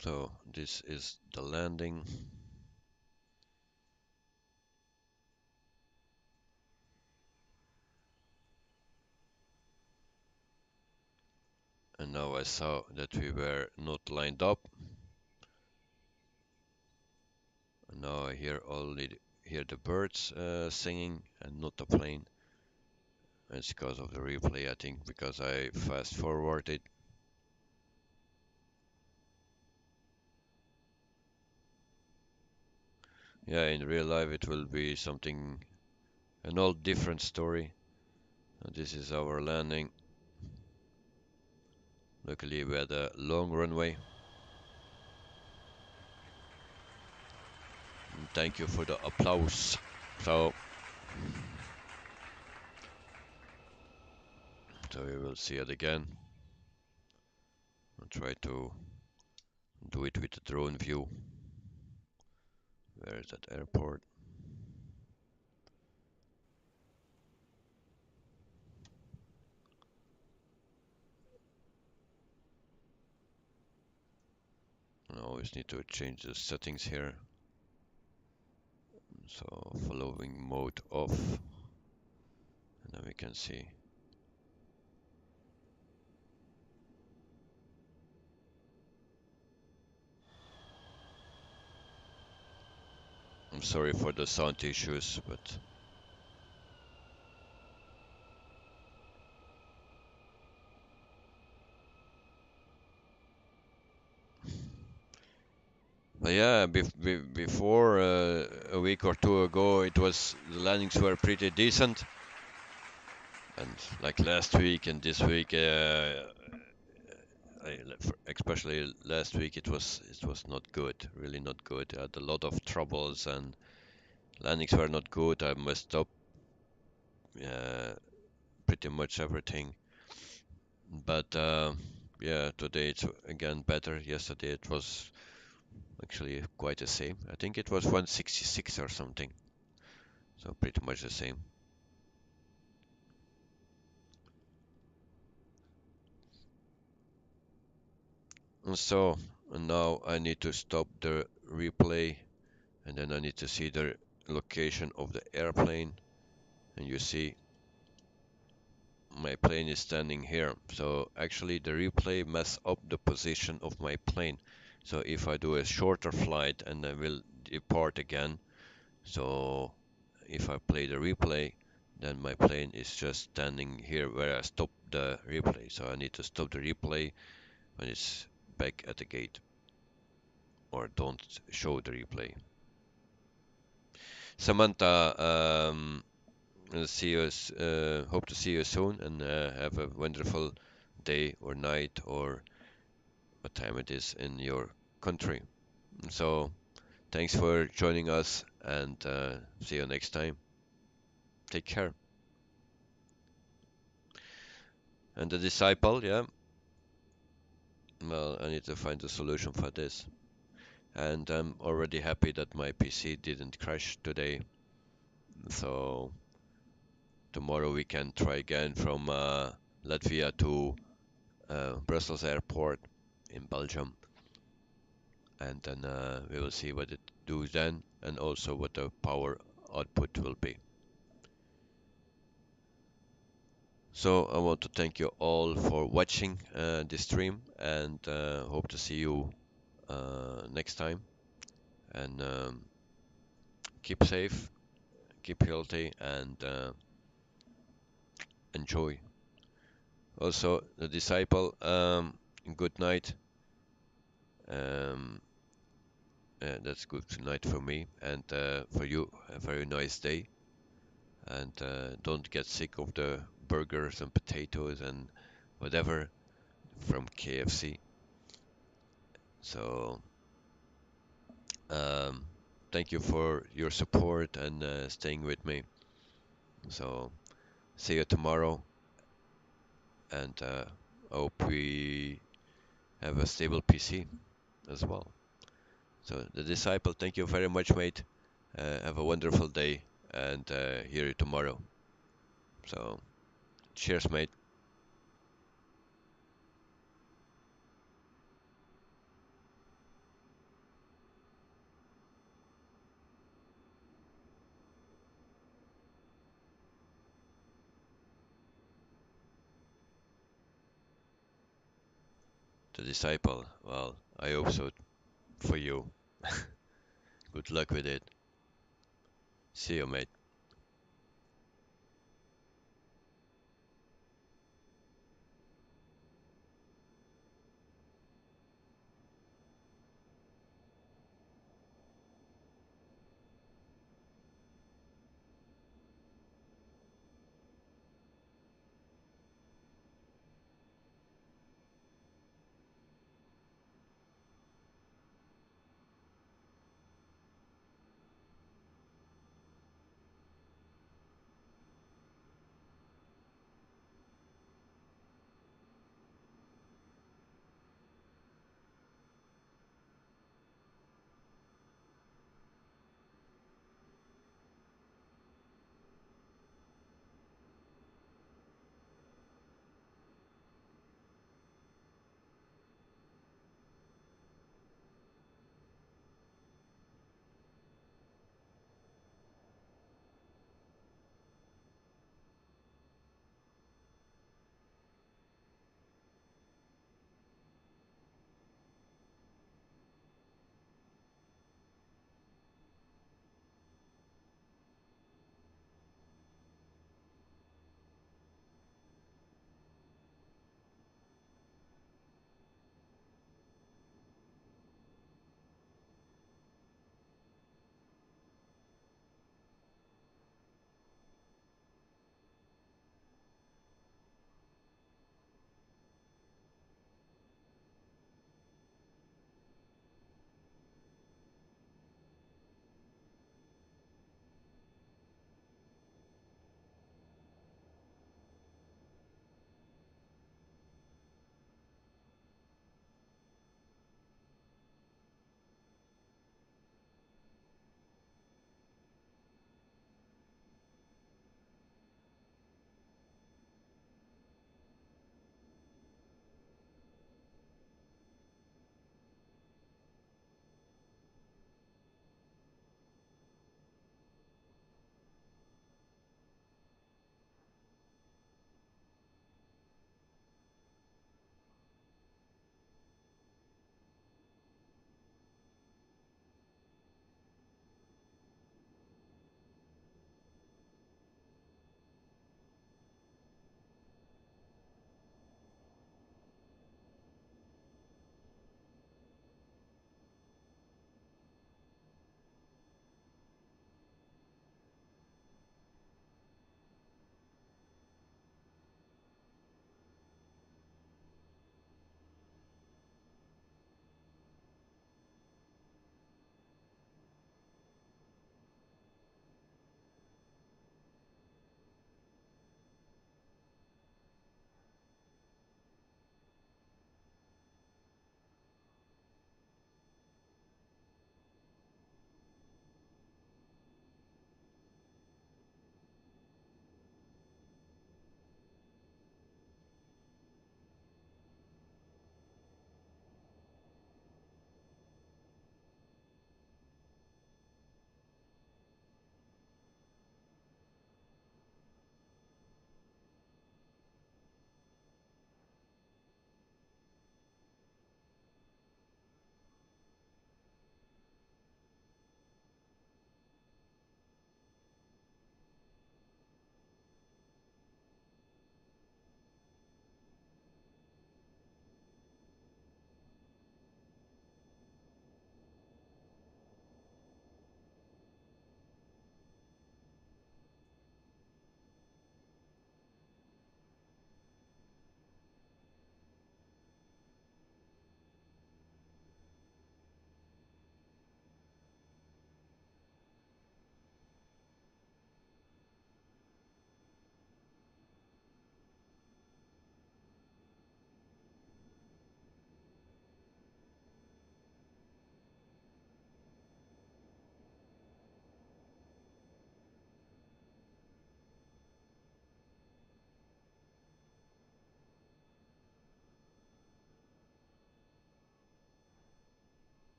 So this is the landing. And now I saw that we were not lined up. And now I only hear the birds singing and not the plane. It's because of the replay, I think, because I fast forwarded. Yeah, in real life it will be something, an all different story. This is our landing. Luckily we had a long runway. And thank you for the applause. So we will see it again. I'll try to do it with the drone view. Where is that airport? I always need to change the settings here. So following mode off. And then we can see. I'm sorry for the sound issues, but yeah, before a week or two ago, the landings were pretty decent, and like last week and this week, especially last week, it was not good, really not good. I had a lot of troubles, and Landings were not good. I messed up pretty much everything. But yeah, today it's again better. Yesterday it was actually quite the same. I think it was 166 or something. So pretty much the same. And so and now I need to stop the replay, and then I need to see the location of the airplane. And you see my plane is standing here. So actually the replay mess up the position of my plane. So if I do a shorter flight and I will depart again, so if I play the replay, then my plane is just standing here where I stopped the replay. So I need to stop the replay when it's back at the gate, or don't show the replay. Samantha, see you. Hope to see you soon, and have a wonderful day or night or what time it is in your country. So thanks for joining us, and see you next time. Take care. And the disciple, yeah. Well, I need to find a solution for this. And I'm already happy that my PC didn't crash today. So tomorrow we can try again from Latvia to Brussels airport in Belgium. And then we will see what it does then, and also what the power output will be. So I want to thank you all for watching this stream, and hope to see you next time. And keep safe, keep healthy, and enjoy. Also, the disciple, good night. Um, that's good night for me, and for you, a very nice day. And don't get sick of the burgers and potatoes and whatever from KFC. So um, thank you for your support and staying with me. So see you tomorrow, and hope we have a stable PC as well. So the disciple, thank you very much, mate. Have a wonderful day, and hear you tomorrow. So cheers, mate. The disciple, well, I hope so for you. Good luck with it. See you, mate.